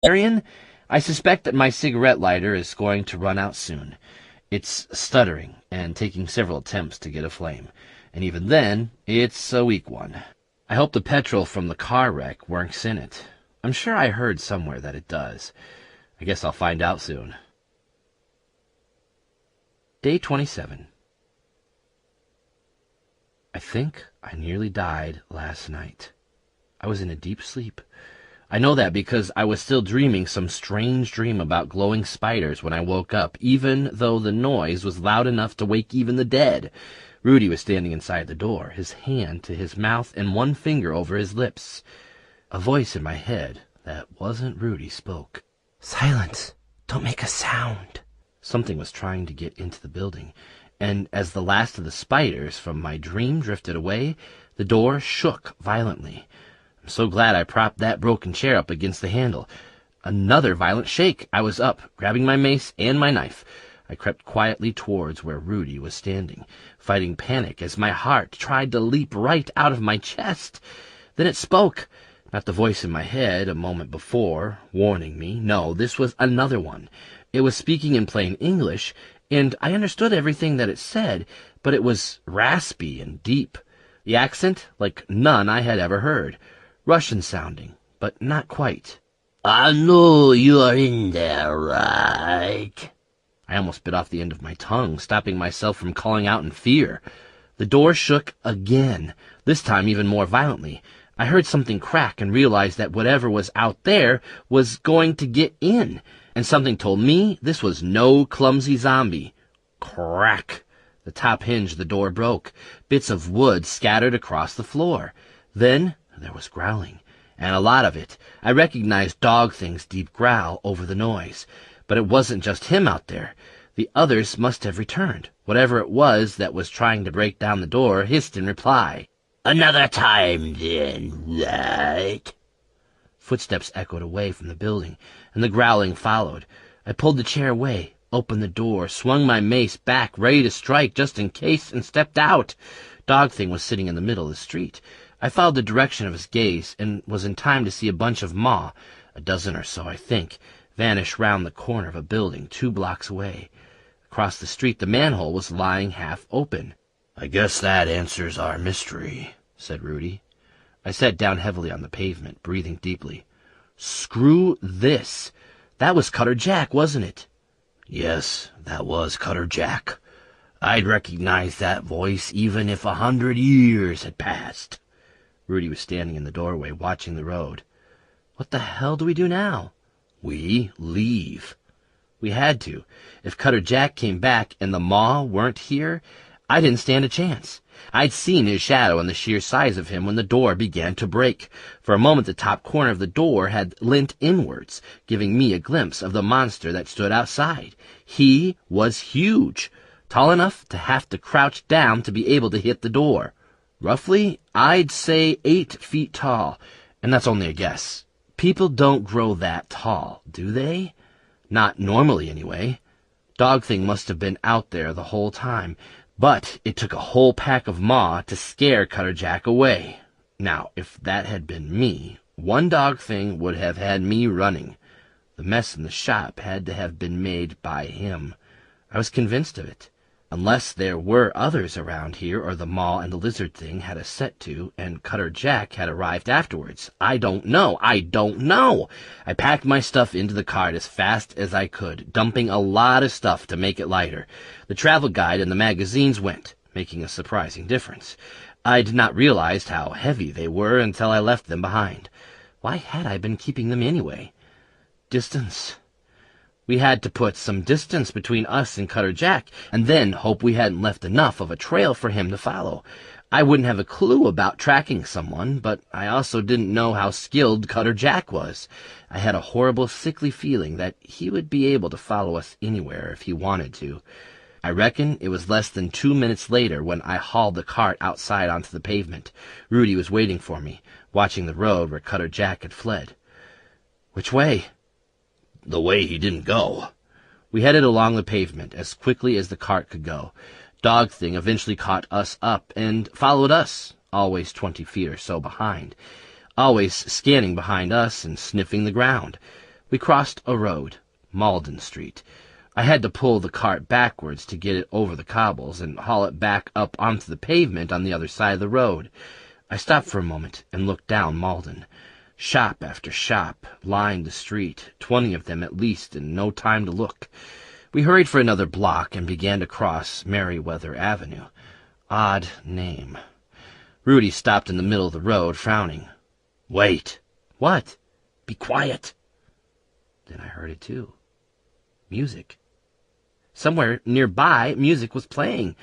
Arian, I suspect that my cigarette lighter is going to run out soon. It's stuttering and taking several attempts to get aflame, and even then, it's a weak one. I hope the petrol from the car wreck works in it. I'm sure I heard somewhere that it does. I guess I'll find out soon. Day 27. I think I nearly died last night. I was in a deep sleep. I know that because I was still dreaming some strange dream about glowing spiders when I woke up, even though the noise was loud enough to wake even the dead. Rudy was standing inside the door, his hand to his mouth and one finger over his lips. A voice in my head that wasn't Rudy spoke. "Silence! Don't make a sound!" Something was trying to get into the building, and as the last of the spiders from my dream drifted away, the door shook violently. I'm so glad I propped that broken chair up against the handle. Another violent shake. I was up, grabbing my mace and my knife. I crept quietly towards where Rudy was standing, fighting panic as my heart tried to leap right out of my chest. Then it spoke. Not the voice in my head a moment before, warning me. No, this was another one. It was speaking in plain English, and I understood everything that it said, but it was raspy and deep. The accent like none I had ever heard. Russian-sounding, but not quite. "I know you are in there, right?" I almost bit off the end of my tongue, stopping myself from calling out in fear. The door shook again, this time even more violently. I heard something crack and realized that whatever was out there was going to get in, and something told me this was no clumsy zombie. Crack! The top hinge of the door broke. Bits of wood scattered across the floor. Then there was growling, and a lot of it. I recognized Dog Thing's deep growl over the noise. But it wasn't just him out there. The others must have returned. Whatever it was that was trying to break down the door hissed in reply. "Another time, then, right?" Footsteps echoed away from the building, and the growling followed. I pulled the chair away, opened the door, swung my mace back, ready to strike just in case, and stepped out. Dog Thing was sitting in the middle of the street. I followed the direction of his gaze, and was in time to see a bunch of maw, a dozen or so, I think, vanish round the corner of a building 2 blocks away. Across the street the manhole was lying half open. "I guess that answers our mystery," said Rudy. I sat down heavily on the pavement, breathing deeply. Screw this. That was Cutter Jack, wasn't it? Yes, that was Cutter Jack. I'd recognize that voice even if 100 years had passed. Rudy was standing in the doorway, watching the road. What the hell do we do now? We leave. We had to. If Cutter Jack came back and the maw weren't here, I didn't stand a chance. I'd seen his shadow and the sheer size of him when the door began to break. For a moment the top corner of the door had leant inwards, giving me a glimpse of the monster that stood outside. He was huge, tall enough to have to crouch down to be able to hit the door. Roughly, I'd say 8 feet tall, and that's only a guess. People don't grow that tall, do they? Not normally, anyway. Dog Thing must have been out there the whole time, but it took a whole pack of maw to scare Cutter Jack away. Now, if that had been me, one Dog Thing would have had me running. The mess in the shop had to have been made by him. I was convinced of it. Unless there were others around here, or the maw and the lizard thing had a set to, and Cutter Jack had arrived afterwards. I don't know. I packed my stuff into the cart as fast as I could, dumping a lot of stuff to make it lighter. The travel guide and the magazines went, making a surprising difference. I'd not realized how heavy they were until I left them behind. Why had I been keeping them anyway? Distance. We had to put some distance between us and Cutter Jack, and then hope we hadn't left enough of a trail for him to follow. I wouldn't have a clue about tracking someone, but I also didn't know how skilled Cutter Jack was. I had a horrible, sickly feeling that he would be able to follow us anywhere if he wanted to. I reckon it was less than 2 minutes later when I hauled the cart outside onto the pavement. Rudy was waiting for me, watching the road where Cutter Jack had fled. Which way? The way he didn't go. We headed along the pavement as quickly as the cart could go. Dog Thing eventually caught us up and followed us, always 20 feet or so behind, always scanning behind us and sniffing the ground. We crossed a road, Halldon Street. I had to pull the cart backwards to get it over the cobbles and haul it back up onto the pavement on the other side of the road. I stopped for a moment and looked down Halldon. Shop after shop lined the street, 20 of them at least, and no time to look. We hurried for another block and began to cross Merriweather Avenue. Odd name. Rudy stopped in the middle of the road, frowning. "Wait." "What?" "Be quiet." Then I heard it too. Music. Somewhere nearby, music was playing.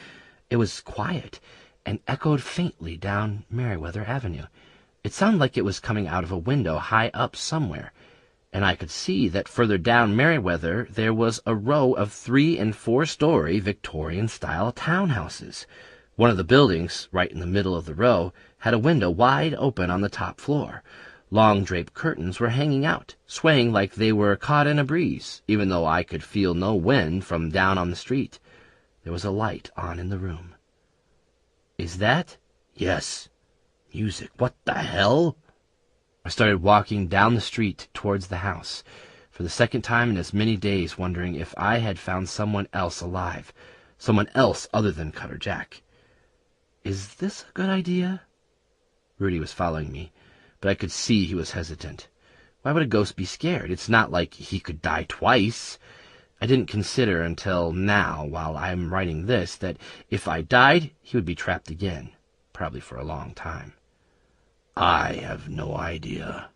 It was quiet and echoed faintly down Merriweather Avenue. It sounded like it was coming out of a window high up somewhere, and I could see that further down Merriweather there was a row of 3- and 4-story Victorian-style townhouses. One of the buildings, right in the middle of the row, had a window wide open on the top floor. Long draped curtains were hanging out, swaying like they were caught in a breeze, even though I could feel no wind from down on the street. There was a light on in the room. "Is that?" "Yes." "Music. What the hell?" I started walking down the street towards the house, for the second time in as many days, wondering if I had found someone else alive, someone else other than Cutter Jack. "Is this a good idea?" Rudy was following me, but I could see he was hesitant. Why would a ghost be scared? It's not like he could die twice. I didn't consider until now, while I'm writing this, that if I died, he would be trapped again, probably for a long time. "I have no idea."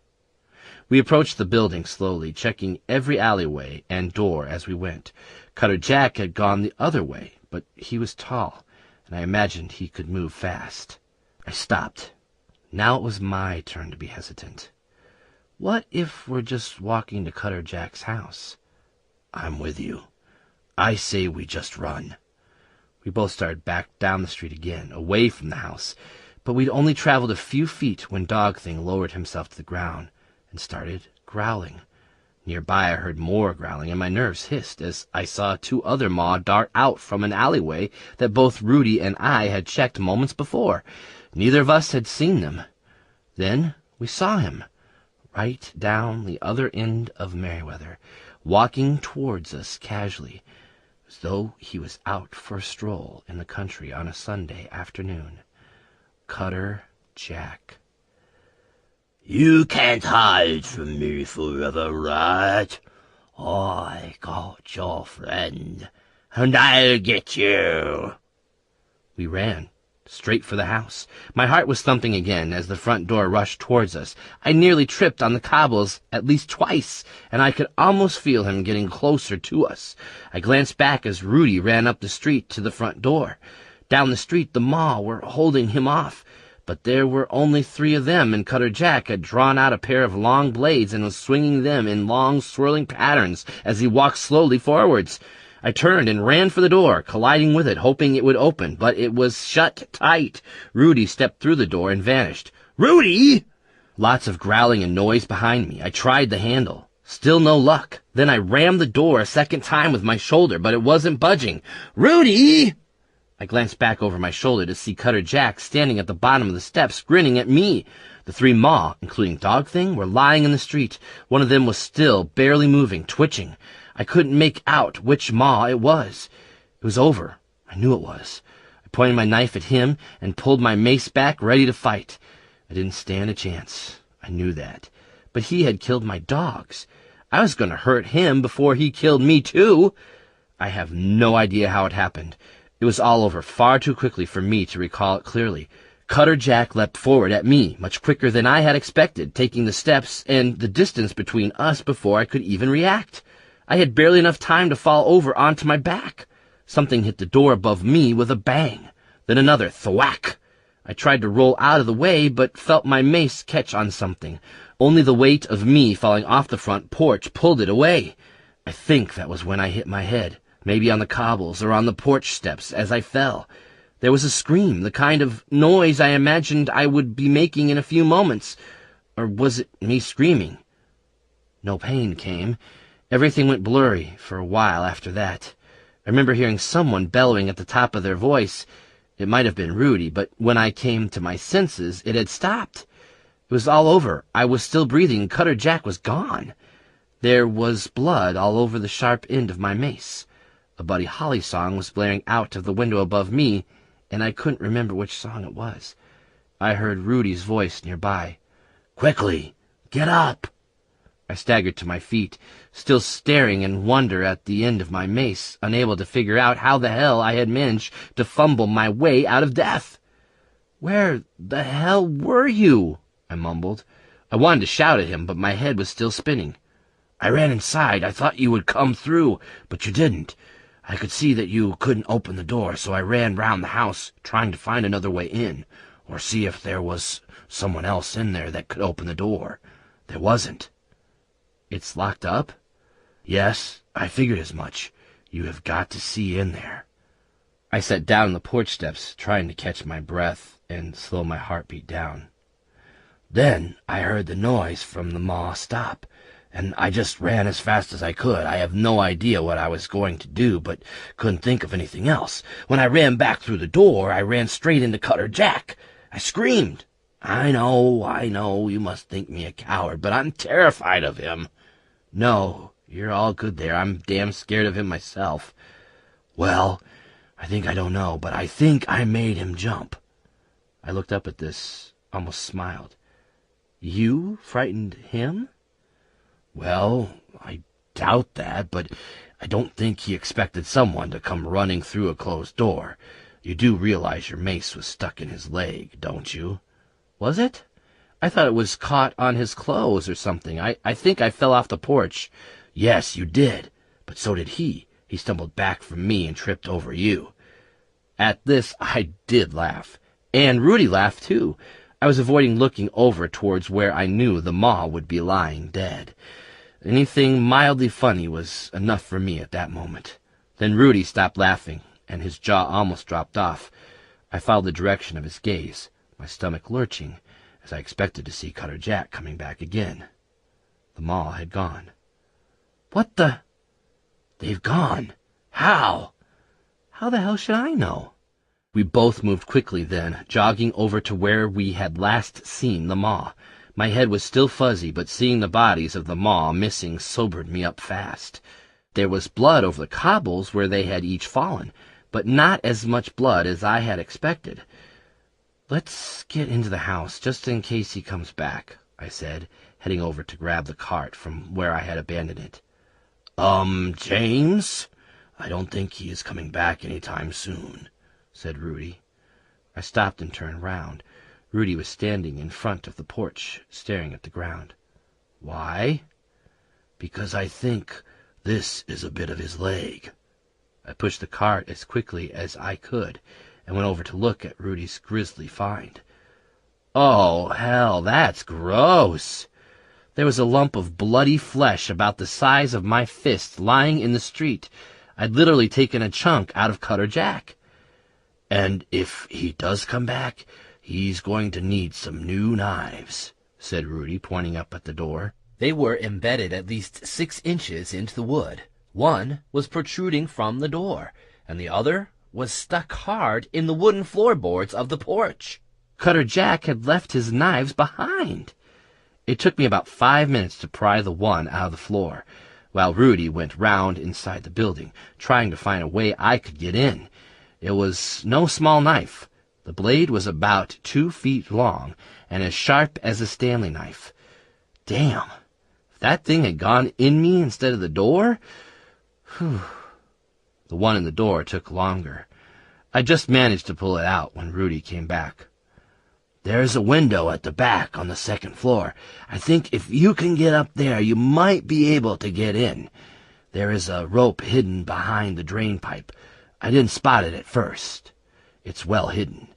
We approached the building slowly, checking every alleyway and door as we went. Cutter Jack had gone the other way, but he was tall, and I imagined he could move fast. I stopped. Now it was my turn to be hesitant. What if we're just walking to Cutter Jack's house? "I'm with you. I say we just run." We both started back down the street again, away from the house, but we'd only traveled a few feet when Dog Thing lowered himself to the ground and started growling. Nearby I heard more growling, and my nerves hissed as I saw 2 other maw dart out from an alleyway that both Rudy and I had checked moments before. Neither of us had seen them. Then we saw him, right down the other end of Merriweather, walking towards us casually, as though he was out for a stroll in the country on a Sunday afternoon. Cutter Jack. "You can't hide from me forever, right? I got your friend, and I'll get you." We ran, straight for the house. My heart was thumping again as the front door rushed towards us. I nearly tripped on the cobbles at least twice, and I could almost feel him getting closer to us. I glanced back as Rudy ran up the street to the front door. Down the street the maw were holding him off, but there were only 3 of them, and Cutter Jack had drawn out a pair of long blades and was swinging them in long, swirling patterns as he walked slowly forwards. I turned and ran for the door, colliding with it, hoping it would open, but it was shut tight. Rudy stepped through the door and vanished. "Rudy!" Lots of growling and noise behind me. I tried the handle. Still no luck. Then I rammed the door a second time with my shoulder, but it wasn't budging. "Rudy!" I glanced back over my shoulder to see Cutter Jack standing at the bottom of the steps, grinning at me. The 3 maw, including Dog Thing, were lying in the street. One of them was still barely moving, twitching. I couldn't make out which maw it was. It was over. I knew it was. I pointed my knife at him and pulled my mace back, ready to fight. I didn't stand a chance. I knew that. But he had killed my dogs. I was going to hurt him before he killed me, too. I have no idea how it happened. It was all over far too quickly for me to recall it clearly. Cutter Jack leapt forward at me, much quicker than I had expected, taking the steps and the distance between us before I could even react. I had barely enough time to fall over onto my back. Something hit the door above me with a bang, then another thwack. I tried to roll out of the way, but felt my mace catch on something. Only the weight of me falling off the front porch pulled it away. I think that was when I hit my head. Maybe on the cobbles or on the porch steps as I fell. There was a scream, the kind of noise I imagined I would be making in a few moments. Or was it me screaming? No pain came. Everything went blurry for a while after that. I remember hearing someone bellowing at the top of their voice. It might have been Rudy, but when I came to my senses, it had stopped. It was all over. I was still breathing. Cutter Jack was gone. There was blood all over the sharp end of my mace. A Buddy Holly song was blaring out of the window above me, and I couldn't remember which song it was. I heard Rudy's voice nearby. "Quickly, get up!" I staggered to my feet, still staring in wonder at the end of my mace, unable to figure out how the hell I had managed to fumble my way out of death. "Where the hell were you?" I mumbled. I wanted to shout at him, but my head was still spinning. "I ran inside. I thought you would come through, but you didn't. I could see that you couldn't open the door, so I ran round the house trying to find another way in, or see if there was someone else in there that could open the door. There wasn't." "It's locked up?" "Yes, I figured as much. You have got to see in there." I sat down on the porch steps, trying to catch my breath and slow my heartbeat down. "Then I heard the noise from the maw stop, and I just ran as fast as I could. I have no idea what I was going to do, but couldn't think of anything else. When I ran back through the door, I ran straight into Cutter Jack. I screamed. I know, you must think me a coward, but I'm terrified of him." "No, you're all good there. I'm damn scared of him myself." "Well, I don't know, but I think I made him jump." I looked up at this, almost smiled. "You frightened him?" "Well, I doubt that, but I don't think he expected someone to come running through a closed door. You do realize your mace was stuck in his leg, don't you?" "Was it? I thought it was caught on his clothes or something. I think I fell off the porch." "Yes, you did, but so did he. He stumbled back from me and tripped over you." At this I did laugh, and Rudy laughed too. I was avoiding looking over towards where I knew the maw would be lying dead. Anything mildly funny was enough for me at that moment. Then Rudy stopped laughing, and his jaw almost dropped off. I followed the direction of his gaze, my stomach lurching, as I expected to see Cutter Jack coming back again. The maw had gone. "What the—" "They've gone. How?" "How the hell should I know?" We both moved quickly then, jogging over to where we had last seen the maw. My head was still fuzzy, but seeing the bodies of the maw missing sobered me up fast. There was blood over the cobbles where they had each fallen, but not as much blood as I had expected. "Let's get into the house, just in case he comes back," I said, heading over to grab the cart from where I had abandoned it. James? I don't think he is coming back any time soon," said Rudy. I stopped and turned round. Rudy was standing in front of the porch, staring at the ground. "Why?" "Because I think this is a bit of his leg." I pushed the cart as quickly as I could and went over to look at Rudy's grisly find. "Oh, hell, that's gross!" There was a lump of bloody flesh about the size of my fist lying in the street. I'd literally taken a chunk out of Cutter Jack. "And if he does come back, he's going to need some new knives," said Rudy, pointing up at the door. They were embedded at least 6 inches into the wood. One was protruding from the door, and the other was stuck hard in the wooden floorboards of the porch. Cutter Jack had left his knives behind. It took me about 5 minutes to pry the one out of the floor, while Rudy went round inside the building, trying to find a way I could get in. It was no small knife. The blade was about 2 feet long, and as sharp as a Stanley knife. Damn, if that thing had gone in me instead of the door... Whew. The one in the door took longer. I just managed to pull it out when Rudy came back. "There's a window at the back on the 2nd floor. I think if you can get up there, you might be able to get in. There is a rope hidden behind the drain pipe. I didn't spot it at first. It's well hidden.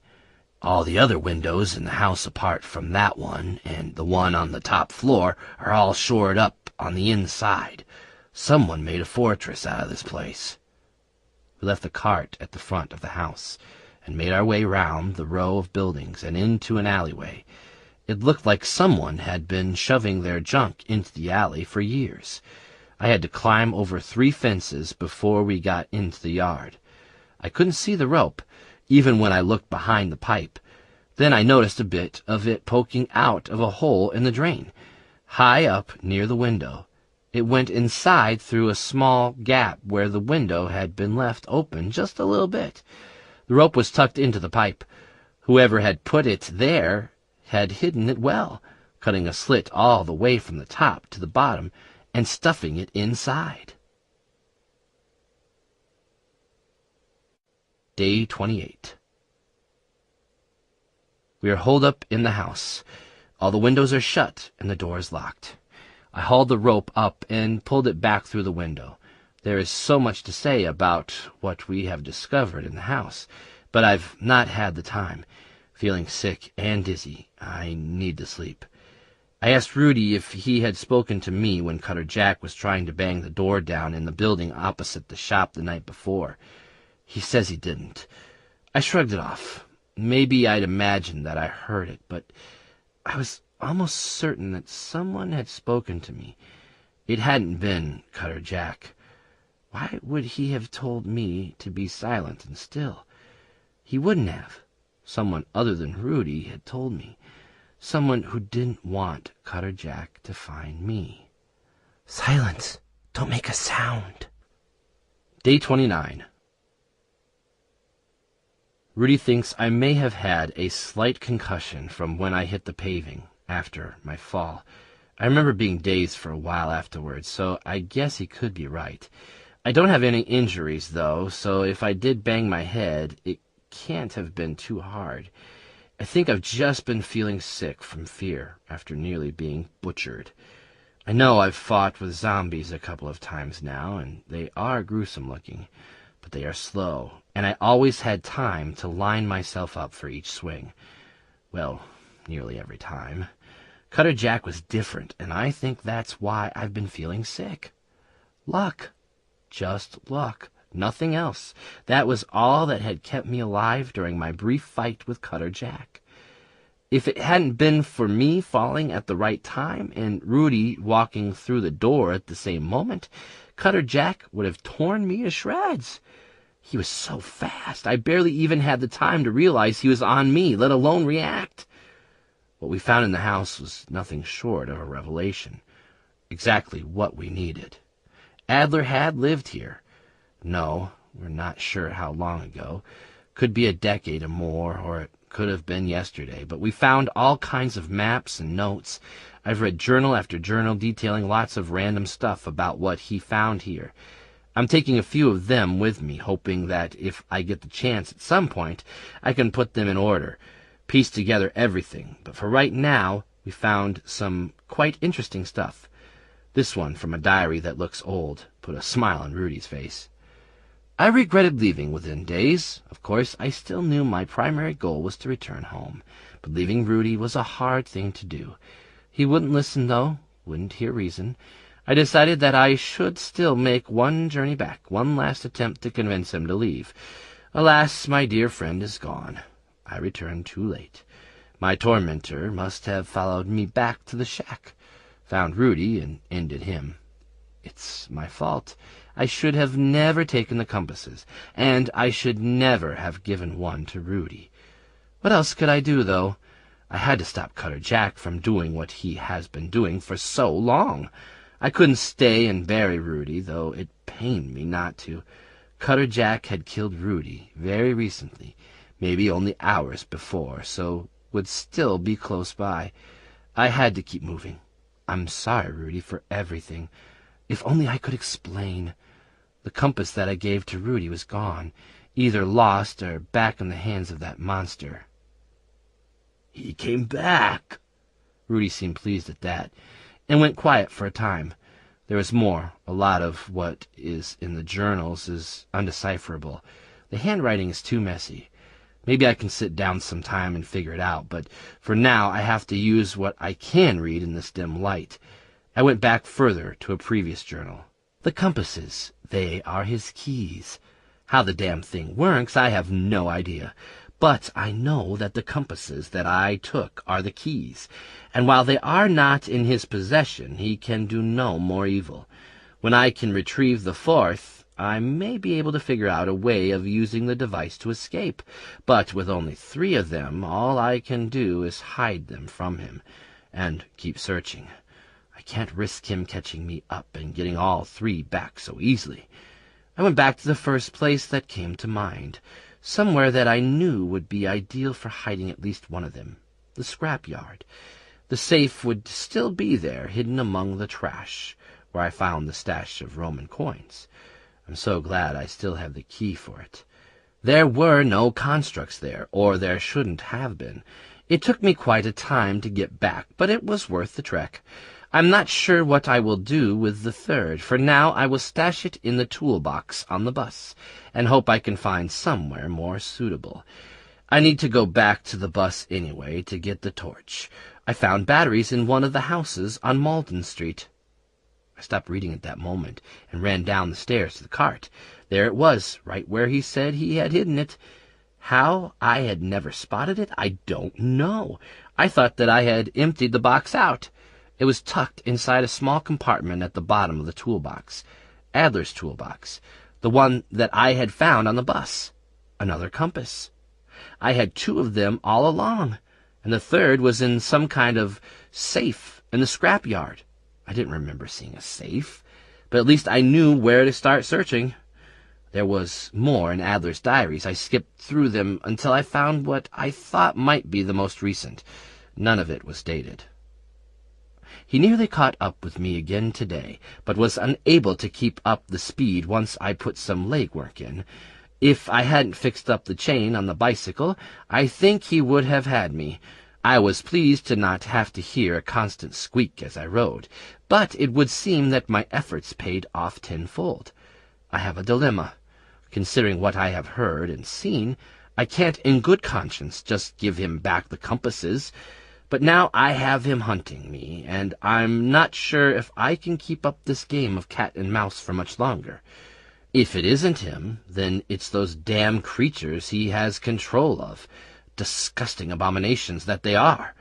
All the other windows in the house apart from that one and the one on the top floor are all shored up on the inside. Someone made a fortress out of this place." We left the cart at the front of the house and made our way round the row of buildings and into an alleyway. It looked like someone had been shoving their junk into the alley for years. I had to climb over 3 fences before we got into the yard. I couldn't see the rope, even when I looked behind the pipe. Then I noticed a bit of it poking out of a hole in the drain, high up near the window. It went inside through a small gap where the window had been left open just a little bit. The rope was tucked into the pipe. Whoever had put it there had hidden it well, cutting a slit all the way from the top to the bottom and stuffing it inside. Day 28. We are holed up in the house. All the windows are shut and the doors locked. I hauled the rope up and pulled it back through the window. There is so much to say about what we have discovered in the house, but I've not had the time. Feeling sick and dizzy, I need to sleep. I asked Rudy if he had spoken to me when Cutter Jack was trying to bang the door down in the building opposite the shop the night before. He says he didn't. I shrugged it off. Maybe I'd imagined that I heard it, but I was almost certain that someone had spoken to me. It hadn't been Cutter Jack. Why would he have told me to be silent and still? He wouldn't have. Someone other than Rudy had told me. Someone who didn't want Cutter Jack to find me. Silence! Don't make a sound. Day 29. Rudy thinks I may have had a slight concussion from when I hit the paving after my fall. I remember being dazed for a while afterwards, so I guess he could be right. I don't have any injuries, though, so if I did bang my head, it can't have been too hard. I think I've just been feeling sick from fear after nearly being butchered. I know I've fought with zombies a couple of times now, and they are gruesome looking, but they are slow, and I always had time to line myself up for each swing. Well, nearly every time. Cutter Jack was different, and I think that's why I've been feeling sick. Luck. Just luck. Nothing else. That was all that had kept me alive during my brief fight with Cutter Jack. If it hadn't been for me falling at the right time and Rudy walking through the door at the same moment, Cutter Jack would have torn me to shreds. He was so fast, I barely even had the time to realize he was on me, let alone react. What we found in the house was nothing short of a revelation. Exactly what we needed. Adler had lived here. No, we're not sure how long ago. Could be a decade or more, or it could have been yesterday, but we found all kinds of maps and notes. I've read journal after journal detailing lots of random stuff about what he found here. I'm taking a few of them with me, hoping that if I get the chance at some point, I can put them in order, piece together everything. But for right now, we found some quite interesting stuff. This one, from a diary that looks old, put a smile on Rudy's face. I regretted leaving within days. Of course, I still knew my primary goal was to return home, but leaving Rudy was a hard thing to do. He wouldn't listen, though, wouldn't hear reason. I decided that I should still make one journey back, one last attempt to convince him to leave. Alas, my dear friend is gone. I returned too late. My tormentor must have followed me back to the shack, found Rudy, and ended him. It's my fault. I should have never taken the compasses, and I should never have given one to Rudy. What else could I do, though? I had to stop Cutter Jack from doing what he has been doing for so long. I couldn't stay and bury Rudy, though it pained me not to. Cutter Jack had killed Rudy very recently, maybe only hours before, so would still be close by. I had to keep moving. I'm sorry, Rudy, for everything. If only I could explain. The compass that I gave to Rudy was gone, either lost or back in the hands of that monster. He came back. Rudy seemed pleased at that, and went quiet for a time. There was more. A lot of what is in the journals is undecipherable. The handwriting is too messy. Maybe I can sit down sometime and figure it out, but for now I have to use what I can read in this dim light. I went back further to a previous journal. The compasses, they are his keys. How the damn thing works, I have no idea. But I know that the compasses that I took are the keys, and while they are not in his possession, he can do no more evil. When I can retrieve the fourth, I may be able to figure out a way of using the device to escape, but with only 3 of them, all I can do is hide them from him, and keep searching. I can't risk him catching me up and getting all 3 back so easily. I went back to the first place that came to mind, somewhere that I knew would be ideal for hiding at least one of them, the scrapyard. The safe would still be there, hidden among the trash, where I found the stash of Roman coins. I'm so glad I still have the key for it. There were no constructs there, or there shouldn't have been. It took me quite a time to get back, but it was worth the trek. I'm not sure what I will do with the third. For now, I will stash it in the toolbox on the bus, and hope I can find somewhere more suitable. I need to go back to the bus anyway to get the torch. I found batteries in one of the houses on Malden Street. I stopped reading at that moment and ran down the stairs to the cart. There it was, right where he said he had hidden it. How I had never spotted it, I don't know. I thought that I had emptied the box out. It was tucked inside a small compartment at the bottom of the toolbox. Adler's toolbox, the one that I had found on the bus. Another compass. I had 2 of them all along, and the third was in some kind of safe in the scrapyard. I didn't remember seeing a safe, but at least I knew where to start searching. There was more in Adler's diaries. I skipped through them until I found what I thought might be the most recent. None of it was dated. He nearly caught up with me again today, but was unable to keep up the speed once I put some legwork in. If I hadn't fixed up the chain on the bicycle, I think he would have had me. I was pleased to not have to hear a constant squeak as I rode, but it would seem that my efforts paid off tenfold. I have a dilemma. Considering what I have heard and seen, I can't in good conscience just give him back the compasses. But now I have him hunting me, and I'm not sure if I can keep up this game of cat and mouse for much longer. If it isn't him, then it's those damn creatures he has control of. Disgusting abominations that they are.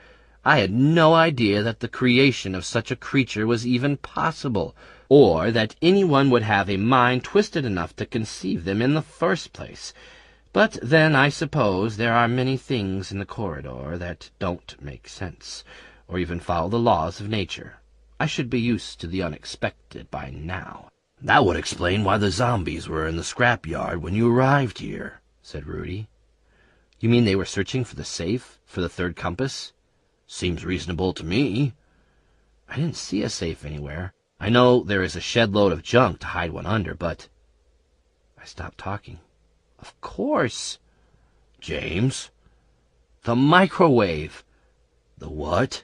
I had no idea that the creation of such a creature was even possible, or that anyone would have a mind twisted enough to conceive them in the first place. But then I suppose there are many things in the corridor that don't make sense, or even follow the laws of nature. I should be used to the unexpected by now. "That would explain why the zombies were in the scrapyard when you arrived here," said Rudy. You mean they were searching for the safe, for the third compass? Seems reasonable to me. I didn't see a safe anywhere. I know there is a shed load of junk to hide one under, but... I stopped talking. Of course. James? The microwave. The what?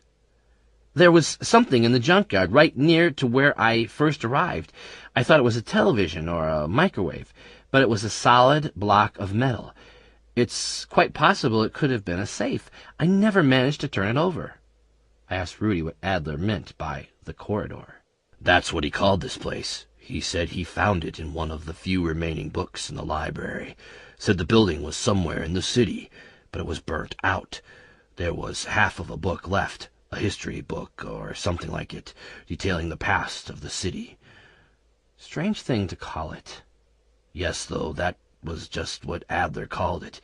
There was something in the junkyard right near to where I first arrived. I thought it was a television or a microwave, but it was a solid block of metal. It's quite possible it could have been a safe. I never managed to turn it over. I asked Rudy what Adler meant by the corridor. That's what he called this place. He said he found it in one of the few remaining books in the library. Said the building was somewhere in the city, but it was burnt out. There was half of a book left, a history book or something like it, detailing the past of the city. Strange thing to call it. Yes, though, that was just what Adler called it.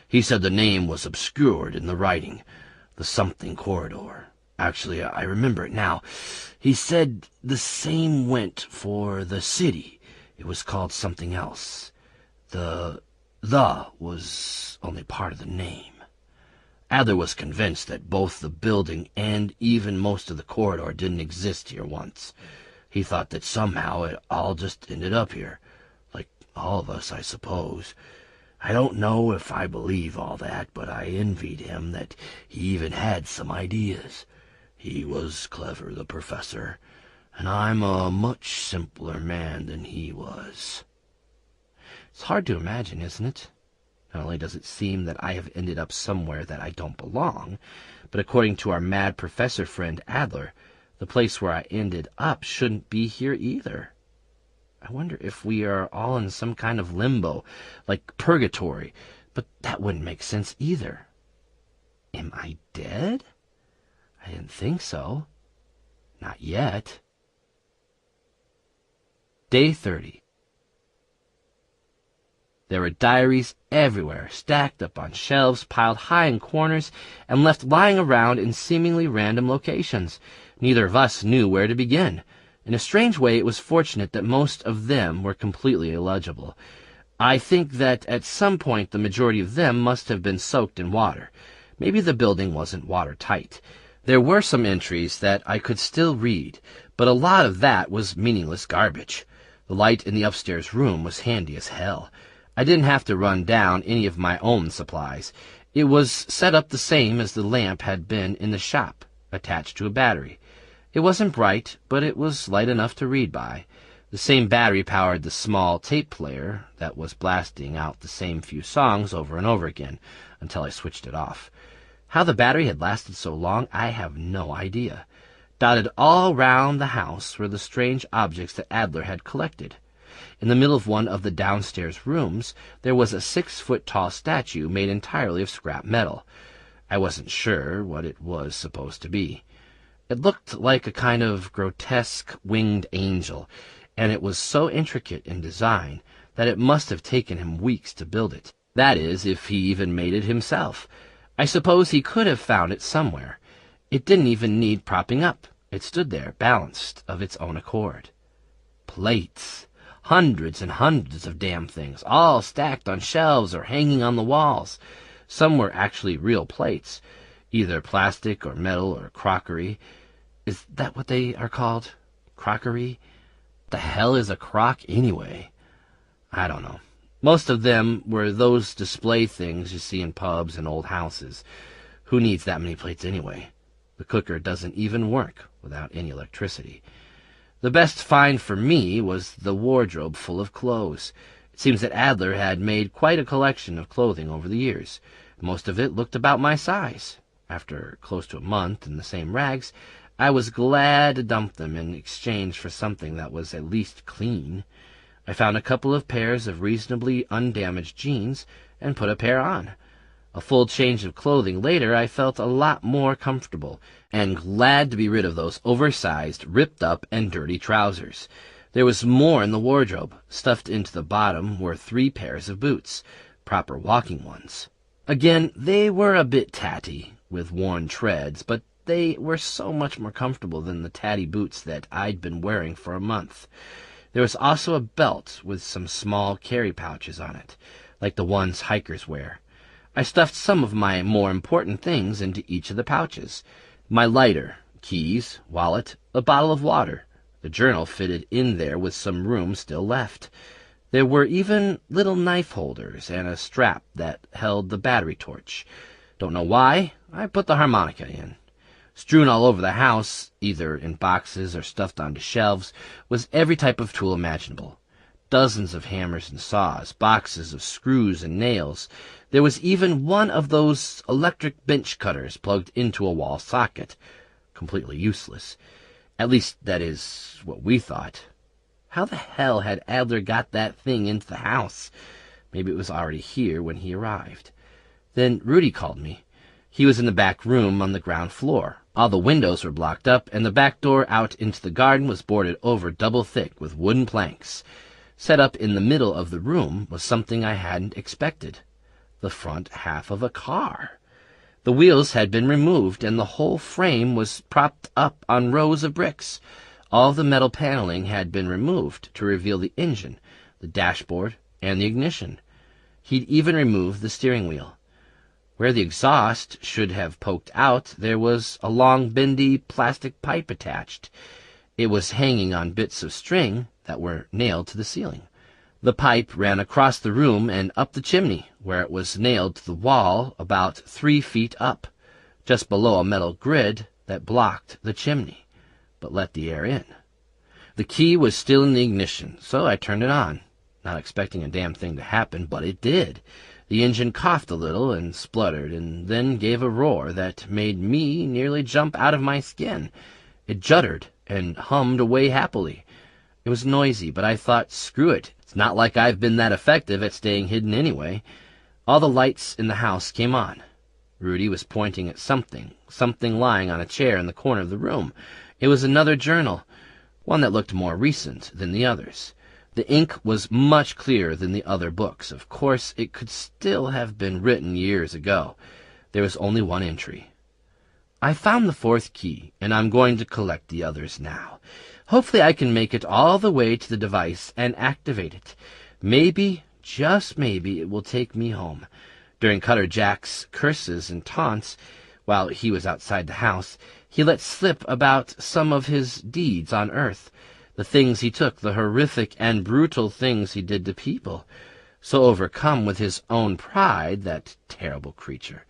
He said the name was obscured in the writing, the something corridor. Actually, I remember it now. He said the same went for the city. It was called something else. The was only part of the name. Adler was convinced that both the building and even most of the corridor didn't exist here once. He thought that somehow it all just ended up here. Like all of us, I suppose. I don't know if I believe all that, but I envied him that he even had some ideas. He was clever, the professor, and I'm a much simpler man than he was. It's hard to imagine, isn't it? Not only does it seem that I have ended up somewhere that I don't belong, but according to our mad professor friend Adler, the place where I ended up shouldn't be here either. I wonder if we are all in some kind of limbo, like purgatory, but that wouldn't make sense either. Am I dead? I didn't think so. Not yet. Day 30. There were diaries everywhere, stacked up on shelves, piled high in corners, and left lying around in seemingly random locations. Neither of us knew where to begin. In a strange way, it was fortunate that most of them were completely illegible. I think that at some point the majority of them must have been soaked in water. Maybe the building wasn't watertight. There were some entries that I could still read, but a lot of that was meaningless garbage. The light in the upstairs room was handy as hell. I didn't have to run down any of my own supplies. It was set up the same as the lamp had been in the shop, attached to a battery. It wasn't bright, but it was light enough to read by. The same battery powered the small tape player that was blasting out the same few songs over and over again until I switched it off. How the battery had lasted so long, I have no idea. Dotted all round the house were the strange objects that Adler had collected. In the middle of one of the downstairs rooms, there was a 6-foot-tall statue made entirely of scrap metal. I wasn't sure what it was supposed to be. It looked like a kind of grotesque winged angel, and it was so intricate in design that it must have taken him weeks to build it. That is, if he even made it himself. I suppose he could have found it somewhere. It didn't even need propping up. It stood there, balanced of its own accord. Plates. Hundreds and hundreds of damn things, all stacked on shelves or hanging on the walls. Some were actually real plates, either plastic or metal or crockery. Is that what they are called? Crockery? The hell is a crock anyway? I don't know. Most of them were those display things you see in pubs and old houses. Who needs that many plates anyway? The cooker doesn't even work without any electricity. The best find for me was the wardrobe full of clothes. It seems that Adler had made quite a collection of clothing over the years. Most of it looked about my size. After close to a month in the same rags, I was glad to dump them in exchange for something that was at least clean. I found a couple of pairs of reasonably undamaged jeans and put a pair on. A full change of clothing later, I felt a lot more comfortable and glad to be rid of those oversized, ripped-up, and dirty trousers. There was more in the wardrobe. Stuffed into the bottom were 3 pairs of boots, proper walking ones. Again, they were a bit tatty, with worn treads, but they were so much more comfortable than the tatty boots that I'd been wearing for a month. There was also a belt with some small carry pouches on it, like the ones hikers wear. I stuffed some of my more important things into each of the pouches. My lighter, keys, wallet, a bottle of water. The journal fitted in there with some room still left. There were even little knife holders and a strap that held the battery torch. Don't know why, I put the harmonica in. Strewn all over the house, either in boxes or stuffed onto shelves, was every type of tool imaginable. Dozens of hammers and saws, boxes of screws and nails. There was even one of those electric bench cutters plugged into a wall socket. Completely useless. At least, that is what we thought. How the hell had Adler got that thing into the house? Maybe it was already here when he arrived. Then Rudy called me. He was in the back room on the ground floor. All the windows were blocked up, and the back door out into the garden was boarded over double thick with wooden planks. Set up in the middle of the room was something I hadn't expected. The front half of a car. The wheels had been removed, and the whole frame was propped up on rows of bricks. All the metal paneling had been removed to reveal the engine, the dashboard, and the ignition. He'd even removed the steering wheel. Where the exhaust should have poked out, there was a long, bendy plastic pipe attached. It was hanging on bits of string that were nailed to the ceiling. The pipe ran across the room and up the chimney, where it was nailed to the wall about 3 feet up, just below a metal grid that blocked the chimney, but let the air in. The key was still in the ignition, so I turned it on, not expecting a damn thing to happen, but it did. The engine coughed a little and spluttered, and then gave a roar that made me nearly jump out of my skin. It juddered and hummed away happily. It was noisy, but I thought, screw it. It's not like I've been that effective at staying hidden anyway. All the lights in the house came on. Rudy was pointing at something lying on a chair in the corner of the room. It was another journal, one that looked more recent than the others. The ink was much clearer than the other books. Of course, it could still have been written years ago. There was only one entry. I found the fourth key, and I'm going to collect the others now. Hopefully I can make it all the way to the device and activate it. Maybe, just maybe, it will take me home. During Cutter Jack's curses and taunts, while he was outside the house, he let slip about some of his deeds on Earth, the things he took, the horrific and brutal things he did to people. So overcome with his own pride, that terrible creature,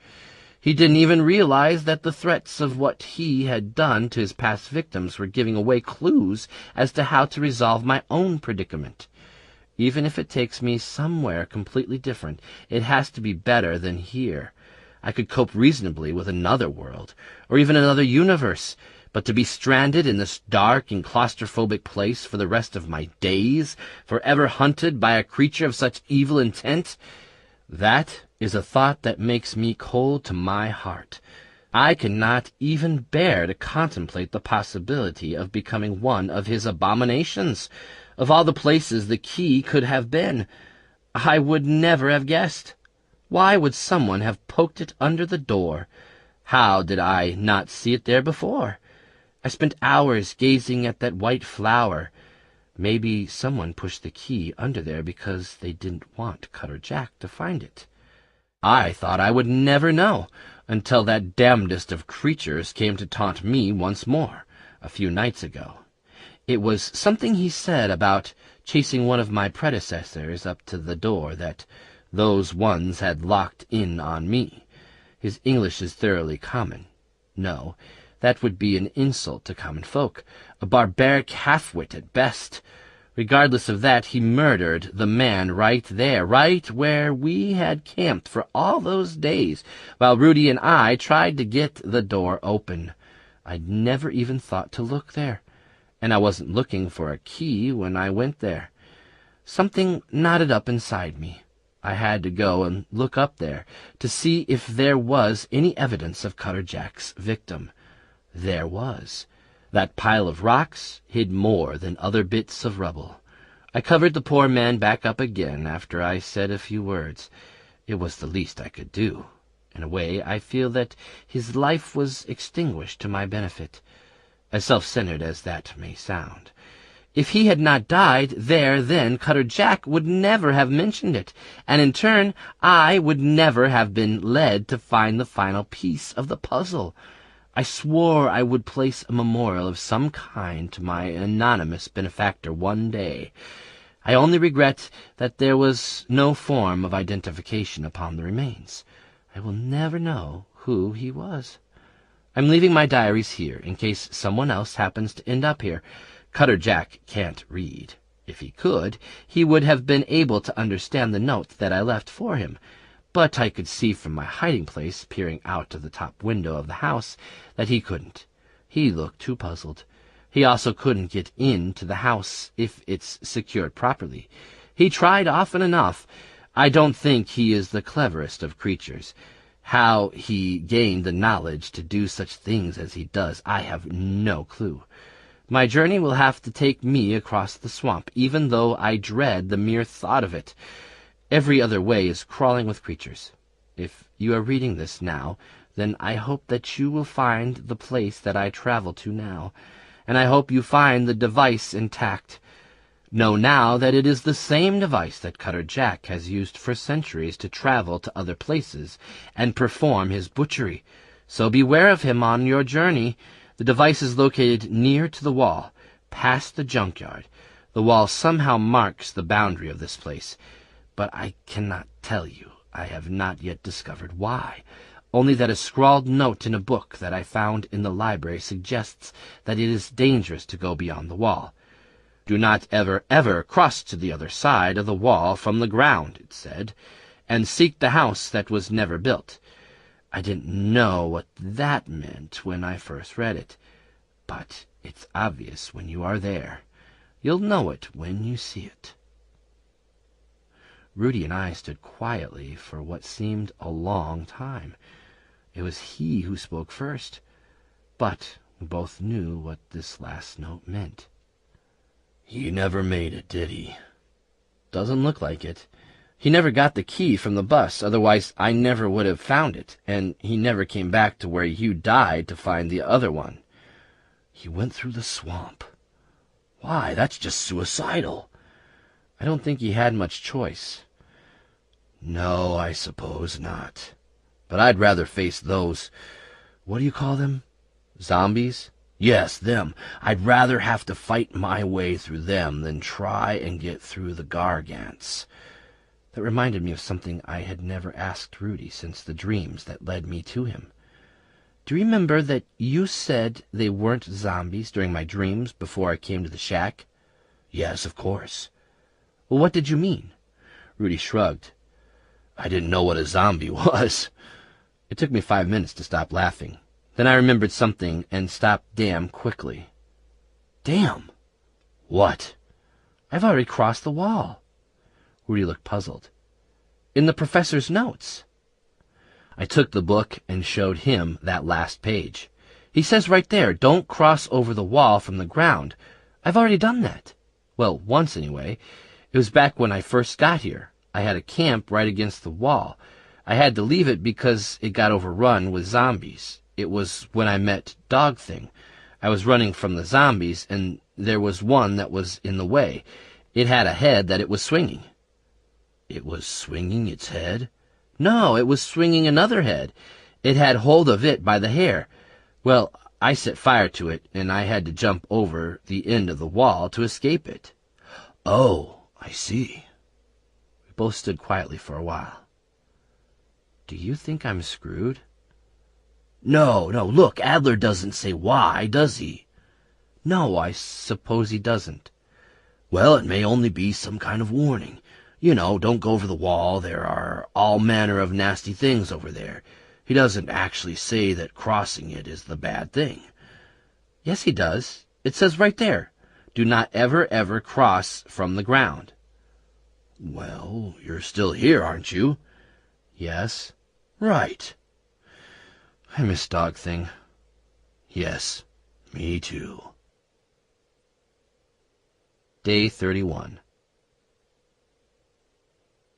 he didn't even realize that the threats of what he had done to his past victims were giving away clues as to how to resolve my own predicament. Even if it takes me somewhere completely different, it has to be better than here. I could cope reasonably with another world, or even another universe, but to be stranded in this dark and claustrophobic place for the rest of my days, forever hunted by a creature of such evil intent, that is a thought that makes me cold to my heart. I cannot even bear to contemplate the possibility of becoming one of his abominations. Of all the places the key could have been, I would never have guessed. Why would someone have poked it under the door? How did I not see it there before? I spent hours gazing at that white flower. Maybe someone pushed the key under there because they didn't want Cutter Jack to find it. I thought I would never know, until that damnedest of creatures came to taunt me once more, a few nights ago. It was something he said about chasing one of my predecessors up to the door that those ones had locked in on me. His English is thoroughly common. No, that would be an insult to common folk, a barbaric half-wit at best. Regardless of that, he murdered the man right there, right where we had camped for all those days, while Rudy and I tried to get the door open. I'd never even thought to look there, and I wasn't looking for a key when I went there. Something knotted up inside me. I had to go and look up there to see if there was any evidence of Cutter Jack's victim. There was. That pile of rocks hid more than other bits of rubble. I covered the poor man back up again after I said a few words. It was the least I could do. In a way, I feel that his life was extinguished to my benefit, as self-centered as that may sound. If he had not died there then, Cutter Jack would never have mentioned it, and in turn I would never have been led to find the final piece of the puzzle. I swore I would place a memorial of some kind to my anonymous benefactor one day. I only regret that there was no form of identification upon the remains. I will never know who he was. I'm leaving my diaries here in case someone else happens to end up here. Cutter Jack can't read. If he could, he would have been able to understand the note that I left for him. But I could see from my hiding place, peering out of the top window of the house, that he couldn't. He looked too puzzled. He also couldn't get into the house if it's secured properly. He tried often enough. I don't think he is the cleverest of creatures. How he gained the knowledge to do such things as he does, I have no clue. My journey will have to take me across the swamp, even though I dread the mere thought of it. Every other way is crawling with creatures. If you are reading this now, then I hope that you will find the place that I travel to now, and I hope you find the device intact. Know now that it is the same device that Cutter Jack has used for centuries to travel to other places and perform his butchery. So beware of him on your journey. The device is located near to the wall, past the junkyard. The wall somehow marks the boundary of this place, but I cannot tell you. I have not yet discovered why. Only that a scrawled note in a book that I found in the library suggests that it is dangerous to go beyond the wall. Do not ever cross to the other side of the wall from the ground, it said, and seek the house that was never built. I didn't know what that meant when I first read it, but it's obvious when you are there. You'll know it when you see it. Rudy and I stood quietly for what seemed a long time. It was he who spoke first, but we both knew what this last note meant. He never made it, did he? Doesn't look like it. He never got the key from the bus, otherwise I never would have found it, and he never came back to where you died to find the other one. He went through the swamp. Why, that's just suicidal. I don't think he had much choice. No, I suppose not. But I'd rather face those, what do you call them? Zombies? Yes, them. I'd rather have to fight my way through them than try and get through the Gargants. That reminded me of something I had never asked Rudy since the dreams that led me to him. Do you remember that you said they weren't zombies during my dreams before I came to the shack? Yes, of course. Well, what did you mean? Rudy shrugged. I didn't know what a zombie was. It took me 5 minutes to stop laughing. Then I remembered something and stopped damn quickly. Damn? What? I've already crossed the wall. Rudy looked puzzled. In the professor's notes. I took the book and showed him that last page. He says right there, don't cross over the wall from the ground. I've already done that. Well, once anyway. It was back when I first got here. I had a camp right against the wall. I had to leave it because it got overrun with zombies. It was when I met Dog Thing. I was running from the zombies, and there was one that was in the way. It had a head that it was swinging. It was swinging its head? No, it was swinging another head. It had hold of it by the hair. Well, I set fire to it, and I had to jump over the end of the wall to escape it. Oh, I see. We both stood quietly for a while. Do you think I'm screwed? No, look, Adler doesn't say why, does he? No, I suppose he doesn't. Well, it may only be some kind of warning. You know, don't go over the wall, there are all manner of nasty things over there. He doesn't actually say that crossing it is the bad thing. Yes, he does. It says right there, do not ever cross from the ground. Well, you're still here, aren't you? Yes. Right. I miss Dog Thing. Yes, me too. Day 31.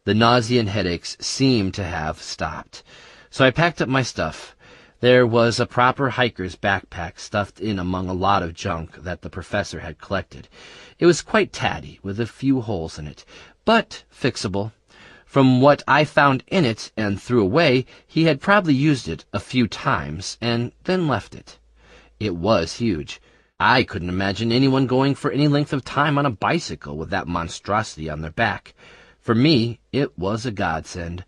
The nausea and headaches seemed to have stopped, so I packed up my stuff. There was a proper hiker's backpack stuffed in among a lot of junk that the professor had collected. It was quite tatty, with a few holes in it, but fixable. From what I found in it and threw away, he had probably used it a few times and then left it. It was huge. I couldn't imagine anyone going for any length of time on a bicycle with that monstrosity on their back. For me, it was a godsend.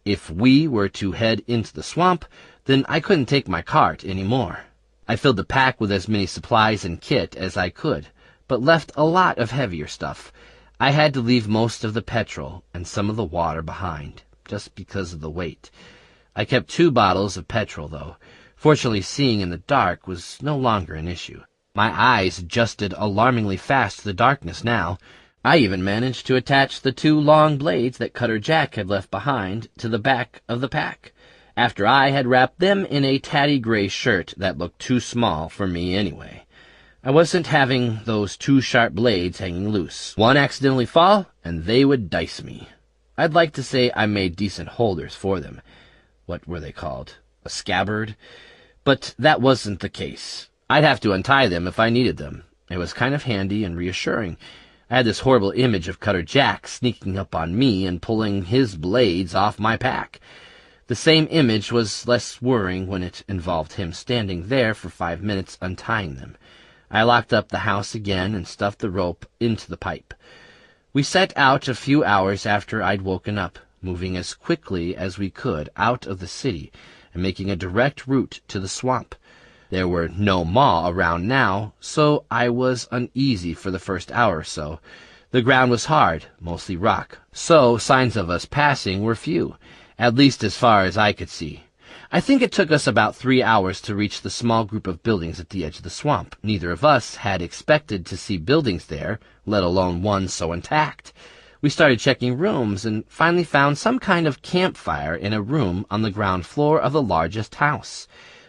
If we were to head into the swamp, then I couldn't take my cart any more. I filled the pack with as many supplies and kit as I could, but left a lot of heavier stuff. I had to leave most of the petrol and some of the water behind, just because of the weight. I kept 2 bottles of petrol, though. Fortunately, seeing in the dark was no longer an issue. My eyes adjusted alarmingly fast to the darkness now. I even managed to attach the 2 long blades that Cutter Jack had left behind to the back of the pack, after I had wrapped them in a tatty gray shirt that looked too small for me anyway. I wasn't having those 2 sharp blades hanging loose. One accidentally fall, and they would dice me. I'd like to say I made decent holders for them. What were they called? A scabbard? But that wasn't the case. I'd have to untie them if I needed them. It was kind of handy and reassuring. I had this horrible image of Cutter Jack sneaking up on me and pulling his blades off my pack. The same image was less worrying when it involved him standing there for 5 minutes untying them. I locked up the house again and stuffed the rope into the pipe. We set out a few hours after I'd woken up, moving as quickly as we could out of the city and making a direct route to the swamp. There were no maw around now, so I was uneasy for the first hour or so. The ground was hard, mostly rock, so signs of us passing were few, at least as far as I could see. I think it took us about 3 hours to reach the small group of buildings at the edge of the swamp. Neither of us had expected to see buildings there, let alone one so intact. We started checking rooms and finally found some kind of campfire in a room on the ground floor of the largest house.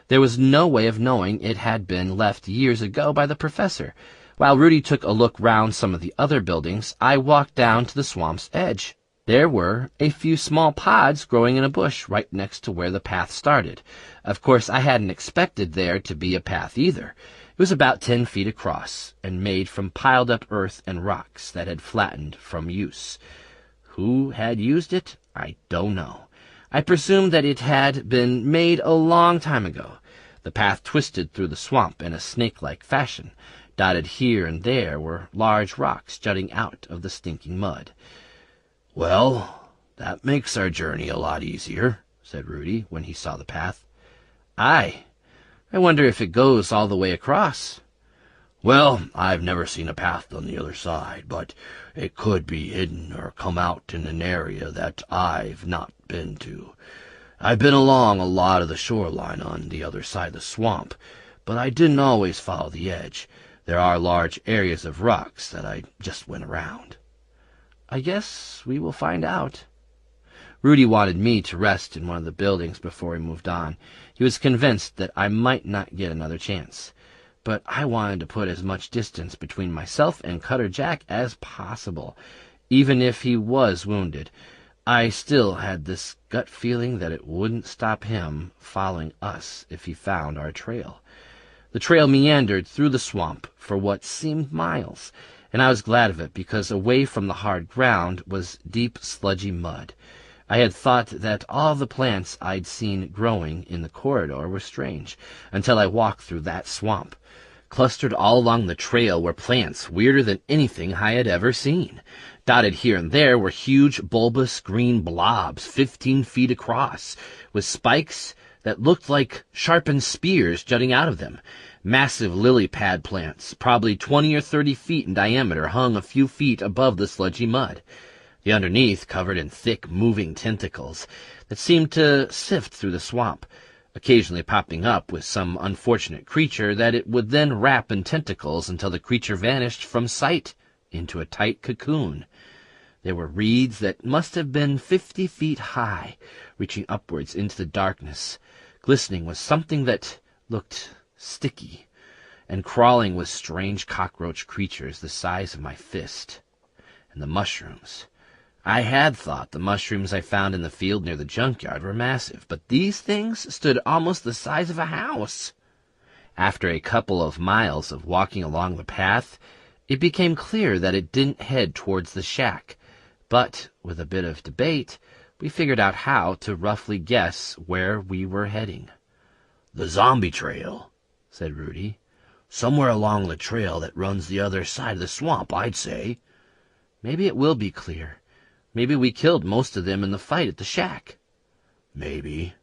There was no way of knowing it had been left years ago by the professor. While Rudy took a look round some of the other buildings, I walked down to the swamp's edge. There were a few small pods growing in a bush right next to where the path started. Of course, I hadn't expected there to be a path either. It was about 10 feet across and made from piled-up earth and rocks that had flattened from use. Who had used it? I don't know. I presumed that it had been made a long time ago. The path twisted through the swamp in a snake-like fashion. Dotted here and there were large rocks jutting out of the stinking mud. "Well, that makes our journey a lot easier," said Rudy when he saw the path. "Aye. I wonder if it goes all the way across." "Well, I've never seen a path on the other side, but it could be hidden or come out in an area that I've not been to. I've been along a lot of the shoreline on the other side of the swamp, but I didn't always follow the edge. There are large areas of rocks that I just went around." "I guess we will find out." Rudy wanted me to rest in one of the buildings before we moved on. He was convinced that I might not get another chance. But I wanted to put as much distance between myself and Cutter Jack as possible. Even if he was wounded, I still had this gut feeling that it wouldn't stop him following us if he found our trail. The trail meandered through the swamp for what seemed miles, and I was glad of it because away from the hard ground was deep, sludgy mud. I had thought that all the plants I'd seen growing in the corridor were strange, until I walked through that swamp. Clustered all along the trail were plants weirder than anything I had ever seen. Dotted here and there were huge, bulbous green blobs 15 feet across, with spikes that looked like sharpened spears jutting out of them. Massive lily pad plants, probably 20 or 30 feet in diameter, hung a few feet above the sludgy mud. The underneath covered in thick, moving tentacles that seemed to sift through the swamp, occasionally popping up with some unfortunate creature that it would then wrap in tentacles until the creature vanished from sight into a tight cocoon. There were reeds that must have been 50 feet high, reaching upwards into the darkness. Glistening was something that looked sticky, and crawling with strange cockroach creatures the size of my fist. And the mushrooms. I had thought the mushrooms I found in the field near the junkyard were massive, but these things stood almost the size of a house. After a couple of miles of walking along the path, it became clear that it didn't head towards the shack, but with a bit of debate, we figured out how to roughly guess where we were heading. "The zombie trail," said Rudy. "Somewhere along the trail that runs the other side of the swamp, I'd say." "Maybe it will be clear. Maybe we killed most of them in the fight at the shack." "Maybe."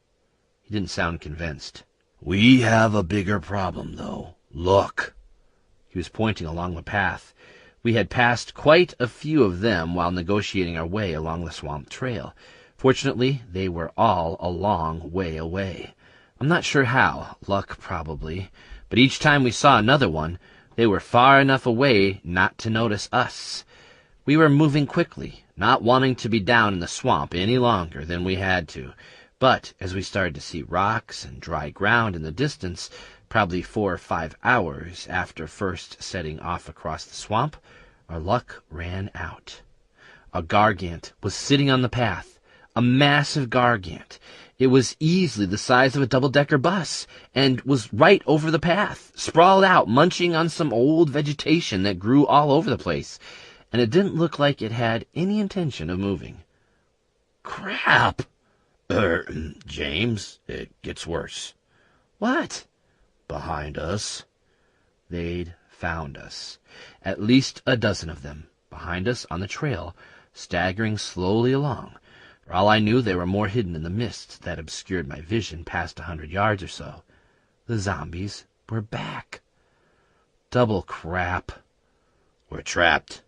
He didn't sound convinced. "We have a bigger problem, though. Look." He was pointing along the path. We had passed quite a few of them while negotiating our way along the swamp trail. Fortunately, they were all a long way away. I'm not sure how, luck probably, but each time we saw another one, they were far enough away not to notice us. We were moving quickly, not wanting to be down in the swamp any longer than we had to, but as we started to see rocks and dry ground in the distance, probably 4 or 5 hours after first setting off across the swamp, our luck ran out. A gargant was sitting on the path, a massive gargant. It was easily the size of a double-decker bus, and was right over the path, sprawled out, munching on some old vegetation that grew all over the place, and it didn't look like it had any intention of moving. "Crap! James, it gets worse." "What?" "Behind us." They'd found us. At least a dozen of them, behind us on the trail, staggering slowly along. For all I knew, they were more hidden in the mist that obscured my vision past 100 yards or so. The zombies were back. Double crap. "We're trapped.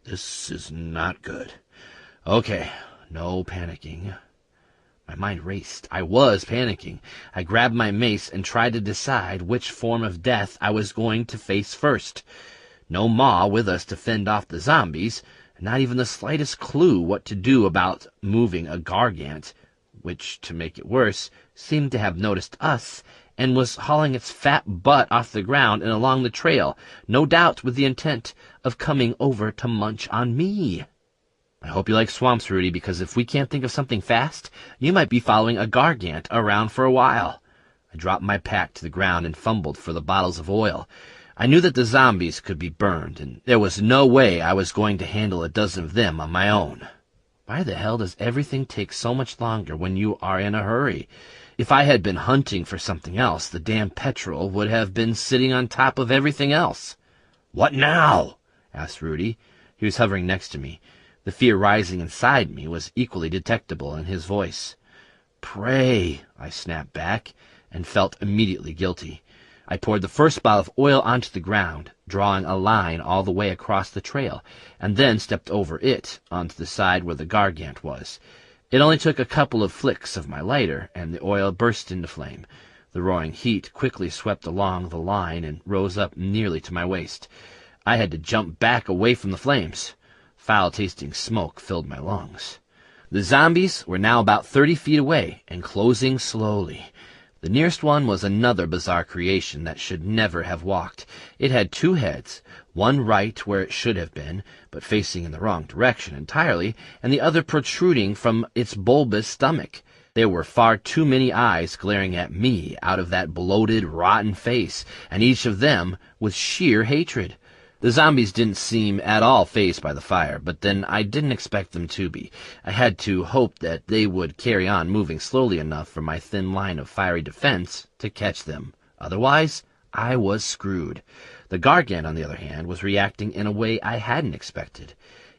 This is not good." Okay, no panicking. My mind raced. I was panicking. I grabbed my mace and tried to decide which form of death I was going to face first. No Ma with us to fend off the zombies, and not even the slightest clue what to do about moving a gargant, which, to make it worse, seemed to have noticed us and was hauling its fat butt off the ground and along the trail, no doubt with the intent of coming over to munch on me. I hope you like swamps, Rudy, because if we can't think of something fast, you might be following a gargant around for a while. I dropped my pack to the ground and fumbled for the bottles of oil. I knew that the zombies could be burned, and there was no way I was going to handle a dozen of them on my own. Why the hell does everything take so much longer when you are in a hurry? If I had been hunting for something else, the damn petrol would have been sitting on top of everything else. "What now?" asked Rudy. He was hovering next to me. The fear rising inside me was equally detectable in his voice. "Pray," I snapped back, and felt immediately guilty. I poured the first bottle of oil onto the ground, drawing a line all the way across the trail, and then stepped over it onto the side where the gargant was. It only took a couple of flicks of my lighter, and the oil burst into flame. The roaring heat quickly swept along the line and rose up nearly to my waist. I had to jump back away from the flames. Foul-tasting smoke filled my lungs. The zombies were now about 30 feet away and closing slowly. The nearest one was another bizarre creation that should never have walked. It had two heads, one right where it should have been, but facing in the wrong direction entirely, and the other protruding from its bulbous stomach. There were far too many eyes glaring at me out of that bloated, rotten face, and each of them with sheer hatred. The zombies didn't seem at all fazed by the fire, but then I didn't expect them to be. I had to hope that they would carry on moving slowly enough for my thin line of fiery defense to catch them. Otherwise, I was screwed. The gargant, on the other hand, was reacting in a way I hadn't expected.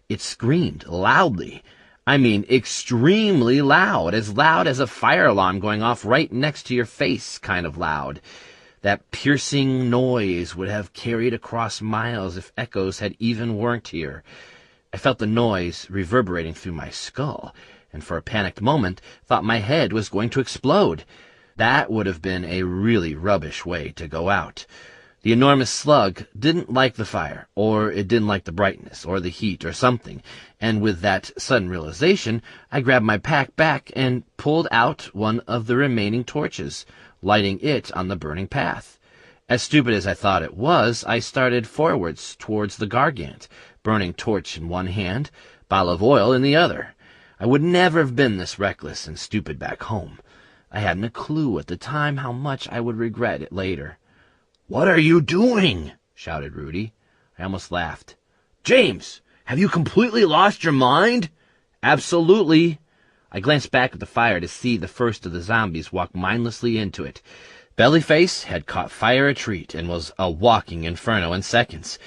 It screamed loudly. I mean, extremely loud as a fire alarm going off right next to your face kind of loud. That piercing noise would have carried across miles if echoes had even worked here. I felt the noise reverberating through my skull, and for a panicked moment thought my head was going to explode. That would have been a really rubbish way to go out. The enormous slug didn't like the fire, or it didn't like the brightness, or the heat, or something, and with that sudden realization, I grabbed my pack back and pulled out one of the remaining torches, lighting it on the burning path. As stupid as I thought it was, I started forwards towards the gargant, burning torch in one hand, bottle of oil in the other. I would never have been this reckless and stupid back home. I hadn't a clue at the time how much I would regret it later. "What are you doing?" shouted Rudy. I almost laughed. "James, have you completely lost your mind?" "Absolutely." I glanced back at the fire to see the first of the zombies walk mindlessly into it. Bellyface had caught fire a treat and was a walking inferno in seconds.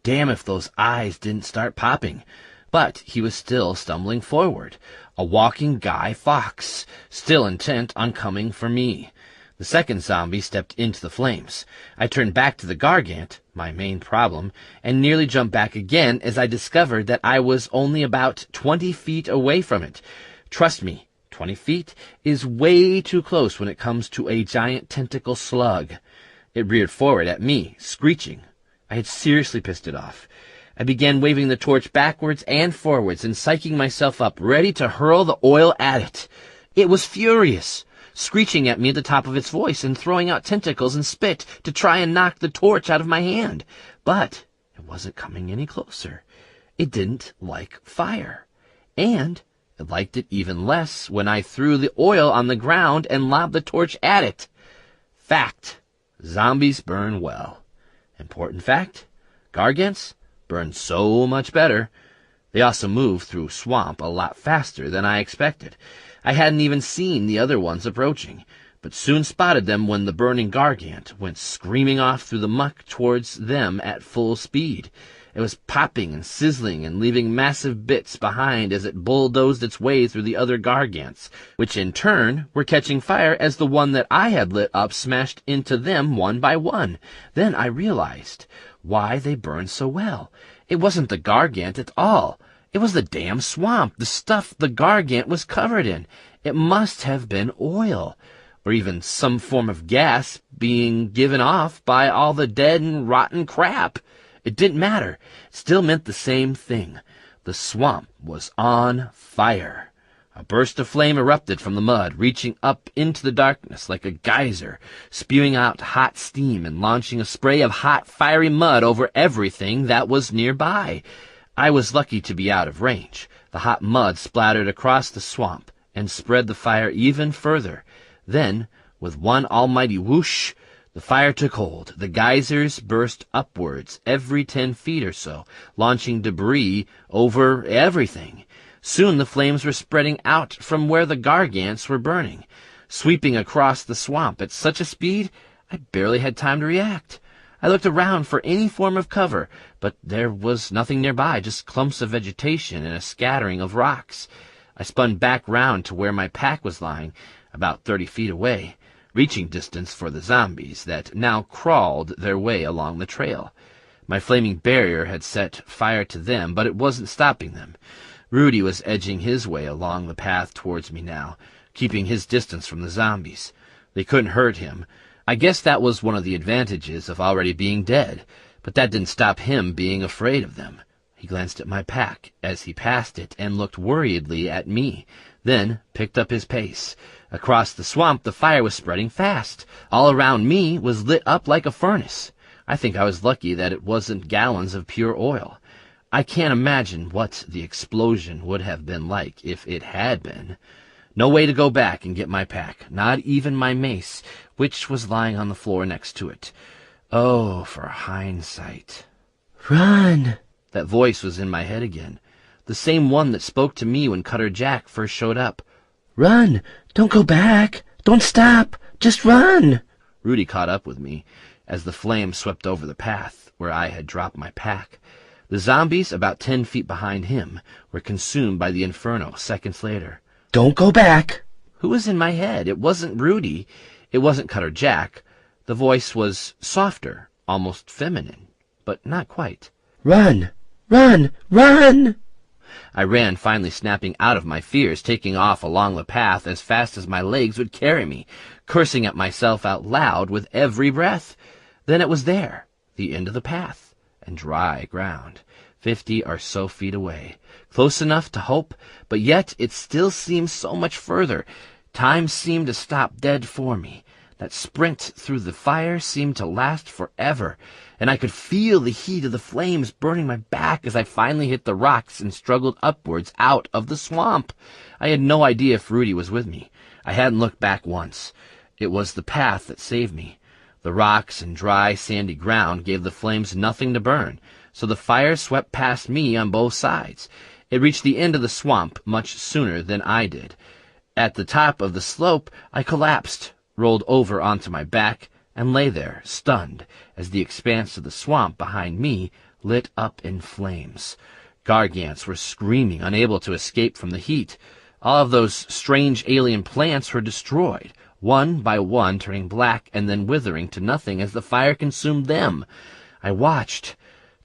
Damn if those eyes didn't start popping. But he was still stumbling forward, a walking Guy Fawkes, still intent on coming for me. The second zombie stepped into the flames. I turned back to the gargant, my main problem, and nearly jumped back again as I discovered that I was only about 20 feet away from it. Trust me, 20 feet is way too close when it comes to a giant tentacle slug. It reared forward at me, screeching. I had seriously pissed it off. I began waving the torch backwards and forwards and psyching myself up, ready to hurl the oil at it. It was furious, screeching at me at the top of its voice and throwing out tentacles and spit to try and knock the torch out of my hand. But it wasn't coming any closer. It didn't like fire. And it liked it even less when I threw the oil on the ground and lobbed the torch at it. Fact: zombies burn well. Important fact: gargants burn so much better. They also move through swamp a lot faster than I expected. I hadn't even seen the other ones approaching, but soon spotted them when the burning gargant went screaming off through the muck towards them at full speed. It was popping and sizzling and leaving massive bits behind as it bulldozed its way through the other gargants, which in turn were catching fire as the one that I had lit up smashed into them one by one. Then I realized why they burned so well. It wasn't the gargant at all. It was the damn swamp, the stuff the gargant was covered in. It must have been oil, or even some form of gas being given off by all the dead and rotten crap. It didn't matter. It still meant the same thing. The swamp was on fire. A burst of flame erupted from the mud, reaching up into the darkness like a geyser, spewing out hot steam and launching a spray of hot, fiery mud over everything that was nearby. I was lucky to be out of range. The hot mud splattered across the swamp and spread the fire even further. Then, with one almighty whoosh, the fire took hold. The geysers burst upwards every 10 feet or so, launching debris over everything. Soon the flames were spreading out from where the gargants were burning, sweeping across the swamp at such a speed I barely had time to react. I looked around for any form of cover, but there was nothing nearby, just clumps of vegetation and a scattering of rocks. I spun back round to where my pack was lying, about 30 feet away, reaching distance for the zombies that now crawled their way along the trail. My flaming barrier had set fire to them, but it wasn't stopping them. Rudy was edging his way along the path towards me now, keeping his distance from the zombies. They couldn't hurt him. I guess that was one of the advantages of already being dead, but that didn't stop him being afraid of them. He glanced at my pack as he passed it and looked worriedly at me, then picked up his pace. Across the swamp the fire was spreading fast. All around me was lit up like a furnace. I think I was lucky that it wasn't gallons of pure oil. I can't imagine what the explosion would have been like if it had been. No way to go back and get my pack, not even my mace, which was lying on the floor next to it. Oh, for hindsight. Run! That voice was in my head again, the same one that spoke to me when Cutter Jack first showed up. Run! Don't go back! Don't stop! Just run! Rudy caught up with me as the flames swept over the path where I had dropped my pack. The zombies, about 10 feet behind him, were consumed by the inferno seconds later. Don't go back! Who was in my head? It wasn't Rudy. It wasn't Cutter Jack. The voice was softer, almost feminine, but not quite. Run! Run! Run! I ran, finally snapping out of my fears, taking off along the path as fast as my legs would carry me, cursing at myself out loud with every breath. Then it was there, the end of the path, and dry ground, 50 or so feet away. Close enough to hope, but yet it still seemed so much further. Time seemed to stop dead for me. That sprint through the fire seemed to last forever, and I could feel the heat of the flames burning my back as I finally hit the rocks and struggled upwards out of the swamp. I had no idea if Rudy was with me. I hadn't looked back once. It was the path that saved me. The rocks and dry, sandy ground gave the flames nothing to burn, so the fire swept past me on both sides. It reached the end of the swamp much sooner than I did. At the top of the slope, I collapsed, rolled over onto my back, and lay there, stunned, as the expanse of the swamp behind me lit up in flames. Gargants were screaming, unable to escape from the heat. All of those strange alien plants were destroyed, one by one turning black and then withering to nothing as the fire consumed them. I watched,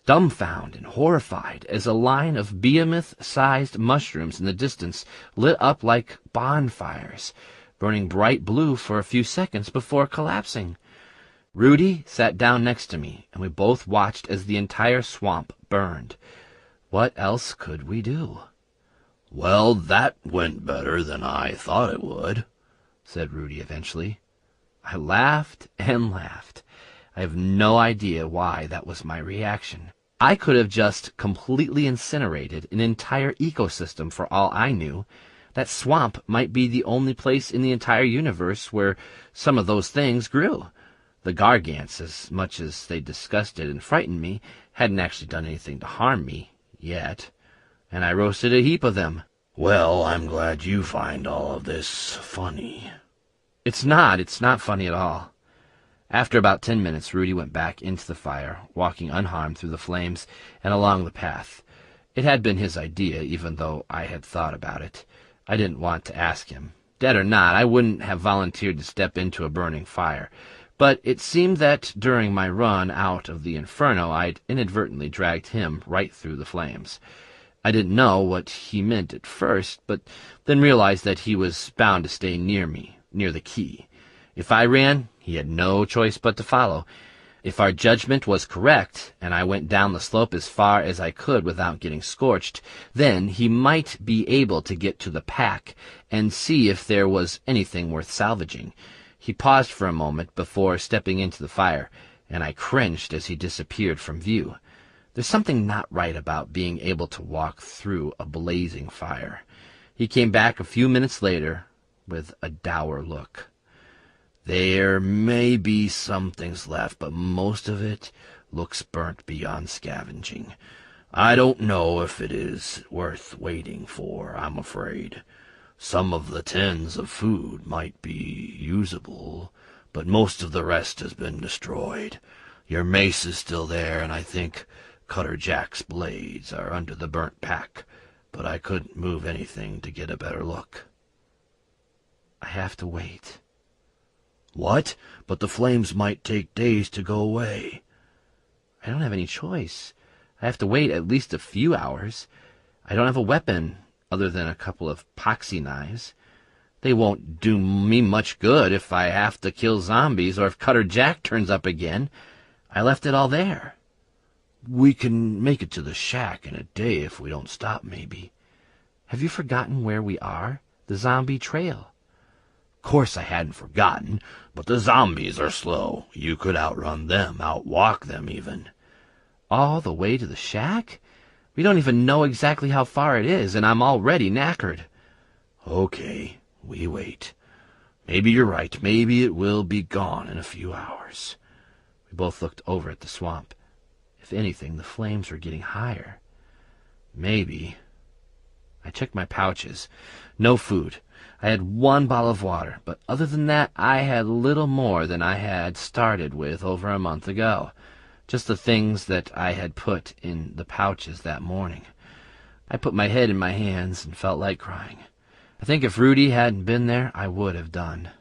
dumbfounded and horrified, as a line of behemoth-sized mushrooms in the distance lit up like bonfires, burning bright blue for a few seconds before collapsing. Rudy sat down next to me, and we both watched as the entire swamp burned. What else could we do? "Well, that went better than I thought it would," said Rudy eventually. I laughed and laughed. I have no idea why that was my reaction. I could have just completely incinerated an entire ecosystem for all I knew. That swamp might be the only place in the entire universe where some of those things grew. The Gargants, as much as they disgusted and frightened me, hadn't actually done anything to harm me, yet, and I roasted a heap of them. "Well, I'm glad you find all of this funny." It's not funny at all. After about 10 minutes, Rudy went back into the fire, walking unharmed through the flames and along the path. It had been his idea, even though I had thought about it. I didn't want to ask him. Dead or not, I wouldn't have volunteered to step into a burning fire. But it seemed that during my run out of the inferno, I'd inadvertently dragged him right through the flames. I didn't know what he meant at first, but then realized that he was bound to stay near me, near the key. If I ran, he had no choice but to follow. If our judgment was correct, and I went down the slope as far as I could without getting scorched, then he might be able to get to the pack and see if there was anything worth salvaging. He paused for a moment before stepping into the fire, and I cringed as he disappeared from view. There's something not right about being able to walk through a blazing fire. He came back a few minutes later with a dour look. There may be some things left, but most of it looks burnt beyond scavenging. I don't know if it is worth waiting for, I'm afraid. Some of the tins of food might be usable, but most of the rest has been destroyed. Your mace is still there, and I think Cutter Jack's blades are under the burnt pack, but I couldn't move anything to get a better look. I have to wait. What? But the flames might take days to go away. I don't have any choice. I have to wait at least a few hours. I don't have a weapon other than a couple of poxy knives. They won't do me much good if I have to kill zombies or if Cutter Jack turns up again. I left it all there. We can make it to the shack in a day if we don't stop, maybe. Have you forgotten where we are? The zombie trail. Of course I hadn't forgotten, but the zombies are slow. You could outrun them, outwalk them even. All the way to the shack? We don't even know exactly how far it is, and I'm already knackered. Okay, we wait. Maybe you're right. Maybe it will be gone in a few hours. We both looked over at the swamp. If anything, the flames were getting higher. Maybe. I checked my pouches. No food. I had 1 bottle of water, but other than that, I had little more than I had started with over a month ago. Just the things that I had put in the pouches that morning. I put my head in my hands and felt like crying. I think if Rudy hadn't been there, I would have done.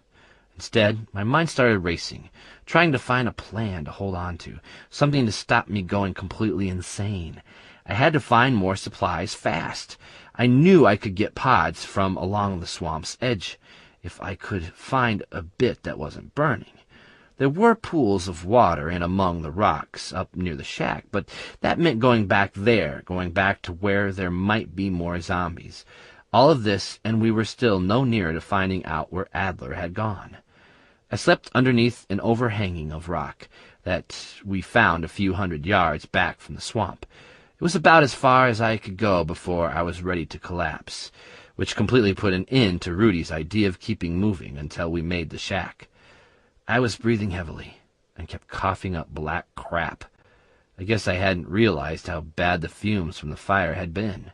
Instead, my mind started racing, trying to find a plan to hold on to, something to stop me going completely insane. I had to find more supplies fast. I knew I could get pods from along the swamp's edge, if I could find a bit that wasn't burning. There were pools of water in among the rocks up near the shack, but that meant going back there, going back to where there might be more zombies. All of this, and we were still no nearer to finding out where Adler had gone. I slept underneath an overhanging of rock that we found a few hundred yards back from the swamp. It was about as far as I could go before I was ready to collapse, which completely put an end to Rudy's idea of keeping moving until we made the shack. I was breathing heavily and kept coughing up black crap. I guess I hadn't realized how bad the fumes from the fire had been.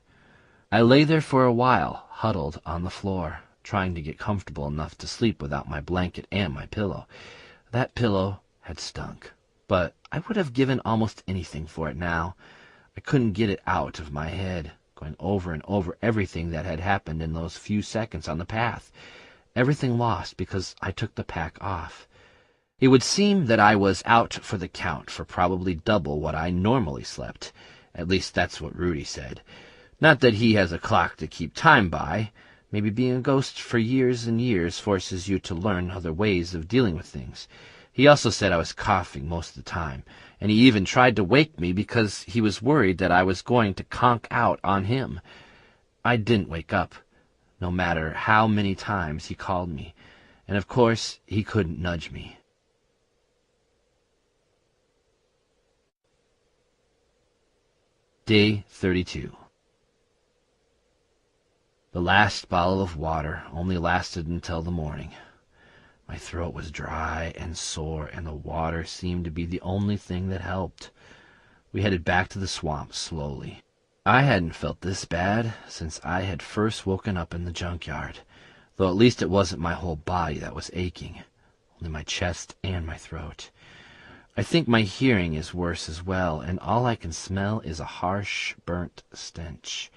I lay there for a while, huddled on the floor, trying to get comfortable enough to sleep without my blanket and my pillow. That pillow had stunk, but I would have given almost anything for it now. I couldn't get it out of my head, going over and over everything that had happened in those few seconds on the path. Everything lost because I took the pack off. It would seem that I was out for the count for probably double what I normally slept. At least that's what Rudy said. Not that he has a clock to keep time by. Maybe being a ghost for years and years forces you to learn other ways of dealing with things. He also said I was coughing most of the time, and he even tried to wake me because he was worried that I was going to conk out on him. I didn't wake up, no matter how many times he called me, and of course he couldn't nudge me. Day 32. The last bottle of water only lasted until the morning. My throat was dry and sore, and the water seemed to be the only thing that helped. We headed back to the swamp slowly. I hadn't felt this bad since I had first woken up in the junkyard, though at least it wasn't my whole body that was aching, only my chest and my throat. I think my hearing is worse as well, and all I can smell is a harsh, burnt stench.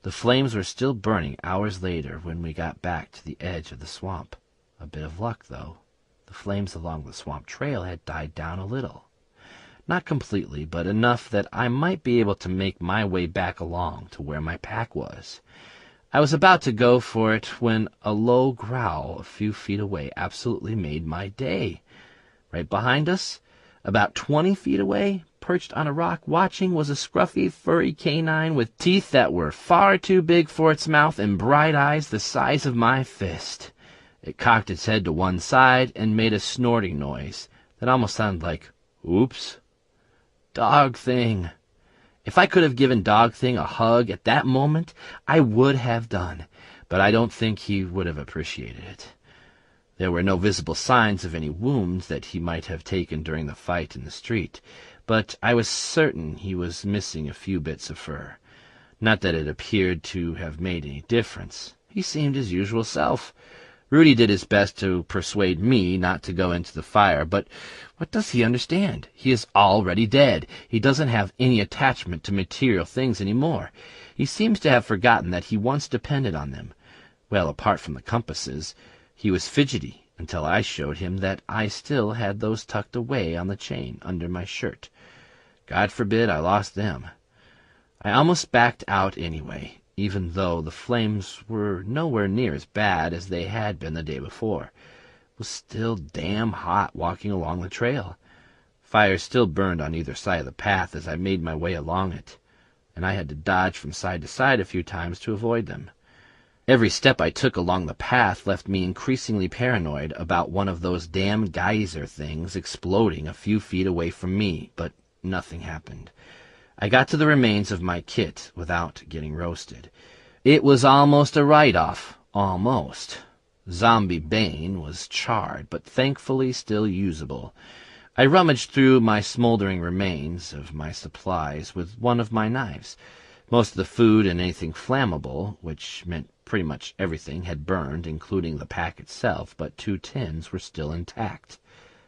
The flames were still burning hours later when we got back to the edge of the swamp. A bit of luck, though. The flames along the swamp trail had died down a little. Not completely, but enough that I might be able to make my way back along to where my pack was. I was about to go for it when a low growl a few feet away absolutely made my day. Right behind us, about 20 feet away, perched on a rock watching, was a scruffy, furry canine with teeth that were far too big for its mouth and bright eyes the size of my fist. It cocked its head to one side and made a snorting noise that almost sounded like, "Oops." Dog thing. If I could have given Dog Thing a hug at that moment, I would have done, but I don't think he would have appreciated it. There were no visible signs of any wounds that he might have taken during the fight in the street, but I was certain he was missing a few bits of fur. Not that it appeared to have made any difference. He seemed his usual self. Rudy did his best to persuade me not to go into the fire, but what does he understand? He is already dead. He doesn't have any attachment to material things any more. He seems to have forgotten that he once depended on them. Well, apart from the compasses, he was fidgety until I showed him that I still had those tucked away on the chain under my shirt. God forbid I lost them. I almost backed out anyway, even though the flames were nowhere near as bad as they had been the day before. It was still damn hot walking along the trail. Fires still burned on either side of the path as I made my way along it, and I had to dodge from side to side a few times to avoid them. Every step I took along the path left me increasingly paranoid about one of those damn geyser things exploding a few feet away from me, but nothing happened. I got to the remains of my kit without getting roasted. It was almost a write-off. Almost. Zombie Bane was charred, but thankfully still usable. I rummaged through my smoldering remains of my supplies with one of my knives. Most of the food and anything flammable, which meant pretty much everything, had burned, including the pack itself, but 2 tins were still intact.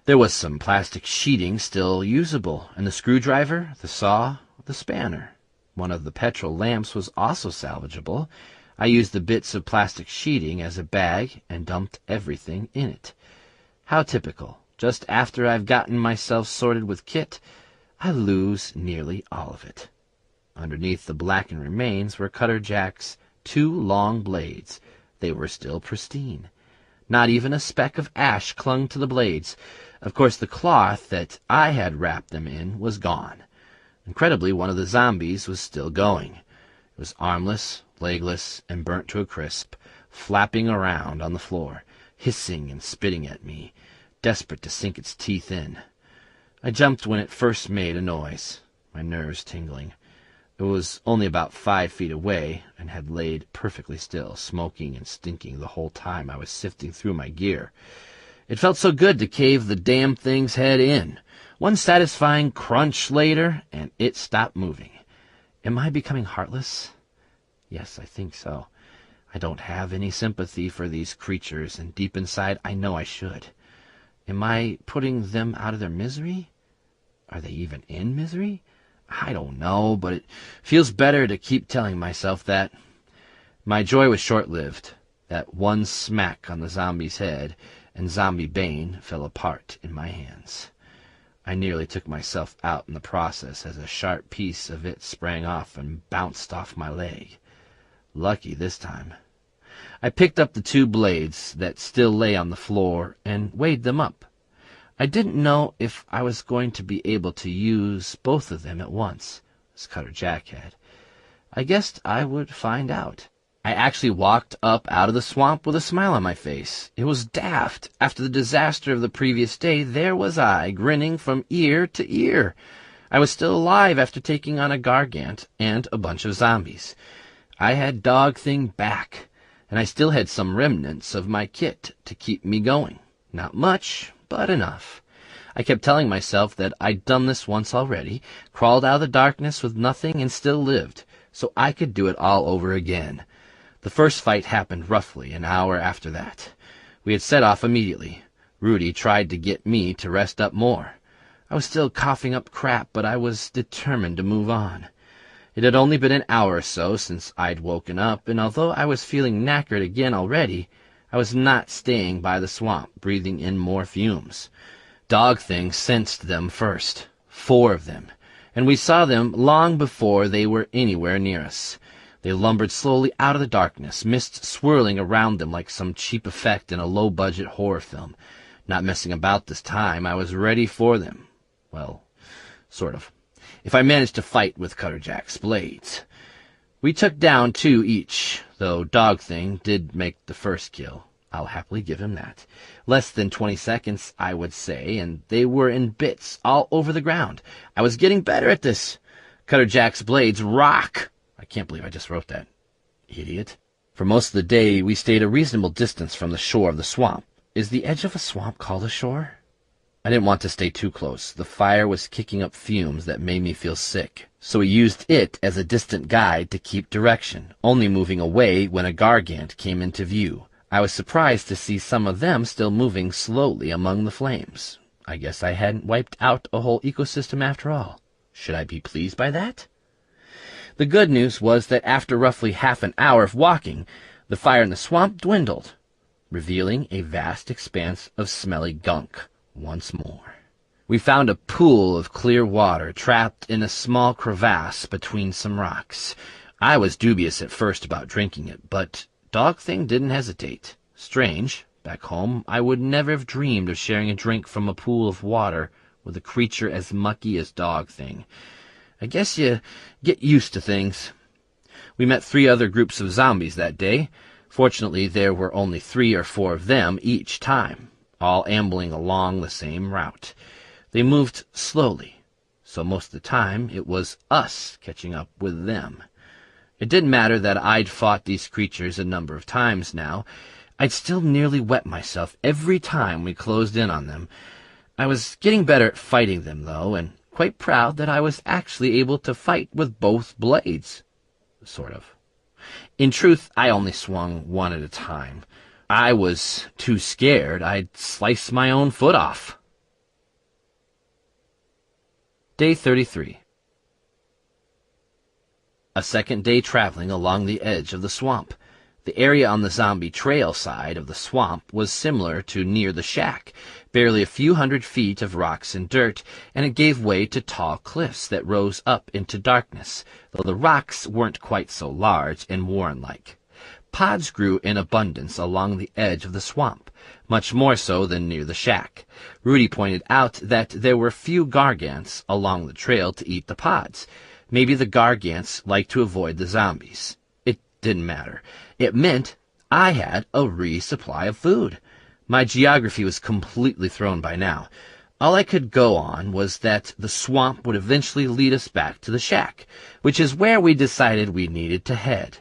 There was some plastic sheeting still usable, and the screwdriver, the saw, the spanner. One of the petrol lamps was also salvageable. I used the bits of plastic sheeting as a bag and dumped everything in it. How typical. Just after I've gotten myself sorted with kit, I lose nearly all of it. Underneath the blackened remains were Cutter Jack's 2 long blades. They were still pristine. Not even a speck of ash clung to the blades. Of course, the cloth that I had wrapped them in was gone. Incredibly, one of the zombies was still going. It was armless, legless, and burnt to a crisp, flapping around on the floor, hissing and spitting at me, desperate to sink its teeth in. I jumped when it first made a noise, my nerves tingling. It was only about 5 feet away, and had laid perfectly still, smoking and stinking the whole time I was sifting through my gear. It felt so good to cave the damn thing's head in. One satisfying crunch later, and it stopped moving. Am I becoming heartless? Yes, I think so. I don't have any sympathy for these creatures, and deep inside I know I should. Am I putting them out of their misery? Are they even in misery? I don't know, but it feels better to keep telling myself that. My joy was short-lived. That one smack on the zombie's head, and Zombie Bane fell apart in my hands. I nearly took myself out in the process as a sharp piece of it sprang off and bounced off my leg. Lucky this time. I picked up the 2 blades that still lay on the floor and weighed them up. I didn't know if I was going to be able to use both of them at once, as Cutter Jack had. I guessed I would find out. I actually walked up out of the swamp with a smile on my face. It was daft. After the disaster of the previous day, there was I, grinning from ear to ear. I was still alive after taking on a gargant and a bunch of zombies. I had Dog Thing back, and I still had some remnants of my kit to keep me going. Not much, but enough. I kept telling myself that I'd done this once already, crawled out of the darkness with nothing and still lived, so I could do it all over again. The first fight happened roughly an hour after that. We had set off immediately. Rudy tried to get me to rest up more. I was still coughing up crap, but I was determined to move on. It had only been an hour or so since I'd woken up, and although I was feeling knackered again already, I was not staying by the swamp, breathing in more fumes. Dog Thing sensed them first, 4 of them, and we saw them long before they were anywhere near us. They lumbered slowly out of the darkness, mist swirling around them like some cheap effect in a low-budget horror film. Not messing about this time, I was ready for them. Well, sort of. If I managed to fight with Cutter Jack's blades. We took down 2 each, though Dog Thing did make the first kill. I'll happily give him that. Less than 20 seconds, I would say, and they were in bits all over the ground. I was getting better at this. Cutter Jack's blades rock. I can't believe I just wrote that. Idiot. For most of the day, we stayed a reasonable distance from the shore of the swamp. Is the edge of a swamp called a shore? I didn't want to stay too close. The fire was kicking up fumes that made me feel sick, so we used it as a distant guide to keep direction, only moving away when a gargant came into view. I was surprised to see some of them still moving slowly among the flames. I guess I hadn't wiped out a whole ecosystem after all. Should I be pleased by that? The good news was that after roughly half an hour of walking, the fire in the swamp dwindled, revealing a vast expanse of smelly gunk once more. We found a pool of clear water trapped in a small crevasse between some rocks. I was dubious at first about drinking it, but Dog Thing didn't hesitate. Strange, back home I would never have dreamed of sharing a drink from a pool of water with a creature as mucky as Dog Thing. I guess you get used to things. We met 3 other groups of zombies that day. Fortunately, there were only 3 or 4 of them each time, all ambling along the same route. They moved slowly, so most of the time it was us catching up with them. It didn't matter that I'd fought these creatures a number of times now. I'd still nearly wet myself every time we closed in on them. I was getting better at fighting them, though, and quite proud that I was actually able to fight with both blades. Sort of. In truth, I only swung one at a time. I was too scared I'd slice my own foot off. Day 33. A second day traveling along the edge of the swamp. The area on the zombie trail side of the swamp was similar to near the shack, barely a few hundred feet of rocks and dirt, and it gave way to tall cliffs that rose up into darkness, though the rocks weren't quite so large and warren-like. Pods grew in abundance along the edge of the swamp, much more so than near the shack. Rudy pointed out that there were few gargants along the trail to eat the pods. Maybe the gargants liked to avoid the zombies. It didn't matter. It meant I had a resupply of food. My geography was completely thrown by now. All I could go on was that the swamp would eventually lead us back to the shack, which is where we decided we needed to head.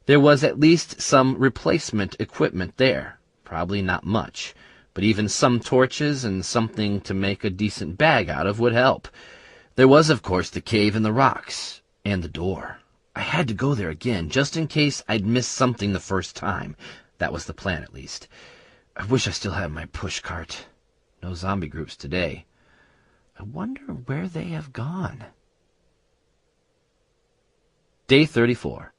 There was at least some replacement equipment there. Probably not much, but even some torches and something to make a decent bag out of would help. There was, of course, the cave in the rocks, and the door. I had to go there again, just in case I'd missed something the first time. That was the plan, at least. I wish I still had my push cart. No zombie groups today. I wonder where they have gone. Day 34.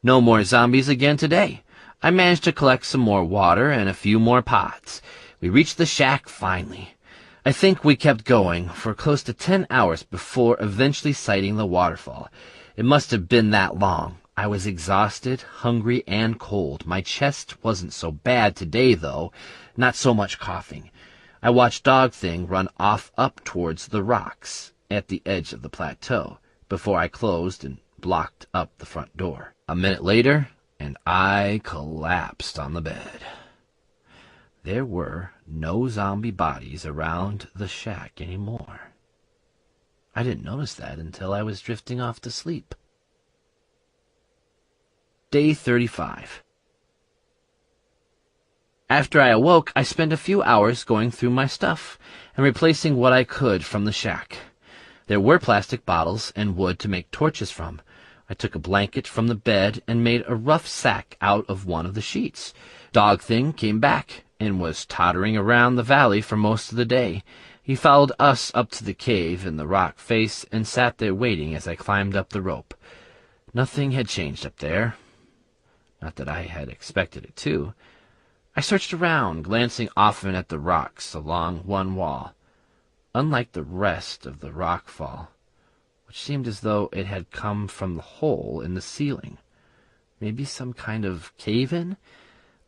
No more zombies again today. I managed to collect some more water and a few more pods. We reached the shack finally. I think we kept going for close to 10 hours before eventually sighting the waterfall. It must have been that long. I was exhausted, hungry, and cold. My chest wasn't so bad today, though. Not so much coughing. I watched Dog Thing run off up towards the rocks at the edge of the plateau before I closed and blocked up the front door. A minute later, and I collapsed on the bed. There were no zombie bodies around the shack anymore. I didn't notice that until I was drifting off to sleep. Day 35. After I awoke, I spent a few hours going through my stuff and replacing what I could from the shack. There were plastic bottles and wood to make torches from. I took a blanket from the bed and made a rough sack out of one of the sheets. Dog Thing came back and was tottering around the valley for most of the day. He followed us up to the cave in the rock face and sat there waiting as I climbed up the rope. Nothing had changed up there. Not that I had expected it to. I searched around, glancing often at the rocks along one wall. Unlike the rest of the rock fall, which seemed as though it had come from the hole in the ceiling. Maybe some kind of cave-in?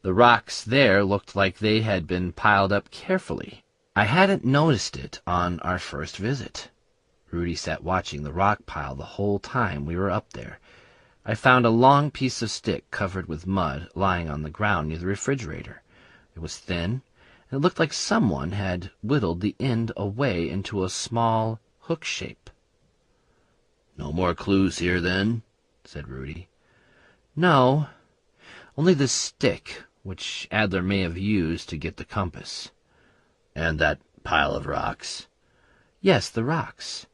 The rocks there looked like they had been piled up carefully. I hadn't noticed it on our first visit. Rudy sat watching the rock pile the whole time we were up there. I found a long piece of stick covered with mud lying on the ground near the refrigerator. It was thin, and it looked like someone had whittled the end away into a small hook shape. "No more clues here, then?" said Rudy. No, only the stick, which Adler may have used to get the compass. "And that pile of rocks?" Yes, the rocks.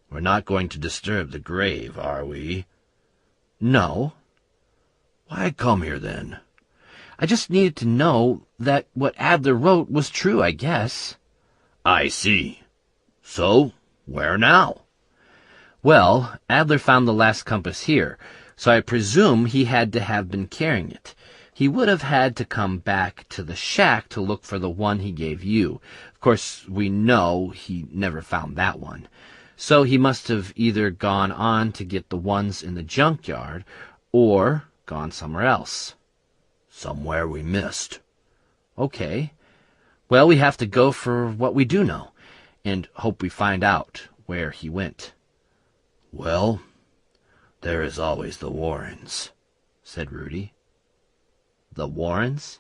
"We're not going to disturb the grave, are we?" No. "Why come here, then?" I just needed to know that what Adler wrote was true, I guess." "I see. So, where now?" "Well, Adler found the last compass here, so I presume he had to have been carrying it. He would have had to come back to the shack to look for the one he gave you. Of course, we know he never found that one. So he must have either gone on to get the ones in the junkyard, or gone somewhere else." "Somewhere we missed." Okay. Well, we have to go for what we do know, and hope we find out where he went." "Well, there is always the Warrens," said Rudy. The Warrens?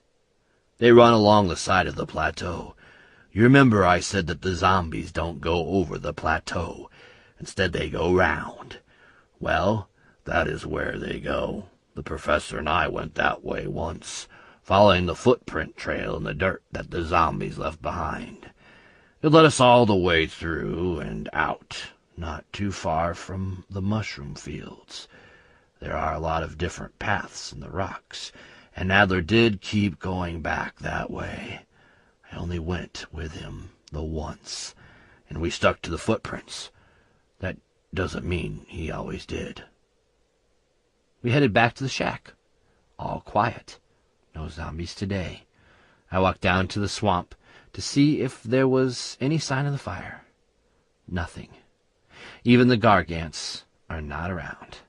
"They run along the side of the plateau. You remember I said that the zombies don't go over the plateau. Instead, they go round. Well, that is where they go. The professor and I went that way once, following the footprint trail in the dirt that the zombies left behind. It led us all the way through and out, not too far from the mushroom fields. There are a lot of different paths in the rocks, and Adler did keep going back that way. I only went with him the once, and we stuck to the footprints. That doesn't mean he always did." We headed back to the shack. All quiet. No zombies today. I walked down to the swamp to see if there was any sign of the fire. Nothing. Even the gargants are not around.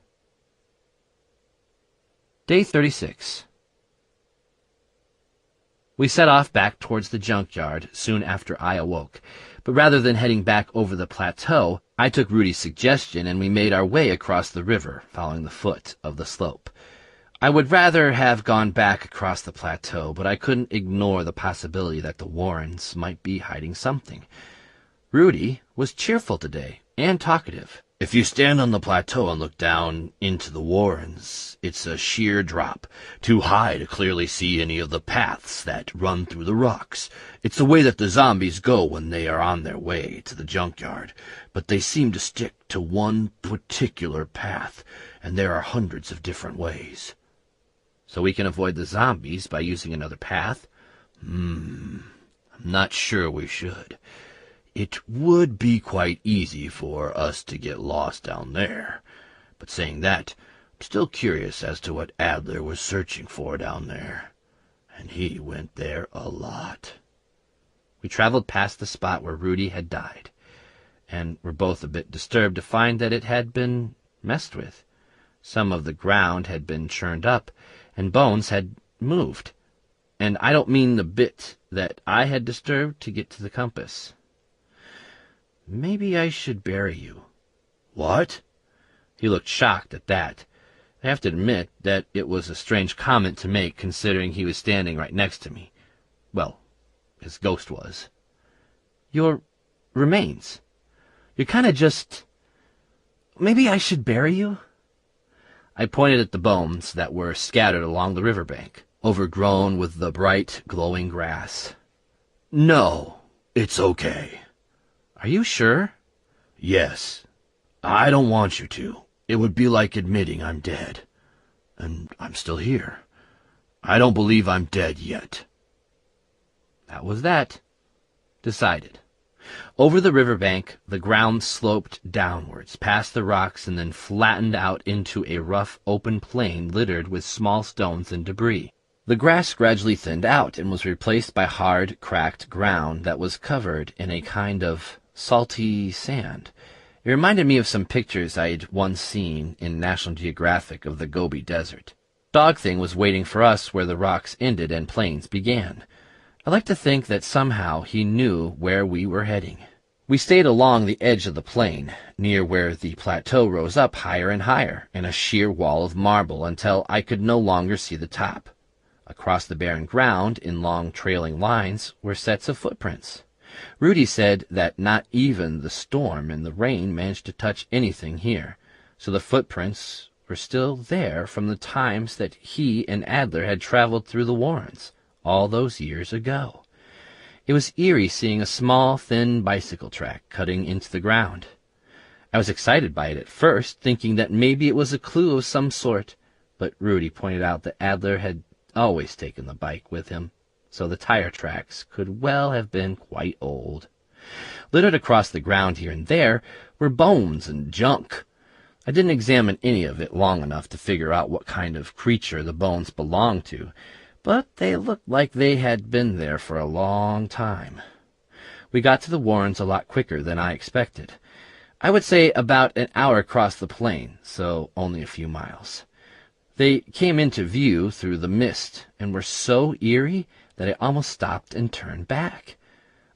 Day 36. We set off back towards the junkyard soon after I awoke, but rather than heading back over the plateau, I took Rudy's suggestion and we made our way across the river, following the foot of the slope. I would rather have gone back across the plateau, but I couldn't ignore the possibility that the Warrens might be hiding something. Rudy was cheerful today, and talkative. "If you stand on the plateau and look down into the Warrens, it's a sheer drop, too high to clearly see any of the paths that run through the rocks. It's the way that the zombies go when they are on their way to the junkyard, but they seem to stick to one particular path, and there are hundreds of different ways." So we can avoid the zombies by using another path? I'm not sure we should. It would be quite easy for us to get lost down there. But saying that, I'm still curious as to what Adler was searching for down there. And he went there a lot. We traveled past the spot where Rudy had died, and were both a bit disturbed to find that it had been messed with. Some of the ground had been churned up, and bones had moved. And I don't mean the bit that I had disturbed to get to the compass. "Maybe I should bury you." "What?" He looked shocked at that. I have to admit that it was a strange comment to make, considering he was standing right next to me. Well, his ghost was. "Your remains. You're kind of just... Maybe I should bury you?" I pointed at the bones that were scattered along the riverbank, overgrown with the bright, glowing grass. "No, it's okay." "Are you sure?" "Yes. I don't want you to. It would be like admitting I'm dead. And I'm still here. I don't believe I'm dead yet." That was that. Decided. Over the riverbank, the ground sloped downwards, past the rocks, and then flattened out into a rough, open plain littered with small stones and debris. The grass gradually thinned out and was replaced by hard, cracked ground that was covered in a kind of salty sand. It reminded me of some pictures I'd once seen in National Geographic of the Gobi Desert. Dog Thing was waiting for us where the rocks ended and plains began. I like to think that somehow he knew where we were heading. We stayed along the edge of the plain, near where the plateau rose up higher and higher, in a sheer wall of marble, until I could no longer see the top. Across the barren ground, in long trailing lines, were sets of footprints. Rudy said that not even the storm and the rain managed to touch anything here, so the footprints were still there from the times that he and Adler had traveled through the warrens, all those years ago. It was eerie seeing a small, thin bicycle track cutting into the ground. I was excited by it at first, thinking that maybe it was a clue of some sort, but Rudy pointed out that Adler had always taken the bike with him, so the tire tracks could well have been quite old. Littered across the ground here and there were bones and junk. I didn't examine any of it long enough to figure out what kind of creature the bones belonged to, but they looked like they had been there for a long time. We got to the warrens a lot quicker than I expected. I would say about an hour across the plain, so only a few miles. They came into view through the mist and were so eerie that I almost stopped and turned back.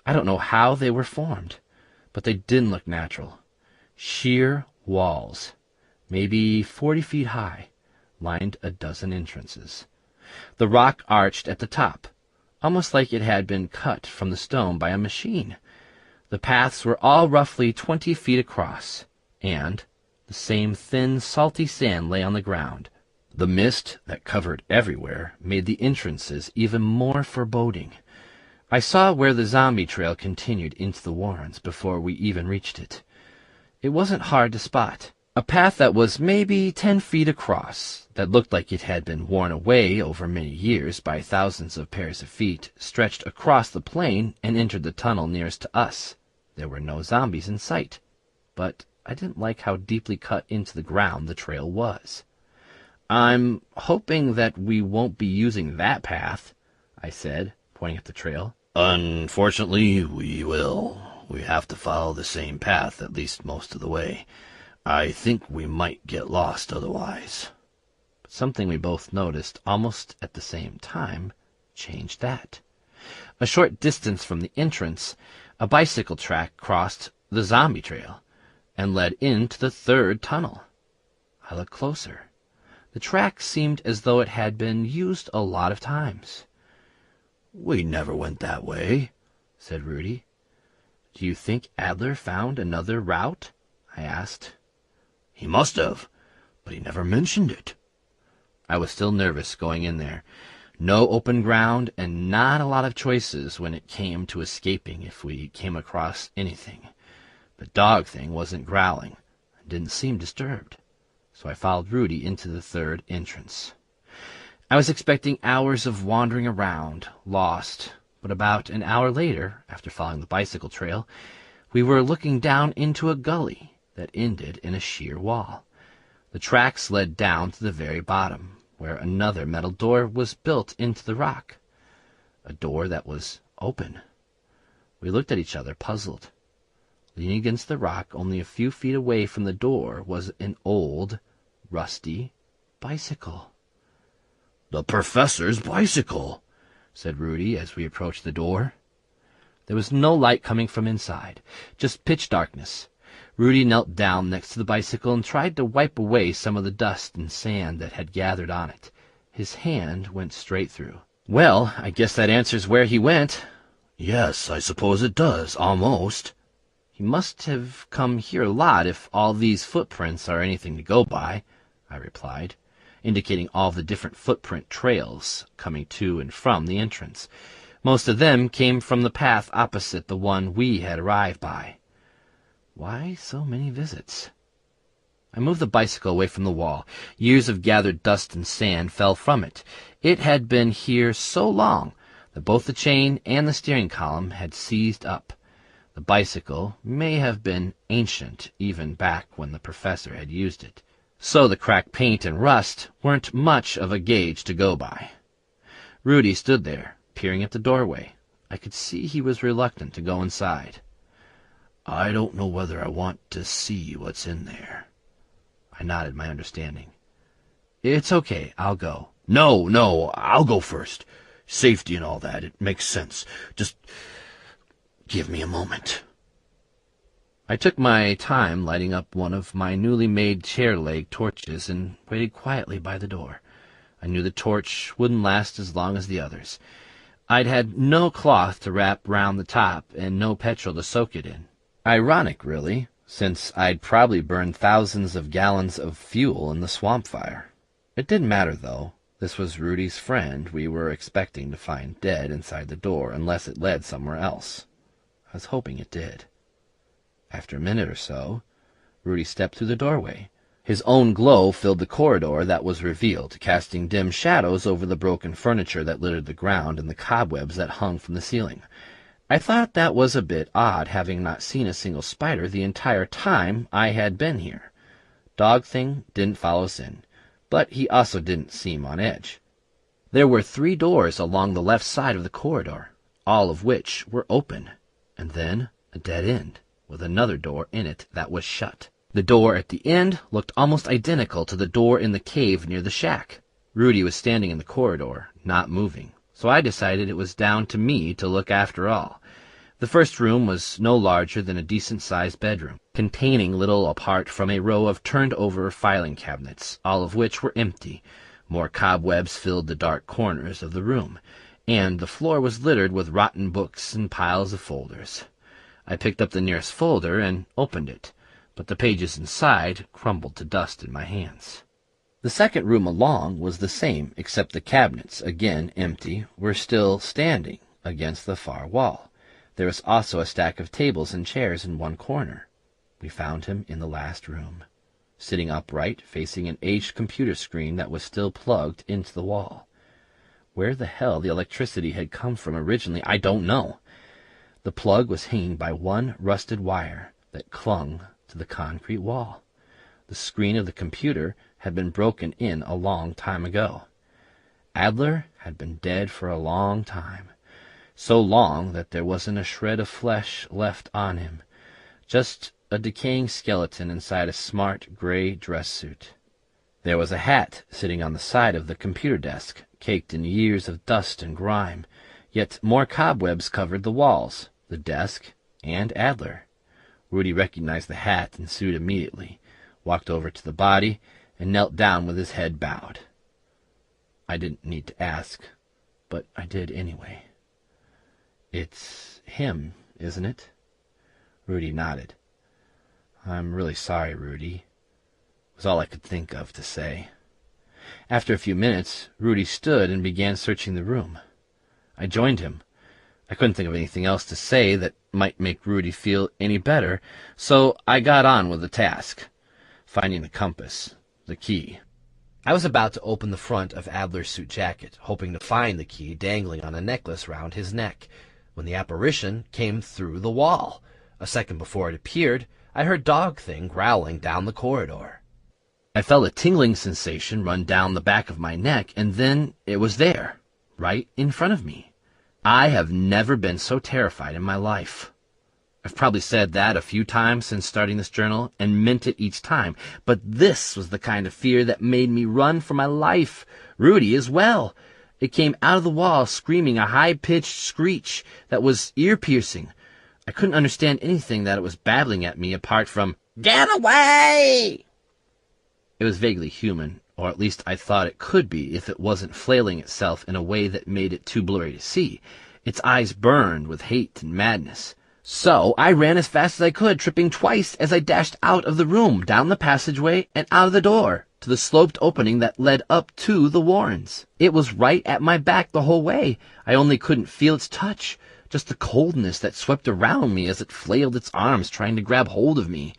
I don't know how they were formed, but they didn't look natural. Sheer walls, maybe 40 feet high, lined a dozen entrances. The rock arched at the top, almost like it had been cut from the stone by a machine. The paths were all roughly 20 feet across, and the same thin, salty sand lay on the ground. The mist that covered everywhere made the entrances even more foreboding. I saw where the zombie trail continued into the warrens before we even reached it. It wasn't hard to spot. A path that was maybe 10 feet across, that looked like it had been worn away over many years by thousands of pairs of feet, stretched across the plain and entered the tunnel nearest to us. There were no zombies in sight, but I didn't like how deeply cut into the ground the trail was. "I'm hoping that we won't be using that path," I said, pointing at the trail. "Unfortunately, we will. We have to follow the same path at least most of the way. I think we might get lost otherwise." But something we both noticed almost at the same time changed that. A short distance from the entrance, a bicycle track crossed the zombie trail and led into the third tunnel. I looked closer. The track seemed as though it had been used a lot of times. "We never went that way," said Rudy. "Do you think Adler found another route?" I asked. "He must have, but he never mentioned it." I was still nervous going in there. No open ground and not a lot of choices when it came to escaping if we came across anything. The dog thing wasn't growling and didn't seem disturbed, so I followed Rudy into the third entrance. I was expecting hours of wandering around, lost, but about an hour later, after following the bicycle trail, we were looking down into a gully that ended in a sheer wall. The tracks led down to the very bottom, where another metal door was built into the rock. A door that was open. We looked at each other, puzzled. Leaning against the rock only a few feet away from the door was an old, rusty bicycle. "The professor's bicycle," said Rudy as we approached the door. There was no light coming from inside, just pitch darkness. Rudy knelt down next to the bicycle and tried to wipe away some of the dust and sand that had gathered on it. His hand went straight through. "Well, I guess that answers where he went." "Yes, I suppose it does, almost." "He must have come here a lot if all these footprints are anything to go by," I replied, indicating all the different footprint trails coming to and from the entrance. Most of them came from the path opposite the one we had arrived by. Why so many visits? I moved the bicycle away from the wall. Years of gathered dust and sand fell from it. It had been here so long that both the chain and the steering column had seized up. The bicycle may have been ancient even back when the professor had used it, so the cracked paint and rust weren't much of a gauge to go by. Rudy stood there, peering at the doorway. I could see he was reluctant to go inside. "I don't know whether I want to see what's in there." I nodded my understanding. "It's okay, I'll go." No, I'll go first. Safety and all that, it makes sense. Just give me a moment." I took my time lighting up one of my newly made chair leg torches and waited quietly by the door. I knew the torch wouldn't last as long as the others. I'd had no cloth to wrap round the top and no petrol to soak it in. Ironic, really, since I'd probably burned thousands of gallons of fuel in the swamp fire. It didn't matter, though. This was Rudy's friend we were expecting to find dead inside the door unless it led somewhere else. I was hoping it did. After a minute or so, Rudy stepped through the doorway. His own glow filled the corridor that was revealed, casting dim shadows over the broken furniture that littered the ground and the cobwebs that hung from the ceiling. I thought that was a bit odd, having not seen a single spider the entire time I had been here. Dog Thing didn't follow us in, but he also didn't seem on edge. There were 3 doors along the left side of the corridor, all of which were open, and then a dead end, with another door in it that was shut. The door at the end looked almost identical to the door in the cave near the shack. Rudy was standing in the corridor, not moving, so I decided it was down to me to look after all. The first room was no larger than a decent-sized bedroom, containing little apart from a row of turned-over filing cabinets, all of which were empty. More cobwebs filled the dark corners of the room, and the floor was littered with rotten books and piles of folders. I picked up the nearest folder and opened it, but the pages inside crumbled to dust in my hands. The second room along was the same, except the cabinets, again empty, were still standing against the far wall. There was also a stack of tables and chairs in one corner. We found him in the last room, sitting upright, facing an aged computer screen that was still plugged into the wall. Where the hell the electricity had come from originally, I don't know. The plug was hanging by one rusted wire that clung to the concrete wall. The screen of the computer had been broken in a long time ago. Adler had been dead for a long time, so long that there wasn't a shred of flesh left on him, just a decaying skeleton inside a smart gray dress suit. There was a hat sitting on the side of the computer desk, caked in years of dust and grime, yet more cobwebs covered the walls, the desk, and Adler. Rudy recognized the hat and suit immediately, walked over to the body, and knelt down with his head bowed. I didn't need to ask, but I did anyway. "It's him, isn't it?" Rudy nodded. "I'm really sorry, Rudy," was all I could think of to say. After a few minutes, Rudy stood and began searching the room. I joined him. I couldn't think of anything else to say that might make Rudy feel any better, so I got on with the task, finding the compass, the key. I was about to open the front of Adler's suit jacket, hoping to find the key dangling on a necklace round his neck, when the apparition came through the wall. A second before it appeared, I heard Dog Thing growling down the corridor. I felt a tingling sensation run down the back of my neck, and then it was there, right in front of me. I have never been so terrified in my life. I've probably said that a few times since starting this journal, and meant it each time, but this was the kind of fear that made me run for my life. Rudy as well. It came out of the wall, screaming a high-pitched screech that was ear-piercing. I couldn't understand anything that it was babbling at me apart from, "Get away!" It was vaguely human, or at least I thought it could be if it wasn't flailing itself in a way that made it too blurry to see. Its eyes burned with hate and madness. So I ran as fast as I could, tripping twice as I dashed out of the room, down the passageway, and out of the door, to the sloped opening that led up to the Warrens. It was right at my back the whole way. I only couldn't feel its touch, just the coldness that swept around me as it flailed its arms trying to grab hold of me.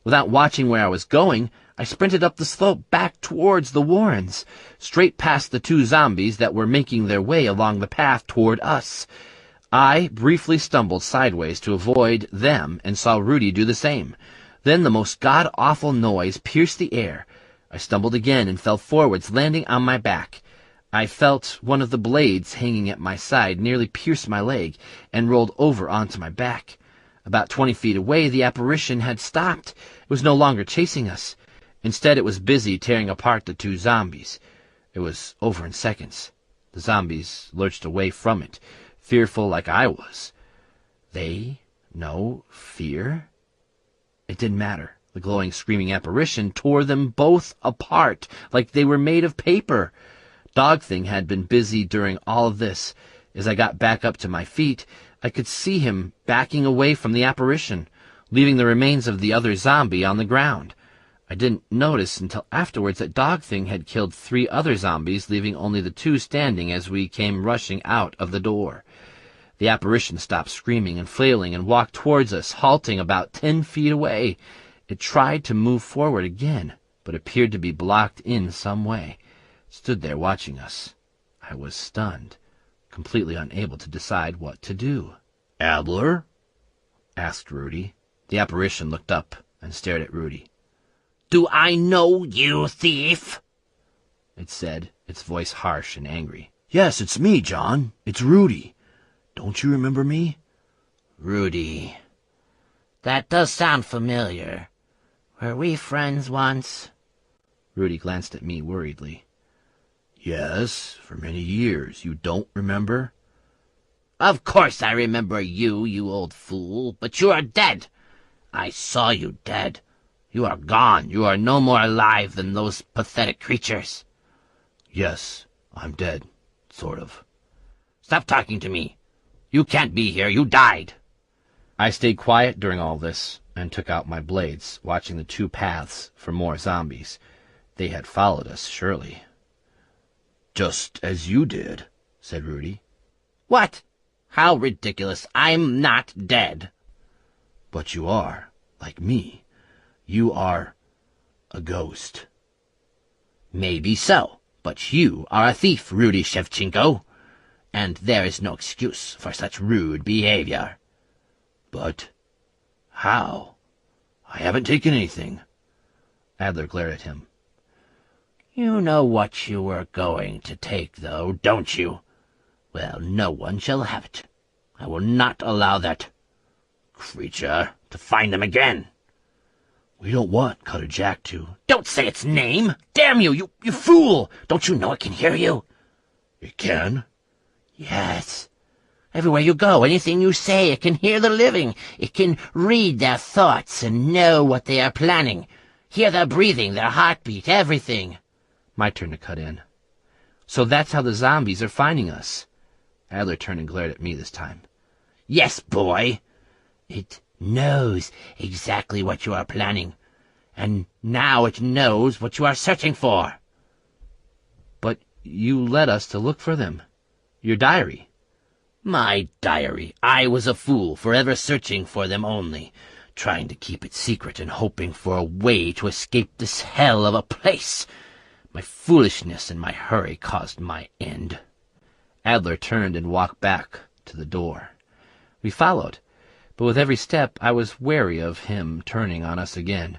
Without watching where I was going, I sprinted up the slope back towards the Warrens, straight past the 2 zombies that were making their way along the path toward us. I briefly stumbled sideways to avoid them and saw Rudy do the same. Then the most god-awful noise pierced the air. I stumbled again and fell forwards, landing on my back. I felt one of the blades hanging at my side nearly pierce my leg and rolled over onto my back. About 20 feet away, the apparition had stopped. It was no longer chasing us. Instead, it was busy tearing apart the 2 zombies. It was over in seconds. The zombies lurched away from it, fearful like I was. They no fear? It didn't matter. The glowing, screaming apparition tore them both apart like they were made of paper. Dog Thing had been busy during all of this, As I got back up to my feet, I could see him backing away from the apparition, leaving the remains of the other zombie on the ground. I didn't notice until afterwards that Dog Thing had killed 3 other zombies, leaving only the 2 standing as we came rushing out of the door. The apparition stopped screaming and flailing and walked towards us, halting about 10 feet away. It tried to move forward again, but appeared to be blocked in some way. It stood there watching us. I was stunned, completely unable to decide what to do. "Adler?" asked Rudy. The apparition looked up and stared at Rudy. "Do I know you, thief?" it said, its voice harsh and angry. "Yes, it's me, John. It's Rudy. Don't you remember me?" Rudy. That does sound familiar. Were we friends once? Rudy glanced at me worriedly. "Yes, for many years. You don't remember?" Of course I remember you, you old fool, but you are dead. I saw you dead. You are gone. You are no more alive than those pathetic creatures. "Yes, I'm dead, sort of." Stop talking to me. You can't be here. You died. I stayed quiet during all this and took out my blades, watching the 2 paths for more zombies. They had followed us, surely. "Just as you did," said Rudy. What? How ridiculous. I'm not dead. "But you are, like me. You are a ghost." Maybe so, but you are a thief, Rudy Shevchenko, and there is no excuse for such rude behavior. "But how? I haven't taken anything." Adler glared at him. You know what you were going to take, though, don't you? Well, no one shall have it. I will not allow that creature to find them again. "We don't want Cutter Jack to." Don't say its name! Damn you, you fool! Don't you know it can hear you? "It can?" Yes. Everywhere you go, anything you say, it can hear the living. It can read their thoughts and know what they are planning. Hear their breathing, their heartbeat, everything. My turn to cut in. So that's how the zombies are finding us. Adler turned and glared at me this time. Yes, boy. It knows exactly what you are planning. And now it knows what you are searching for. But you led us to look for them. Your diary. My diary. I was a fool, forever searching for them only, trying to keep it secret and hoping for a way to escape this hell of a place. My foolishness and my hurry caused my end. Adler turned and walked back to the door. We followed, but with every step I was wary of him turning on us again.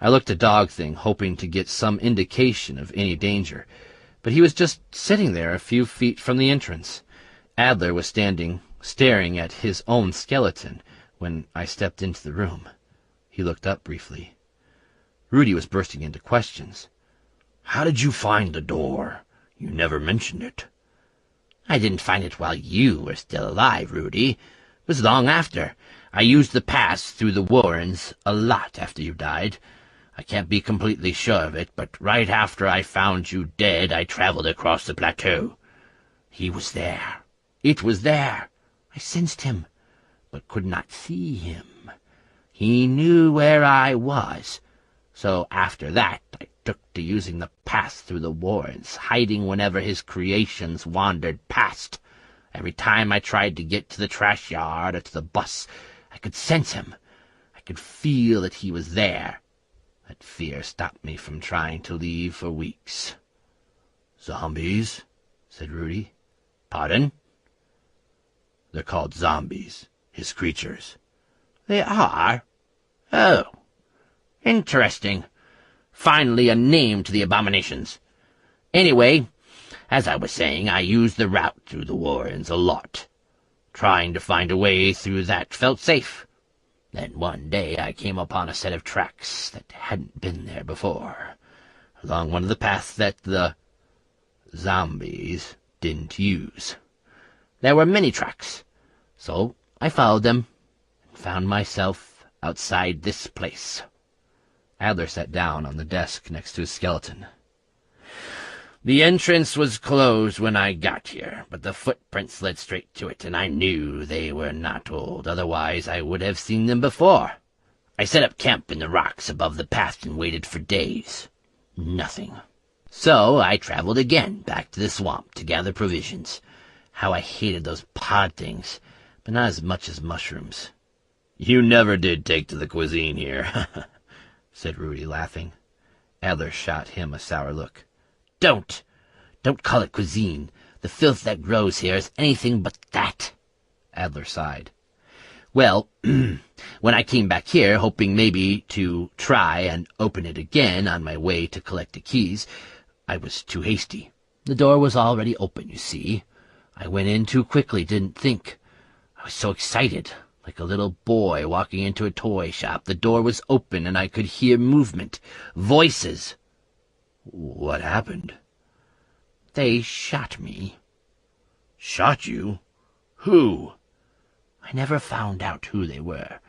I looked at Dog Thing, hoping to get some indication of any danger, but he was just sitting there a few feet from the entrance. Adler was standing, staring at his own skeleton when I stepped into the room. He looked up briefly. Rudy was bursting into questions. "How did you find the door? You never mentioned it." I didn't find it while you were still alive, Rudy. It was long after. I used the pass through the Warrens a lot after you died. I can't be completely sure of it, but right after I found you dead, I traveled across the plateau. He was there. It was there. I sensed him, but could not see him. He knew where I was. So after that, I took to using the pass through the Warrens, hiding whenever his creations wandered past. Every time I tried to get to the trash yard or to the bus, I could sense him. I could feel that he was there. That fear stopped me from trying to leave for weeks. "Zombies?" said Rudy. Pardon? "They're called zombies, his creatures." They are? Oh, interesting. Finally a name to the abominations. Anyway, as I was saying, I used the route through the Warrens a lot. Trying to find a way through that felt safe. Then one day I came upon a set of tracks that hadn't been there before, along one of the paths that the zombies didn't use. There were many tracks, so I followed them and found myself outside this place. Adler sat down on the desk next to his skeleton. The entrance was closed when I got here, but the footprints led straight to it, and I knew they were not old. Otherwise, I would have seen them before. I set up camp in the rocks above the path and waited for days. Nothing. So I traveled again back to the swamp to gather provisions. How I hated those pod things, but not as much as mushrooms. You never did take to the cuisine here, said Rudy, laughing. Adler shot him a sour look. Don't call it cuisine. The filth that grows here is anything but that. Adler sighed. Well, when I came back here, hoping maybe to try and open it again on my way to collect the keys, I was too hasty. The door was already open, you see. I went in too quickly, didn't think. I was so excited, like a little boy walking into a toy shop. The door was open and I could hear movement, voices. What happened? They shot me. Shot you? Who? I never found out who they were.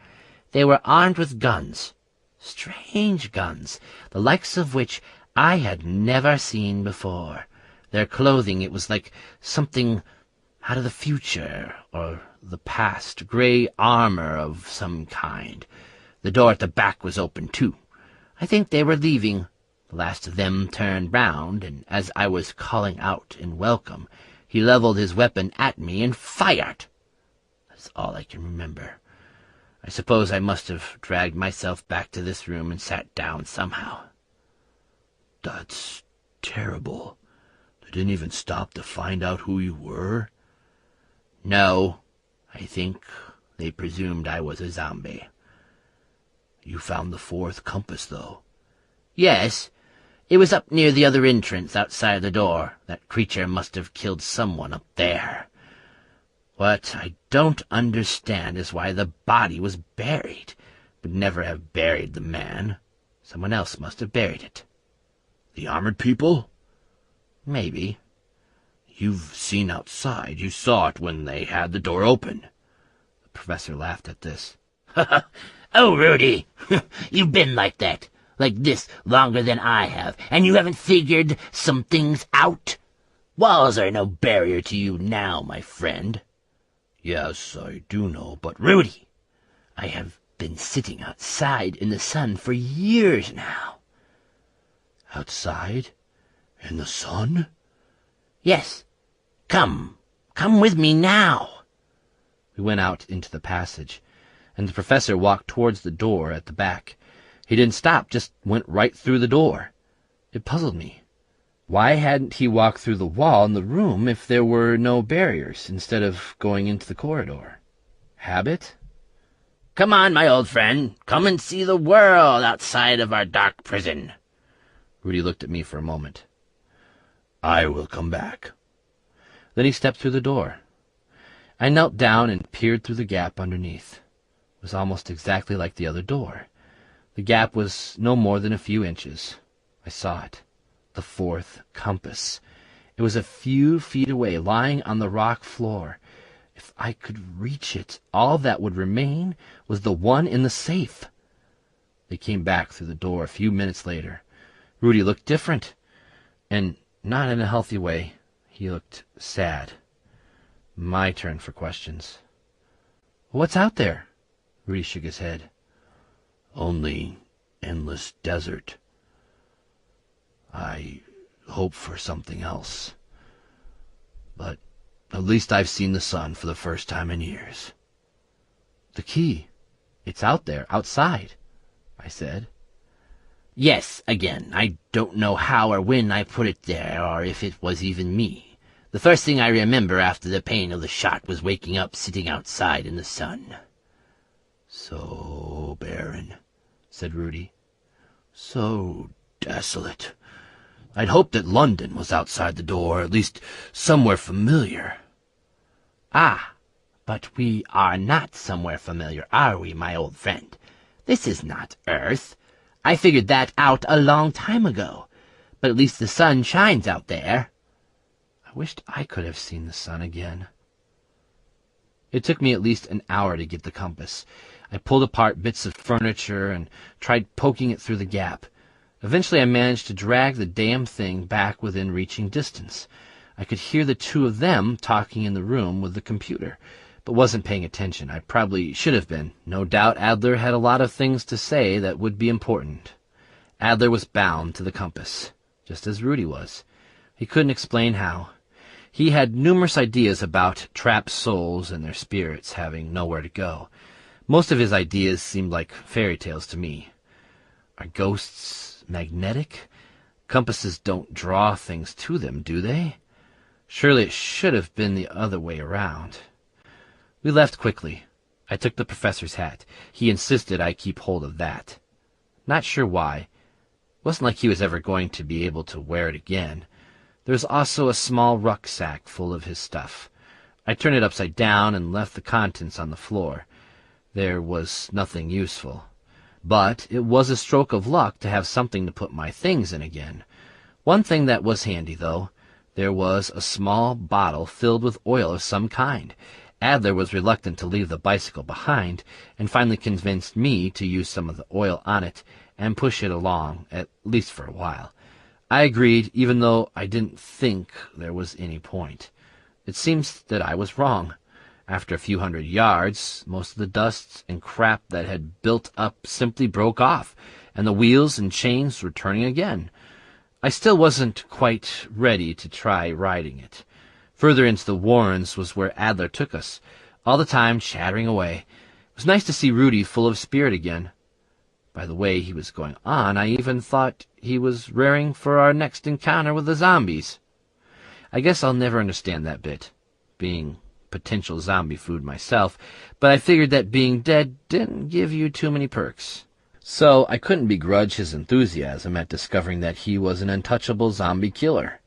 They were armed with guns. Strange guns, the likes of which I had never seen before. Their clothing, it was like something out of the future or the past, gray armor of some kind. The door at the back was open, too. I think they were leaving. The last of them turned round, and as I was calling out in welcome, he leveled his weapon at me and fired. That's all I can remember. I suppose I must have dragged myself back to this room and sat down somehow. That's terrible. They didn't even stop to find out who you were? No. I think they presumed I was a zombie. You found the fourth compass, though. Yes. It was up near the other entrance outside the door. That creature must have killed someone up there. What I don't understand is why the body was buried. Would never have buried the man. Someone else must have buried it. The armored people? Maybe. You've seen outside. You saw it when they had the door open. The professor laughed at this. Oh, Rudy, you've been like that. Like this longer than I have, and you haven't figured some things out? Walls are no barrier to you now, my friend. Yes, I do know, but Rudy, I have been sitting outside in the sun for years now. Outside? In the sun? Yes. Come with me now. We went out into the passage, and the professor walked towards the door at the back. He didn't stop, just went right through the door. It puzzled me. Why hadn't he walked through the wall in the room if there were no barriers, instead of going into the corridor? Habit? Come on, my old friend. Come and see the world outside of our dark prison. Rudy looked at me for a moment. I will come back. Then he stepped through the door. I knelt down and peered through the gap underneath. It was almost exactly like the other door. The gap was no more than a few inches. I saw it. The fourth compass. It was a few feet away, lying on the rock floor. If I could reach it, all that would remain was the one in the safe. They came back through the door a few minutes later. Rudy looked different, and not in a healthy way. He looked sad. My turn for questions. What's out there? Rudy shook his head. Only endless desert. I hope for something else. But at least I've seen the sun for the first time in years. The key. It's out there, outside, I said. Yes, again. I don't know how or when I put it there, or if it was even me. The first thing I remember after the pain of the shot was waking up sitting outside in the sun. So barren, said Rudy. So desolate. I'd hoped that London was outside the door, at least somewhere familiar. Ah, but we are not somewhere familiar, are we, my old friend? This is not Earth. I figured that out a long time ago. But at least the sun shines out there. I wished I could have seen the sun again. It took me at least an hour to get the compass. I pulled apart bits of furniture and tried poking it through the gap. Eventually I managed to drag the damn thing back within reaching distance. I could hear the two of them talking in the room with the computer, but wasn't paying attention. I probably should have been. No doubt Adler had a lot of things to say that would be important. Adler was bound to the compass, just as Rudy was. He couldn't explain how. He had numerous ideas about trapped souls and their spirits having nowhere to go. Most of his ideas seemed like fairy tales to me. Are ghosts magnetic? Compasses don't draw things to them, do they? Surely it should have been the other way around. We left quickly. I took the professor's hat. He insisted I keep hold of that. Not sure why. It wasn't like he was ever going to be able to wear it again. There was also a small rucksack full of his stuff. I turned it upside down and left the contents on the floor. There was nothing useful. But it was a stroke of luck to have something to put my things in again. One thing that was handy, though. There was a small bottle filled with oil of some kind. Adler was reluctant to leave the bicycle behind, and finally convinced me to use some of the oil on it and push it along, at least for a while. I agreed, even though I didn't think there was any point. It seems that I was wrong. After a few hundred yards, most of the dust and crap that had built up simply broke off, and the wheels and chains were turning again. I still wasn't quite ready to try riding it. Further into the warrens was where Adler took us, all the time chattering away. It was nice to see Rudy full of spirit again. By the way he was going on, I even thought he was raring for our next encounter with the zombies. I guess I'll never understand that bit, being potential zombie food myself, but I figured that being dead didn't give you too many perks. So I couldn't begrudge his enthusiasm at discovering that he was an untouchable zombie killer.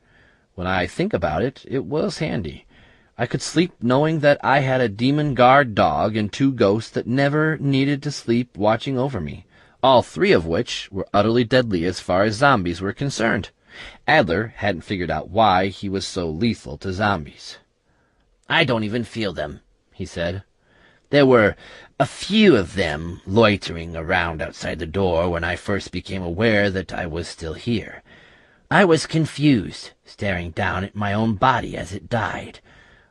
When I think about it, it was handy. I could sleep knowing that I had a demon guard dog and 2 ghosts that never needed to sleep watching over me, all 3 of which were utterly deadly as far as zombies were concerned. Adler hadn't figured out why he was so lethal to zombies. "I don't even feel them," he said. "There were a few of them loitering around outside the door when I first became aware that I was still here. I was confused, staring down at my own body as it died.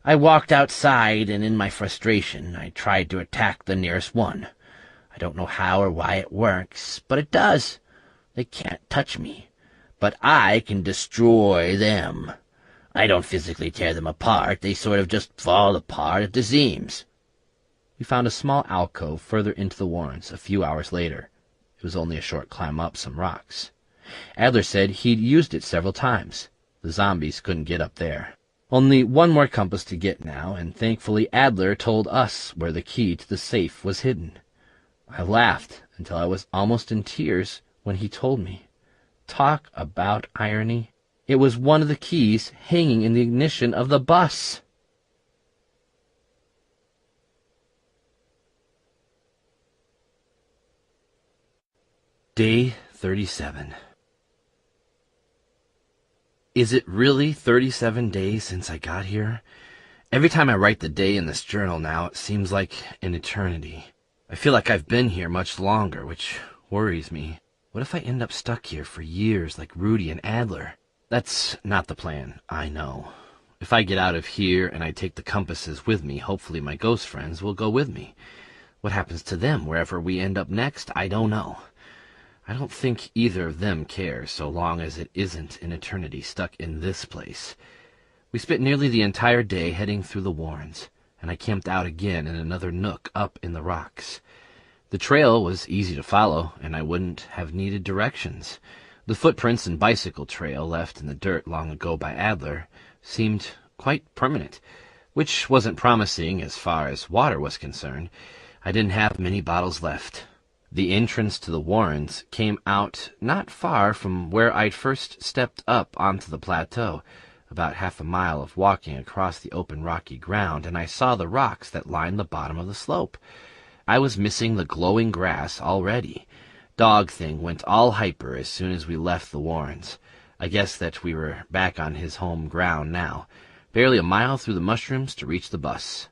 I walked outside, and in my frustration, I tried to attack the nearest one. I don't know how or why it works, but it does. They can't touch me, but I can destroy them. I don't physically tear them apart. They sort of just fall apart at the seams." We found a small alcove further into the warrens a few hours later. It was only a short climb up some rocks. Adler said he'd used it several times. The zombies couldn't get up there. Only one more compass to get now, and thankfully Adler told us where the key to the safe was hidden. I laughed until I was almost in tears when he told me. Talk about irony. It was one of the keys hanging in the ignition of the bus. Day 37. Is it really 37 days since I got here? Every time I write the day in this journal now, it seems like an eternity. I feel like I've been here much longer, which worries me. What if I end up stuck here for years like Rudy and Adler? That's not the plan, I know. If I get out of here and I take the compasses with me, hopefully my ghost friends will go with me. What happens to them wherever we end up next, I don't know. I don't think either of them cares, so long as it isn't an eternity stuck in this place. We spent nearly the entire day heading through the warrens, and I camped out again in another nook up in the rocks. The trail was easy to follow, and I wouldn't have needed directions. The footprints and bicycle trail left in the dirt long ago by Adler seemed quite permanent, which wasn't promising as far as water was concerned. I didn't have many bottles left. The entrance to the warrens came out not far from where I'd first stepped up onto the plateau, about half a mile of walking across the open rocky ground, and I saw the rocks that lined the bottom of the slope. I was missing the glowing grass already. Dog Thing went all hyper as soon as we left the warrens. I guess that we were back on his home ground now, barely a mile through the mushrooms to reach the bus.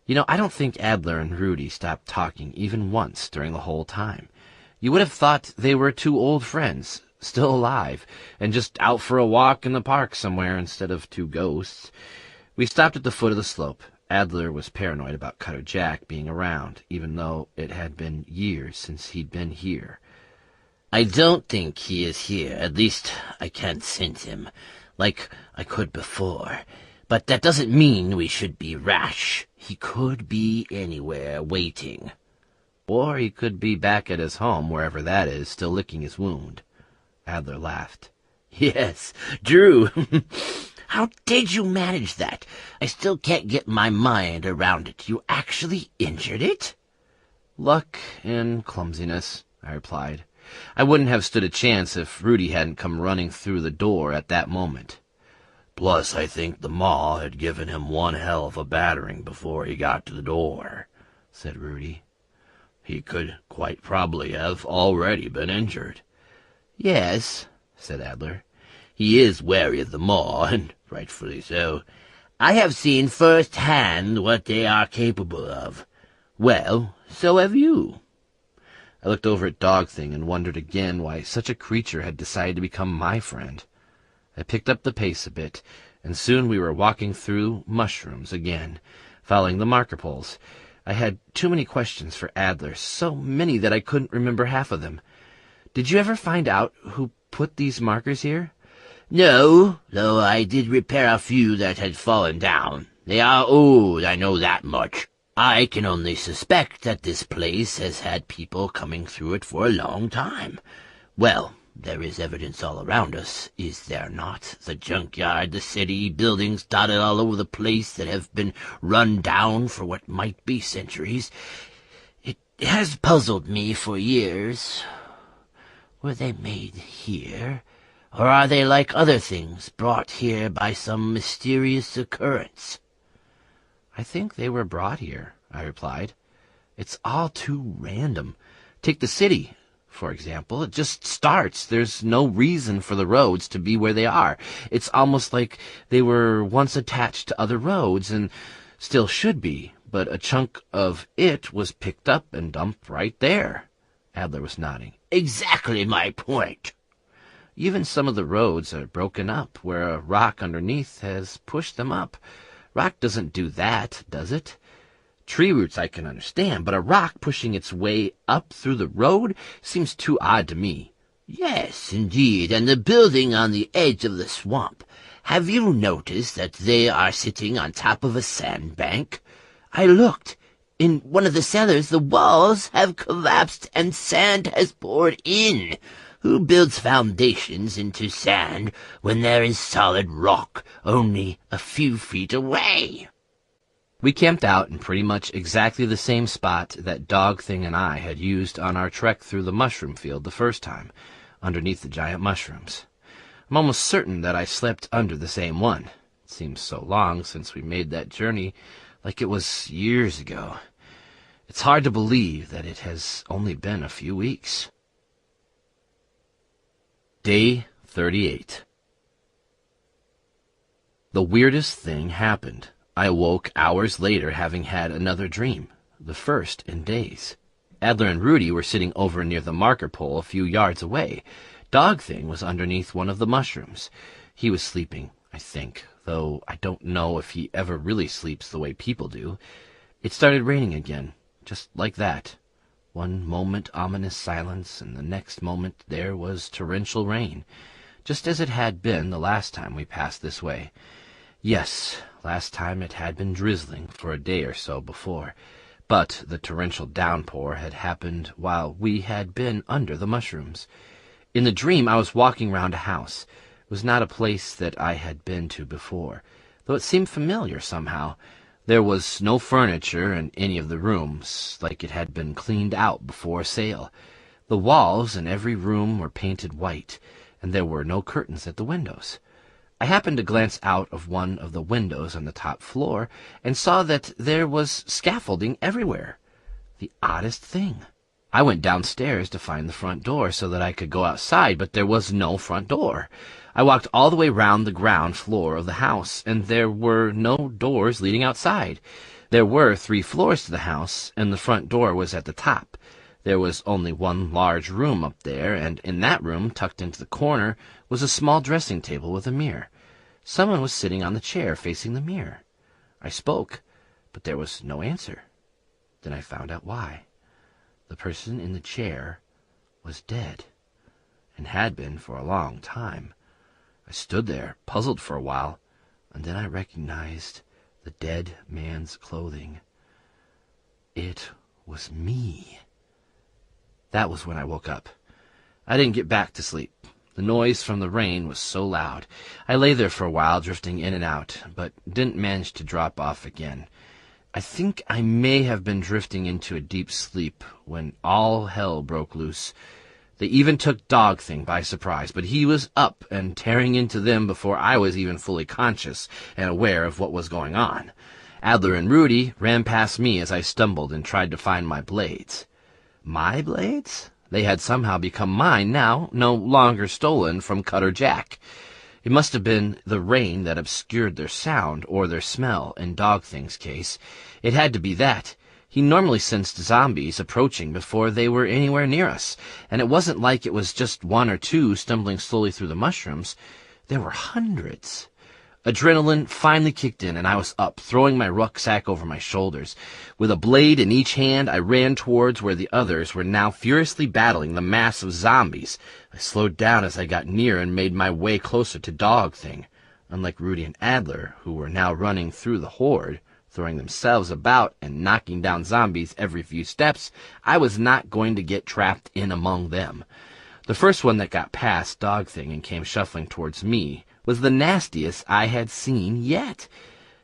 You know, I don't think Adler and Rudy stopped talking even once during the whole time. You would have thought they were 2 old friends, still alive, and just out for a walk in the park somewhere instead of two ghosts. We stopped at the foot of the slope. Adler was paranoid about Cutter Jack being around, even though it had been years since he'd been here. "I don't think he is here. At least I can't sense him, like I could before. But that doesn't mean we should be rash. He could be anywhere, waiting." Or he could be back at his home, wherever that is, still licking his wound. Adler laughed. "Yes, Drew. How did you manage that? I still can't get my mind around it. You actually injured it?" "Luck and clumsiness," I replied. I wouldn't have stood a chance if Rudy hadn't come running through the door at that moment. "Plus, I think the maw had given him one hell of a battering before he got to the door," said Rudy. "He could quite probably have already been injured." "Yes," said Adler. "He is wary of the maw, and rightfully so. I have seen first-hand what they are capable of. Well, so have you." I looked over at Dog Thing and wondered again why such a creature had decided to become my friend. I picked up the pace a bit, and soon we were walking through mushrooms again, following the marker poles. I had too many questions for Adler, so many that I couldn't remember half of them. Did you ever find out who put these markers here? "No, though I did repair a few that had fallen down. They are old, I know that much. I can only suspect that this place has had people coming through it for a long time. Well, there is evidence all around us, is there not? The junkyard, the city, buildings dotted all over the place that have been run down for what might be centuries. It has puzzled me for years. Were they made here, or are they like other things brought here by some mysterious occurrence?" "I think they were brought here," I replied. "It's all too random. Take the city, for example. It just starts. There's no reason for the roads to be where they are. It's almost like they were once attached to other roads and still should be, but a chunk of it was picked up and dumped right there." Adler was nodding. "Exactly my point." "Even some of the roads are broken up, where a rock underneath has pushed them up. Rock doesn't do that, does it? Tree roots I can understand, but a rock pushing its way up through the road seems too odd to me." "Yes, indeed, and the building on the edge of the swamp. Have you noticed that they are sitting on top of a sandbank? I looked. In one of the cellars, the walls have collapsed and sand has poured in. Who builds foundations into sand when there is solid rock only a few feet away?" We camped out in pretty much exactly the same spot that Dog Thing and I had used on our trek through the mushroom field the first time, underneath the giant mushrooms. I'm almost certain that I slept under the same one. It seems so long since we made that journey, like it was years ago. It's hard to believe that it has only been a few weeks. Day 38. The weirdest thing happened. I awoke hours later having had another dream, the first in days. Adler and Rudy were sitting over near the marker pole a few yards away. Dog Thing was underneath one of the mushrooms. He was sleeping, I think, though I don't know if he ever really sleeps the way people do. It started raining again, just like that. One moment ominous silence, and the next moment there was torrential rain, just as it had been the last time we passed this way. Yes, last time it had been drizzling for a day or so before, but the torrential downpour had happened while we had been under the mushrooms. In the dream I was walking round a house. It was not a place that I had been to before, though it seemed familiar somehow. There was no furniture in any of the rooms, like it had been cleaned out before sale. The walls in every room were painted white, and there were no curtains at the windows. I happened to glance out of one of the windows on the top floor, and saw that there was scaffolding everywhere. The oddest thing. I went downstairs to find the front door so that I could go outside, but there was no front door. I walked all the way round the ground floor of the house, and there were no doors leading outside. There were 3 floors to the house, and the front door was at the top. There was only one large room up there, and in that room, tucked into the corner, was a small dressing table with a mirror. Someone was sitting on the chair facing the mirror. I spoke, but there was no answer. Then I found out why. The person in the chair was dead, and had been for a long time. I stood there, puzzled for a while, and then I recognized the dead man's clothing. It was me. That was when I woke up. I didn't get back to sleep. The noise from the rain was so loud. I lay there for a while, drifting in and out, but didn't manage to drop off again. I think I may have been drifting into a deep sleep when all hell broke loose. They even took Dog Thing by surprise, but he was up and tearing into them before I was even fully conscious and aware of what was going on. Adler and Rudy ran past me as I stumbled and tried to find my blades. My blades? They had somehow become mine now, no longer stolen from Cutter Jack. It must have been the rain that obscured their sound, or their smell, in Dog Thing's case. It had to be that. He normally sensed zombies approaching before they were anywhere near us, and it wasn't like it was just one or two stumbling slowly through the mushrooms. There were hundreds. Adrenaline finally kicked in, and I was up, throwing my rucksack over my shoulders. With a blade in each hand, I ran towards where the others were now furiously battling the mass of zombies. I slowed down as I got near and made my way closer to Dog Thing. Unlike Rudy and Adler, who were now running through the horde, throwing themselves about and knocking down zombies every few steps, I was not going to get trapped in among them. The first one that got past Dog Thing and came shuffling towards me was the nastiest I had seen yet.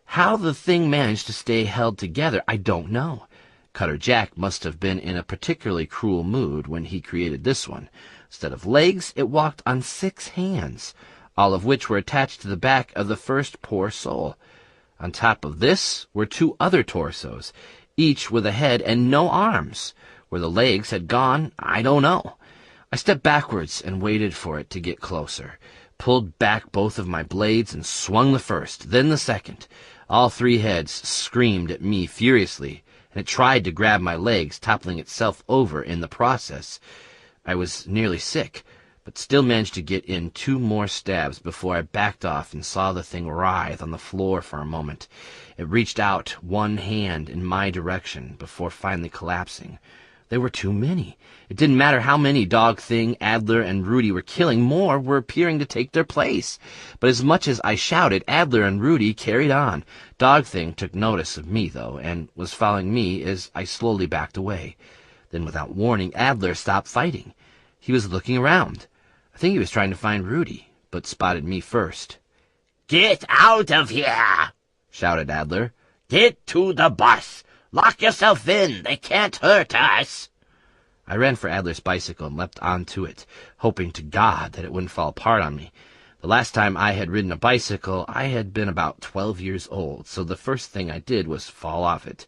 How the thing managed to stay held together, I don't know. Cutter Jack must have been in a particularly cruel mood when he created this one. Instead of legs, it walked on 6 hands, all of which were attached to the back of the first poor soul. On top of this were 2 other torsos, each with a head and no arms. Where the legs had gone, I don't know. I stepped backwards and waited for it to get closer, pulled back both of my blades and swung the first, then the second. All 3 heads screamed at me furiously, and it tried to grab my legs, toppling itself over in the process. I was nearly sick, but still managed to get in 2 more stabs before I backed off and saw the thing writhe on the floor for a moment. It reached out one hand in my direction before finally collapsing. There were too many. It didn't matter how many Dog Thing, Adler, and Rudy were killing, more were appearing to take their place. But as much as I shouted, Adler and Rudy carried on. Dog Thing took notice of me, though, and was following me as I slowly backed away. Then, without warning, Adler stopped fighting. He was looking around. I think he was trying to find Rudy, but spotted me first. "Get out of here!" shouted Adler. "Get to the bus! Lock yourself in! They can't hurt us!" I ran for Adler's bicycle and leapt onto it, hoping to God that it wouldn't fall apart on me. The last time I had ridden a bicycle, I had been about 12 years old, so the first thing I did was fall off it.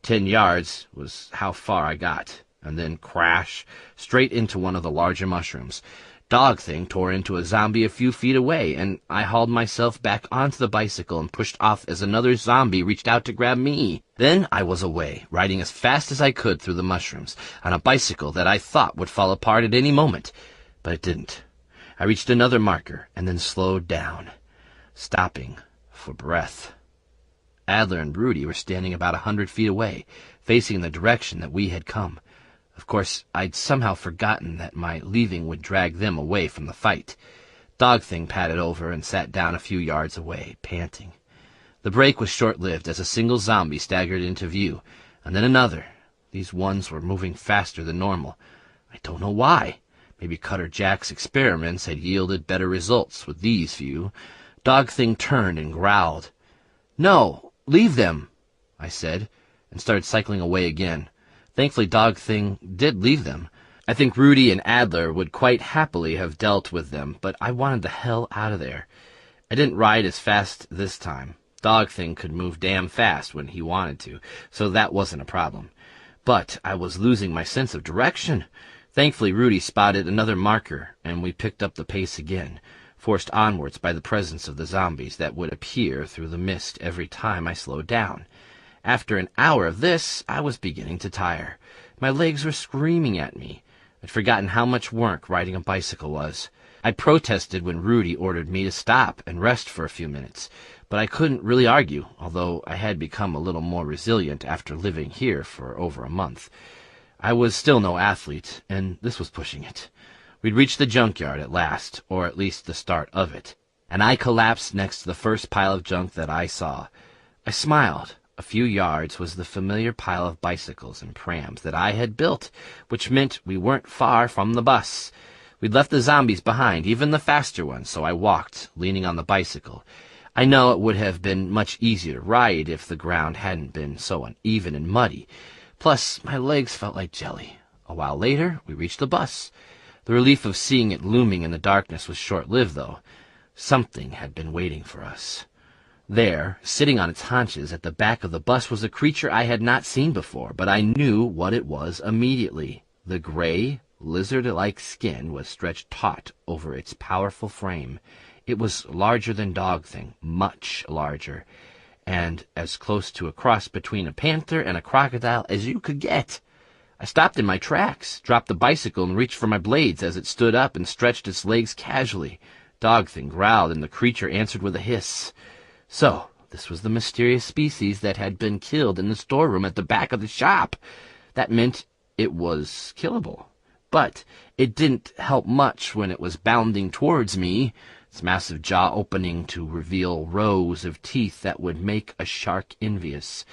10 yards was how far I got, and then crash, straight into one of the larger mushrooms. Dog Thing tore into a zombie a few feet away, and I hauled myself back onto the bicycle and pushed off as another zombie reached out to grab me. Then I was away, riding as fast as I could through the mushrooms, on a bicycle that I thought would fall apart at any moment. But it didn't. I reached another marker, and then slowed down, stopping for breath. Adler and Rudy were standing about 100 feet away, facing the direction that we had come. Of course, I'd somehow forgotten that my leaving would drag them away from the fight. Dog Thing padded over and sat down a few yards away, panting. The break was short-lived as a single zombie staggered into view, and then another. These ones were moving faster than normal. I don't know why. Maybe Cutter Jack's experiments had yielded better results with these few. Dog Thing turned and growled. "No, leave them," I said, and started cycling away again. Thankfully, Dog Thing did leave them. I think Rudy and Adler would quite happily have dealt with them, but I wanted the hell out of there. I didn't ride as fast this time. Dog Thing could move damn fast when he wanted to, so that wasn't a problem. But I was losing my sense of direction. Thankfully, Rudy spotted another marker, and we picked up the pace again, forced onwards by the presence of the zombies that would appear through the mist every time I slowed down. After an hour of this, I was beginning to tire. My legs were screaming at me. I'd forgotten how much work riding a bicycle was. I protested when Rudy ordered me to stop and rest for a few minutes, but I couldn't really argue, although I had become a little more resilient after living here for over a month. I was still no athlete, and this was pushing it. We'd reached the junkyard at last, or at least the start of it, and I collapsed next to the first pile of junk that I saw. I smiled. A few yards was the familiar pile of bicycles and prams that I had built, which meant we weren't far from the bus. We'd left the zombies behind, even the faster ones, so I walked, leaning on the bicycle. I know it would have been much easier to ride if the ground hadn't been so uneven and muddy. Plus, my legs felt like jelly. A while later, we reached the bus. The relief of seeing it looming in the darkness was short-lived, though. Something had been waiting for us. There, sitting on its haunches at the back of the bus, was a creature I had not seen before, but I knew what it was immediately. The gray, lizard-like skin was stretched taut over its powerful frame. It was larger than Dog Thing, much larger, and as close to a cross between a panther and a crocodile as you could get. I stopped in my tracks, dropped the bicycle, and reached for my blades as it stood up and stretched its legs casually. Dog Thing growled, and the creature answered with a hiss. So, this was the mysterious species that had been killed in the storeroom at the back of the shop. That meant it was killable. But it didn't help much when it was bounding towards me, its massive jaw opening to reveal rows of teeth that would make a shark envious.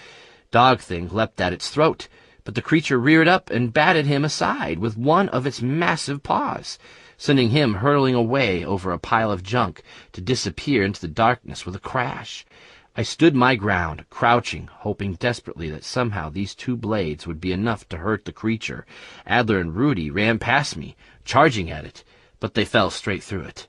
Dog Thing leapt at its throat, but the creature reared up and batted him aside with one of its massive paws, sending him hurtling away over a pile of junk to disappear into the darkness with a crash. I stood my ground, crouching, hoping desperately that somehow these two blades would be enough to hurt the creature. Adler and Rudy ran past me, charging at it, but they fell straight through it.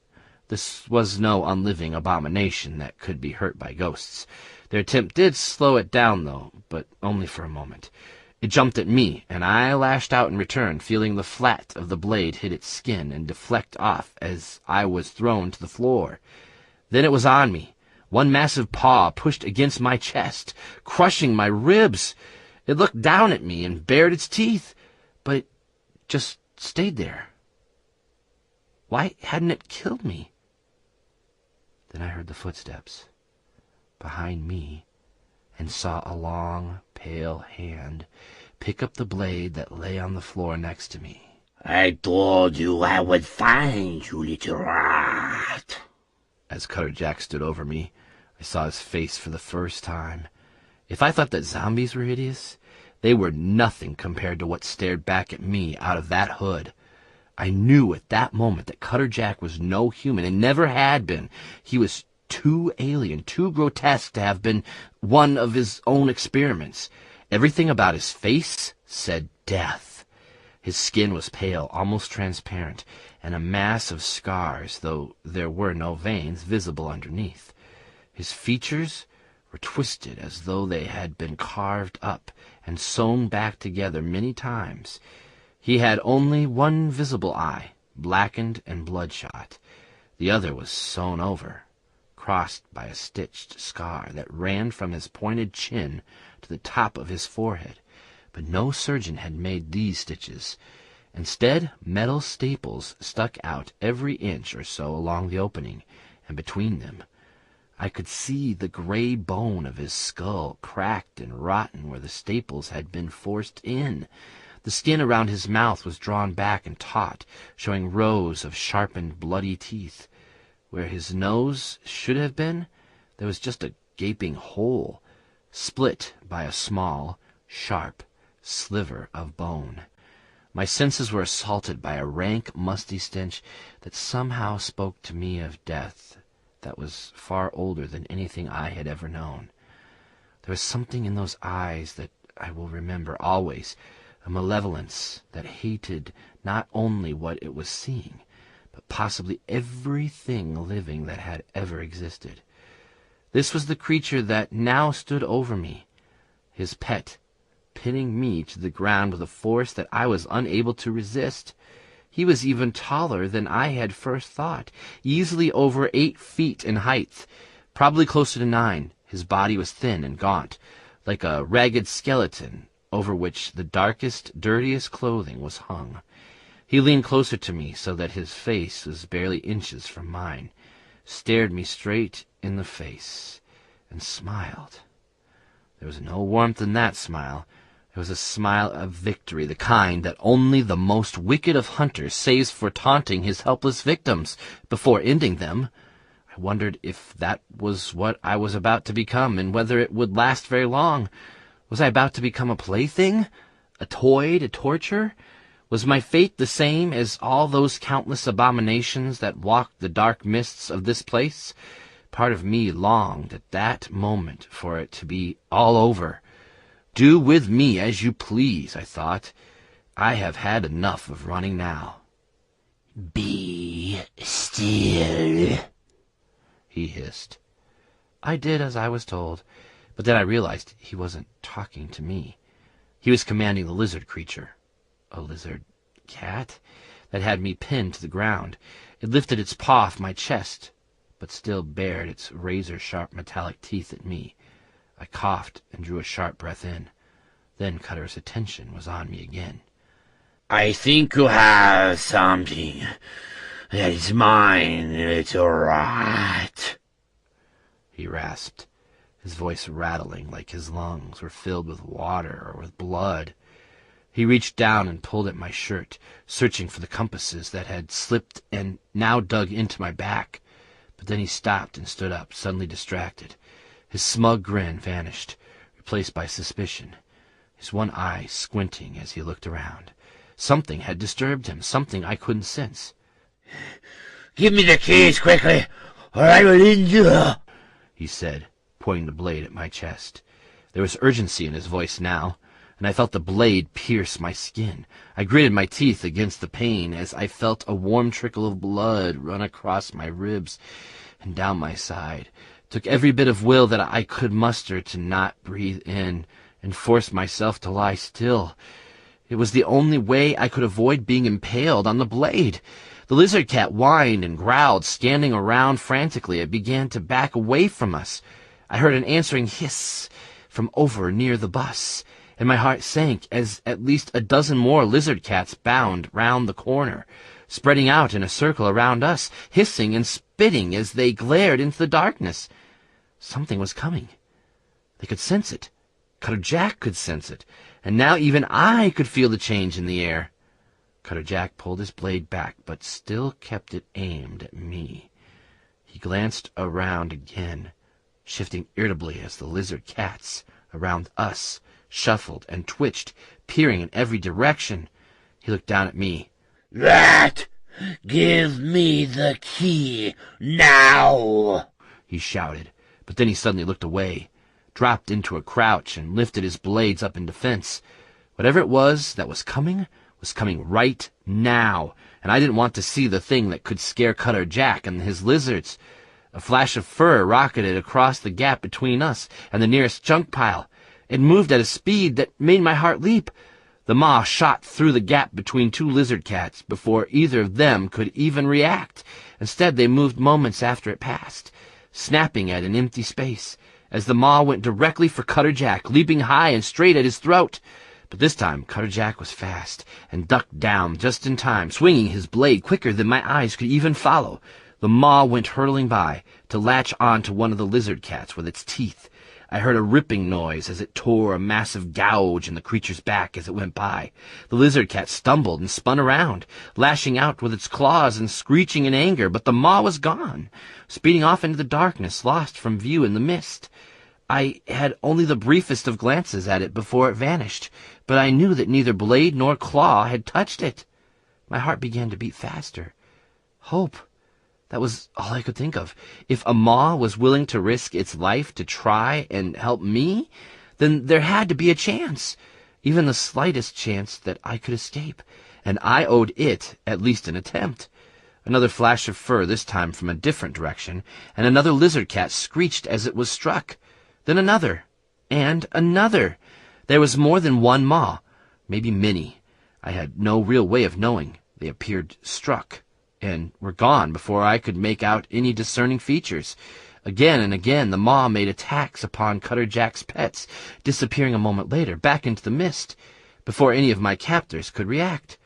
This was no unliving abomination that could be hurt by ghosts. Their attempt did slow it down, though, but only for a moment. It jumped at me, and I lashed out in return, feeling the flat of the blade hit its skin and deflect off as I was thrown to the floor. Then it was on me. One massive paw pushed against my chest, crushing my ribs. It looked down at me and bared its teeth, but it just stayed there. Why hadn't it killed me? Then I heard the footsteps behind me and saw a long, pale hand pick up the blade that lay on the floor next to me. I told you I would find you, little rat. As Cutter Jack stood over me, I saw his face for the first time. If I thought that zombies were hideous, they were nothing compared to what stared back at me out of that hood. I knew at that moment that Cutter Jack was no human and never had been. He was too alien, too grotesque to have been one of his own experiments. Everything about his face said death. His skin was pale, almost transparent, and a mass of scars, though there were no veins visible underneath. His features were twisted as though they had been carved up and sewn back together many times. He had only one visible eye, blackened and bloodshot. The other was sewn over, crossed by a stitched scar that ran from his pointed chin to the top of his forehead. But no surgeon had made these stitches. Instead, metal staples stuck out every inch or so along the opening, and between them I could see the gray bone of his skull, cracked and rotten where the staples had been forced in. The skin around his mouth was drawn back and taut, showing rows of sharpened, bloody teeth. Where his nose should have been, there was just a gaping hole, split by a small, sharp sliver of bone. My senses were assaulted by a rank, musty stench that somehow spoke to me of death that was far older than anything I had ever known. There was something in those eyes that I will remember always, a malevolence that hated not only what it was seeing, but possibly everything living that had ever existed. This was the creature that now stood over me, his pet, pinning me to the ground with a force that I was unable to resist. He was even taller than I had first thought, easily over 8 feet in height, probably closer to 9. His body was thin and gaunt, like a ragged skeleton, over which the darkest, dirtiest clothing was hung. He leaned closer to me so that his face was barely inches from mine, stared me straight in the face, and smiled. There was no warmth in that smile. It was a smile of victory, the kind that only the most wicked of hunters saves for taunting his helpless victims before ending them. I wondered if that was what I was about to become, and whether it would last very long. Was I about to become a plaything? A toy to torture? Was my fate the same as all those countless abominations that walked the dark mists of this place? Part of me longed at that moment for it to be all over. Do with me as you please, I thought. I have had enough of running now. Be still, he hissed. I did as I was told, but then I realized he wasn't talking to me. He was commanding the lizard creature. A lizard cat that had me pinned to the ground. It lifted its paw off my chest, but still bared its razor-sharp metallic teeth at me. I coughed and drew a sharp breath in. Then Cutter's attention was on me again. I think you have something that is mine, little rat, he rasped, his voice rattling like his lungs were filled with water or with blood. He reached down and pulled at my shirt, searching for the compasses that had slipped and now dug into my back. But then he stopped and stood up, suddenly distracted. His smug grin vanished, replaced by suspicion, his one eye squinting as he looked around. Something had disturbed him, something I couldn't sense. Give me the keys quickly, or I will end you, he said, pointing the blade at my chest. There was urgency in his voice now, and I felt the blade pierce my skin. I gritted my teeth against the pain as I felt a warm trickle of blood run across my ribs and down my side. Took every bit of will that I could muster to not breathe in, and forced myself to lie still. It was the only way I could avoid being impaled on the blade. The lizard cat whined and growled, standing around frantically. It began to back away from us. I heard an answering hiss from over near the bus, and my heart sank as at least a dozen more lizard cats bound round the corner, spreading out in a circle around us, hissing and spitting as they glared into the darkness. Something was coming. They could sense it. Cutter Jack could sense it, and now even I could feel the change in the air. Cutter Jack pulled his blade back, but still kept it aimed at me. He glanced around again, shifting irritably as the lizard cats around us shuffled and twitched, peering in every direction. He looked down at me. Rat, give me the key now, he shouted, but then he suddenly looked away, dropped into a crouch, and lifted his blades up in defense. Whatever it was that was coming right now, and I didn't want to see the thing that could scare Cutter Jack and his lizards. A flash of fur rocketed across the gap between us and the nearest junk pile. It moved at a speed that made my heart leap. The maw shot through the gap between two lizard cats before either of them could even react. Instead, they moved moments after it passed, snapping at an empty space, as the maw went directly for Cutter Jack, leaping high and straight at his throat. But this time, Cutter Jack was fast and ducked down just in time, swinging his blade quicker than my eyes could even follow. The maw went hurtling by to latch on to one of the lizard cats with its teeth. I heard a ripping noise as it tore a massive gouge in the creature's back as it went by. The lizard cat stumbled and spun around, lashing out with its claws and screeching in anger, but the maw was gone, speeding off into the darkness, lost from view in the mist. I had only the briefest of glances at it before it vanished, but I knew that neither blade nor claw had touched it. My heart began to beat faster. Hope. That was all I could think of. If a maw was willing to risk its life to try and help me, then there had to be a chance, even the slightest chance that I could escape, and I owed it at least an attempt. Another flash of fur, this time from a different direction, and another lizard cat screeched as it was struck. Then another, and another. There was more than one maw, maybe many. I had no real way of knowing. They appeared struck, and were gone before I could make out any discerning features. Again and again the maw made attacks upon Cutter Jack's pets, disappearing a moment later back into the mist, before any of my captors could react.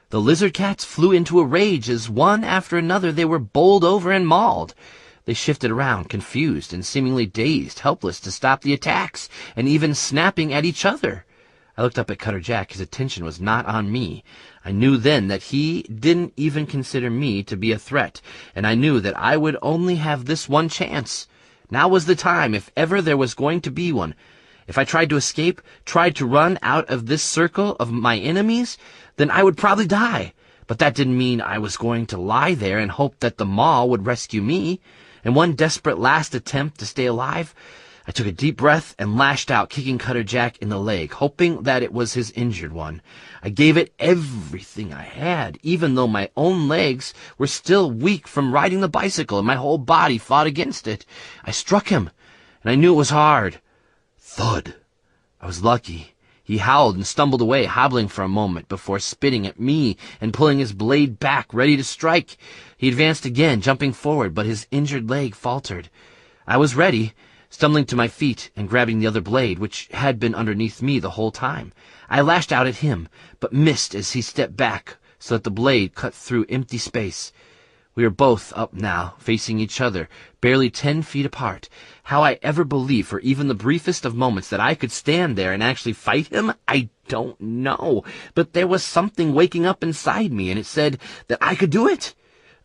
The lizard cats flew into a rage as one after another they were bowled over and mauled. They shifted around, confused and seemingly dazed, helpless to stop the attacks, and even snapping at each other. I looked up at Cutter Jack. His attention was not on me. I knew then that he didn't even consider me to be a threat, and I knew that I would only have this one chance. Now was the time, if ever there was going to be one. If I tried to escape, tried to run out of this circle of my enemies, then I would probably die. But that didn't mean I was going to lie there and hope that the maw would rescue me. In one desperate last attempt to stay alive, I took a deep breath and lashed out, kicking Cutter Jack in the leg, hoping that it was his injured one. I gave it everything I had, even though my own legs were still weak from riding the bicycle, and my whole body fought against it. I struck him, and I knew it was hard. Thud. I was lucky. He howled and stumbled away, hobbling for a moment before spitting at me and pulling his blade back, ready to strike. He advanced again, jumping forward, but his injured leg faltered. I was ready, stumbling to my feet and grabbing the other blade, which had been underneath me the whole time. I lashed out at him, but missed as he stepped back so that the blade cut through empty space. We were both up now, facing each other, barely 10 feet apart. How I ever believed for even the briefest of moments that I could stand there and actually fight him, I don't know. But there was something waking up inside me, and it said that I could do it.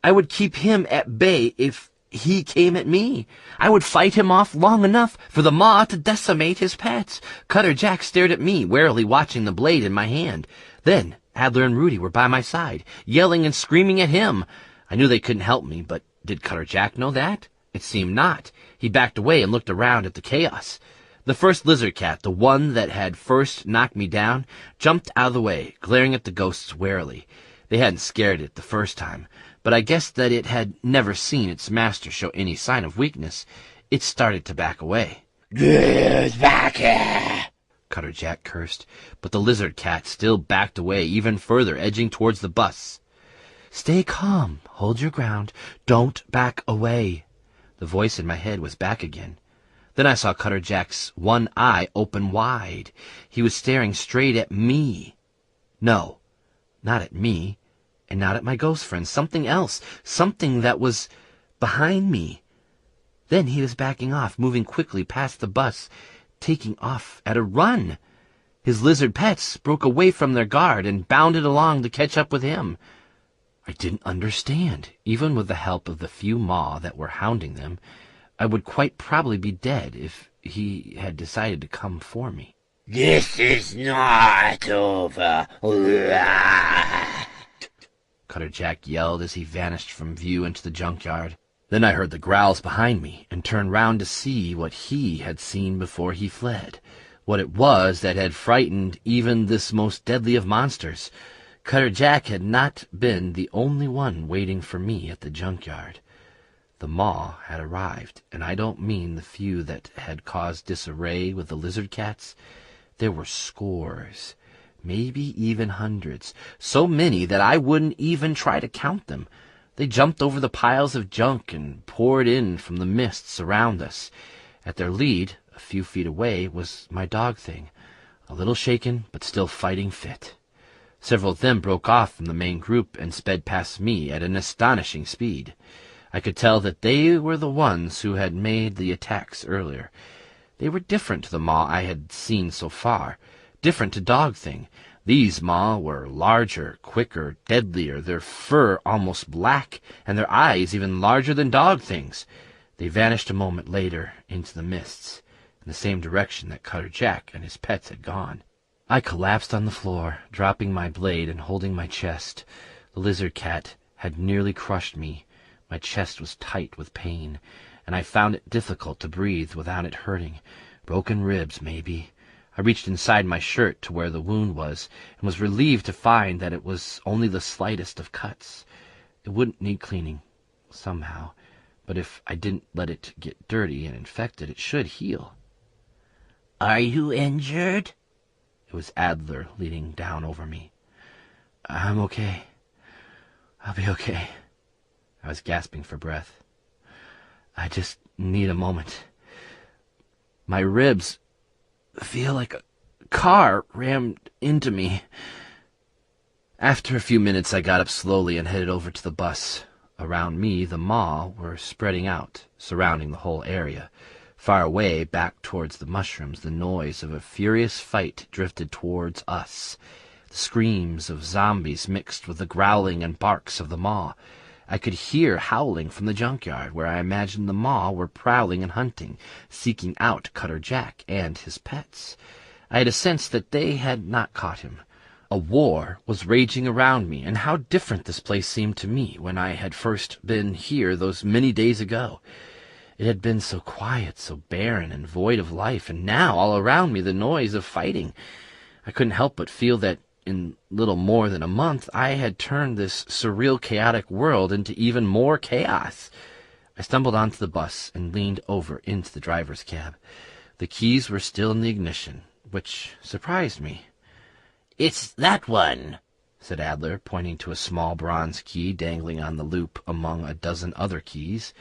I would keep him at bay if he came at me. I would fight him off long enough for the maw to decimate his pets. Cutter Jack stared at me, warily watching the blade in my hand. Then Adler and Rudy were by my side, yelling and screaming at him. I knew they couldn't help me, but did Cutter Jack know that? It seemed not. He backed away and looked around at the chaos. The first lizard cat, the one that had first knocked me down, jumped out of the way, glaring at the ghosts warily. They hadn't scared it the first time, but I guessed that it had never seen its master show any sign of weakness. It started to back away. Get back here! Cutter Jack cursed, but the lizard cat still backed away even further, edging towards the bus. Stay calm, hold your ground, don't back away. The voice in my head was back again. Then I saw Cutter Jack's one eye open wide. He was staring straight at me. No, not at me, and not at my ghost friend. Something else, something that was behind me. Then he was backing off, moving quickly past the bus, taking off at a run. His lizard pets broke away from their guard and bounded along to catch up with him. I didn't understand. Even with the help of the few maw that were hounding them, I would quite probably be dead if he had decided to come for me. This is not over. Cutter Jack yelled as he vanished from view into the junkyard. Then I heard the growls behind me and turned round to see what he had seen before he fled, what it was that had frightened even this most deadly of monsters. Cutter Jack had not been the only one waiting for me at the junkyard. The maw had arrived, and I don't mean the few that had caused disarray with the lizard cats. There were scores, maybe even hundreds, so many that I wouldn't even try to count them. They jumped over the piles of junk and poured in from the mists around us. At their lead, a few feet away, was my dog thing, a little shaken but still fighting fit. Several of them broke off from the main group and sped past me at an astonishing speed. I could tell that they were the ones who had made the attacks earlier. They were different to the maw I had seen so far, different to Dog Thing. These maw were larger, quicker, deadlier, their fur almost black, and their eyes even larger than Dog Thing's. They vanished a moment later into the mists, in the same direction that Cutter Jack and his pets had gone. I collapsed on the floor, dropping my blade and holding my chest. The lizard cat had nearly crushed me. My chest was tight with pain, and I found it difficult to breathe without it hurting. Broken ribs, maybe. I reached inside my shirt to where the wound was, and was relieved to find that it was only the slightest of cuts. It wouldn't need cleaning, somehow, but if I didn't let it get dirty and infected, it should heal. Are you injured? It was Adler leaning down over me. I'm okay. I'll be okay. I was gasping for breath. I just need a moment. My ribs feel like a car rammed into me. After a few minutes, I got up slowly and headed over to the bus. Around me, the maw were spreading out, surrounding the whole area. Far away, back towards the mushrooms, the noise of a furious fight drifted towards us. The screams of zombies mixed with the growling and barks of the maw. I could hear howling from the junkyard, where I imagined the maw were prowling and hunting, seeking out Cutter Jack and his pets. I had a sense that they had not caught him. A war was raging around me, and how different this place seemed to me when I had first been here those many days ago. It had been so quiet, so barren and void of life, and now all around me the noise of fighting. I couldn't help but feel that in little more than a month I had turned this surreal, chaotic world into even more chaos. I stumbled onto the bus and leaned over into the driver's cab. The keys were still in the ignition, which surprised me. "It's that one," said Adler, pointing to a small bronze key dangling on the loop among a dozen other keys.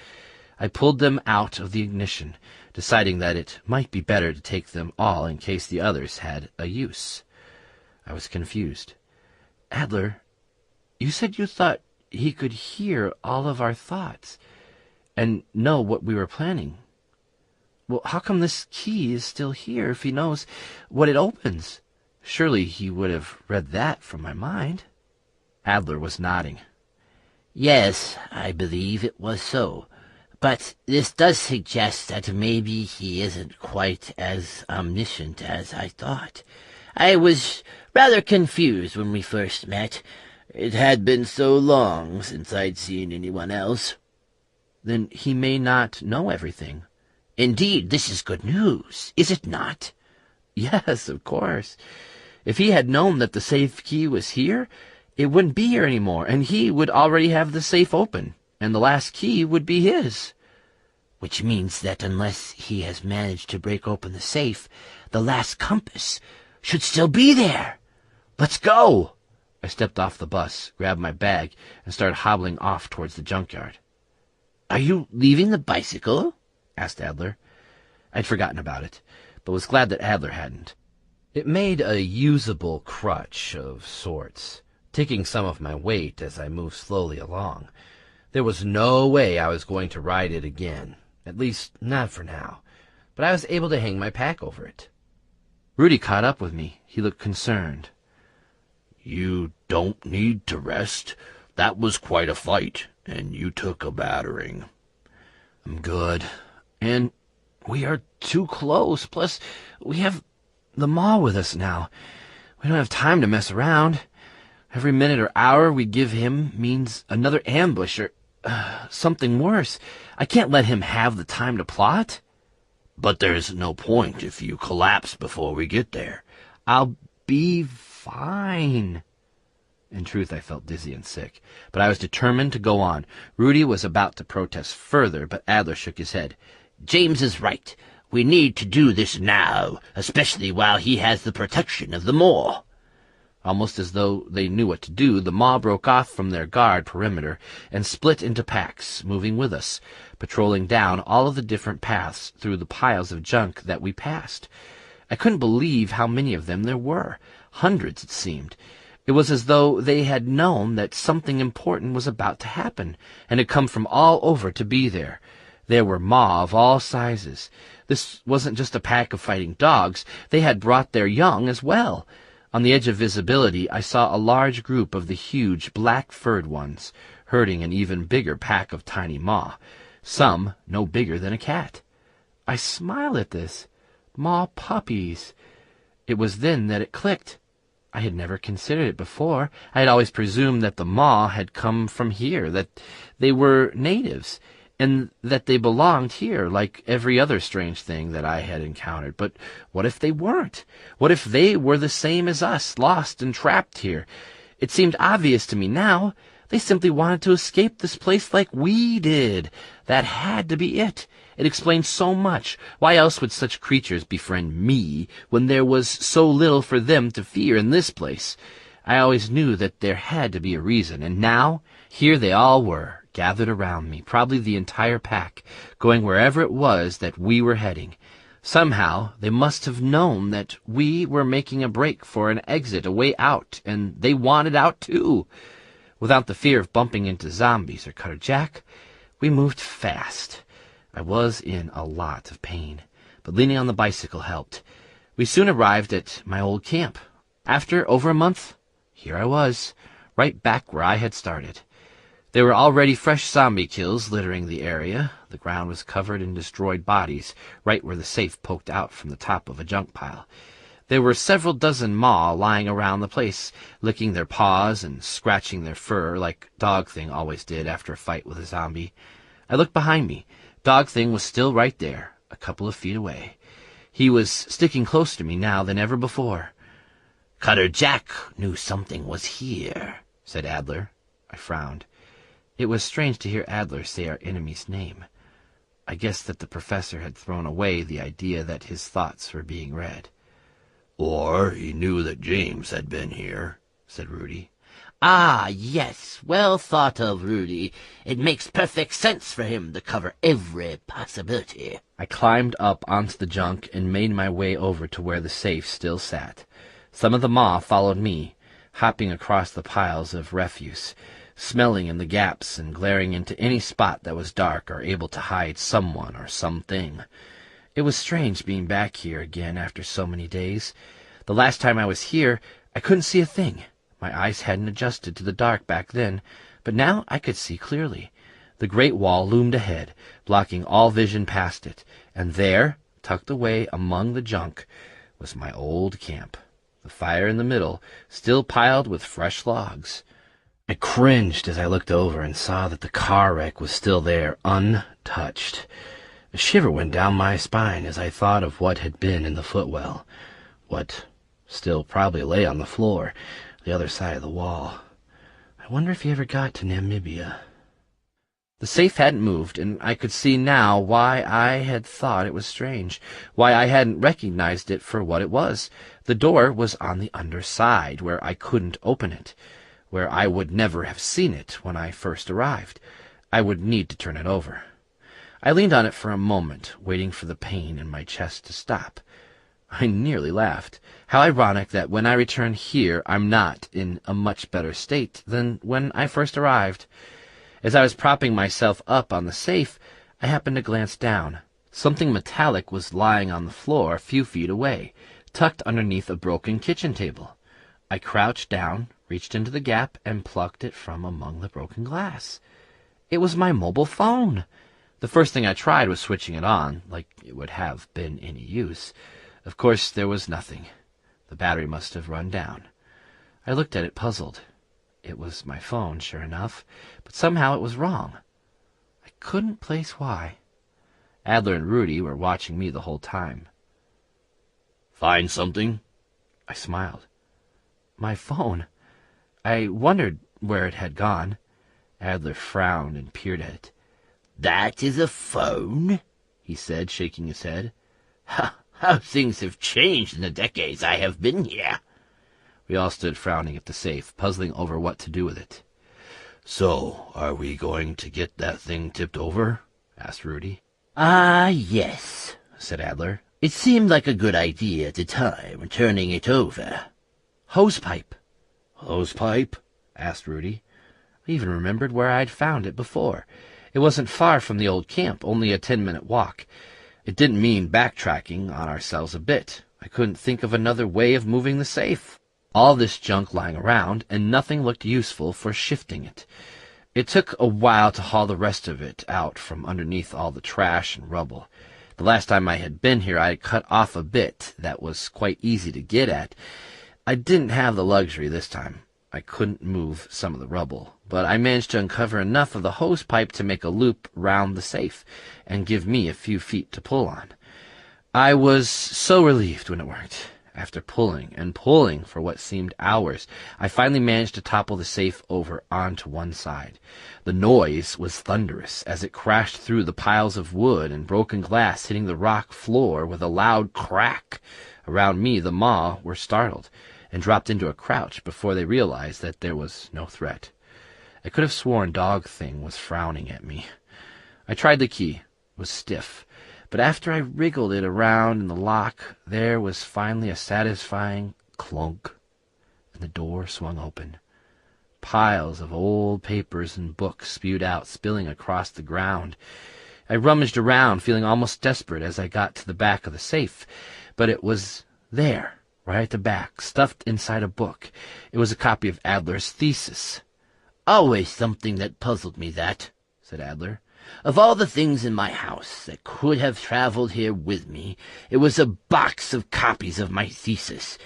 I pulled them out of the ignition, deciding that it might be better to take them all in case the others had a use. I was confused. "Adler, you said you thought he could hear all of our thoughts and know what we were planning. Well, how come this key is still here if he knows what it opens? Surely he would have read that from my mind." Adler was nodding. "Yes, I believe it was so. But this does suggest that maybe he isn't quite as omniscient as I thought. I was rather confused when we first met. It had been so long since I'd seen anyone else." "Then he may not know everything." "Indeed, this is good news, is it not?" "Yes, of course. If he had known that the safe key was here, it wouldn't be here anymore, and he would already have the safe open, and the last key would be his." "Which means that unless he has managed to break open the safe, the last compass should still be there. Let's go." I stepped off the bus, grabbed my bag, and started hobbling off towards the junkyard. "Are you leaving the bicycle?" asked Adler. I'd forgotten about it, but was glad that Adler hadn't. It made a usable crutch of sorts, taking some of my weight as I moved slowly along. There was no way I was going to ride it again, at least not for now, but I was able to hang my pack over it. Rudy caught up with me. He looked concerned. "You don't need to rest. That was quite a fight, and you took a battering." "I'm good. And we are too close. Plus, we have the maw with us now. We don't have time to mess around. Every minute or hour we give him means another ambush or something worse. I can't let him have the time to plot." "But there's no point if you collapse before we get there." "I'll be fine." In truth, I felt dizzy and sick, but I was determined to go on. Rudy was about to protest further, but Adler shook his head. "James is right. We need to do this now, especially while he has the protection of the maw." Almost as though they knew what to do, the maw broke off from their guard perimeter and split into packs, moving with us, patrolling down all of the different paths through the piles of junk that we passed. I couldn't believe how many of them there were. Hundreds, it seemed. It was as though they had known that something important was about to happen, and had come from all over to be there. There were maw of all sizes. This wasn't just a pack of fighting dogs. They had brought their young as well. On the edge of visibility, I saw a large group of the huge, black-furred ones, herding an even bigger pack of tiny maw, some no bigger than a cat. I smiled at this. Maw puppies. It was then that it clicked. I had never considered it before. I had always presumed that the maw had come from here, that they were natives, and that they belonged here like every other strange thing that I had encountered. But what if they weren't? What if they were the same as us, lost and trapped here? It seemed obvious to me now. They simply wanted to escape this place like we did. That had to be it. It explained so much. Why else would such creatures befriend me when there was so little for them to fear in this place? I always knew that there had to be a reason, and now here they all were, gathered around me, probably the entire pack, going wherever it was that we were heading. Somehow, they must have known that we were making a break for an exit, a way out, and they wanted out too. Without the fear of bumping into zombies or Cutter Jack, we moved fast. I was in a lot of pain, but leaning on the bicycle helped. We soon arrived at my old camp. After over a month, here I was, right back where I had started. There were already fresh zombie kills littering the area. The ground was covered in destroyed bodies, right where the safe poked out from the top of a junk pile. There were several dozen maw lying around the place, licking their paws and scratching their fur like Dog Thing always did after a fight with a zombie. I looked behind me. Dog Thing was still right there, a couple of feet away. He was sticking closer to me now than ever before. "Cutter Jack knew something was here," said Adler. I frowned. It was strange to hear Adler say our enemy's name. I guessed that the professor had thrown away the idea that his thoughts were being read. "Or he knew that James had been here," said Rudy. "Ah, yes, well thought of, Rudy. It makes perfect sense for him to cover every possibility." I climbed up onto the junk and made my way over to where the safe still sat. Some of the maw followed me, hopping across the piles of refuse, smelling in the gaps and glaring into any spot that was dark or able to hide someone or something. It was strange being back here again after so many days. The last time I was here, I couldn't see a thing. My eyes hadn't adjusted to the dark back then, but now I could see clearly. The great wall loomed ahead, blocking all vision past it, and there, tucked away among the junk, was my old camp. The fire in the middle, still piled with fresh logs. I cringed as I looked over and saw that the car wreck was still there, untouched. A shiver went down my spine as I thought of what had been in the footwell, what still probably lay on the floor, the other side of the wall. I wonder if he ever got to Namibia. The safe hadn't moved, and I could see now why I had thought it was strange, why I hadn't recognized it for what it was. The door was on the underside, where I couldn't open it, where I would never have seen it when I first arrived. I would need to turn it over. I leaned on it for a moment, waiting for the pain in my chest to stop. I nearly laughed. How ironic that when I return here, I'm not in a much better state than when I first arrived. As I was propping myself up on the safe, I happened to glance down. Something metallic was lying on the floor a few feet away, tucked underneath a broken kitchen table. I crouched down, reached into the gap, and plucked it from among the broken glass. It was my mobile phone. The first thing I tried was switching it on, like it would have been any use. Of course, there was nothing. The battery must have run down. I looked at it puzzled. It was my phone, sure enough, but somehow it was wrong. I couldn't place why. Adler and Rudy were watching me the whole time. "Find something?" I smiled. My phone. I wondered where it had gone. Adler frowned and peered at it. "That is a phone?" he said, shaking his head. "How things have changed in the decades I have been here." We all stood frowning at the safe, puzzling over what to do with it. "So, are we going to get that thing tipped over?" asked Rudy. "Ah, yes," said Adler. "It seemed like a good idea at the time, turning it over." Hosepipe. "Hosepipe?" asked Rudy. I even remembered where I'd found it before. It wasn't far from the old camp, only a 10-minute walk. It didn't mean backtracking on ourselves a bit. I couldn't think of another way of moving the safe. All this junk lying around, and nothing looked useful for shifting it. It took a while to haul the rest of it out from underneath all the trash and rubble. The last time I had been here, I had cut off a bit that was quite easy to get at. I didn't have the luxury this time. I couldn't move some of the rubble, but I managed to uncover enough of the hose pipe to make a loop round the safe and give me a few feet to pull on. I was so relieved when it worked. After pulling and pulling for what seemed hours, I finally managed to topple the safe over onto one side. The noise was thunderous as it crashed through the piles of wood and broken glass, hitting the rock floor with a loud crack. Around me, the maw were startled and dropped into a crouch before they realized that there was no threat. I could have sworn Dog Thing was frowning at me. I tried the key. It was stiff. But after I wriggled it around in the lock, there was finally a satisfying clunk, and the door swung open. Piles of old papers and books spewed out, spilling across the ground. I rummaged around, feeling almost desperate as I got to the back of the safe, but it was there, right at the back, stuffed inside a book. It was a copy of Adler's thesis. "Always something that puzzled me, that," said Adler. "Of all the things in my house that could have traveled here with me, it was a box of copies of my thesis.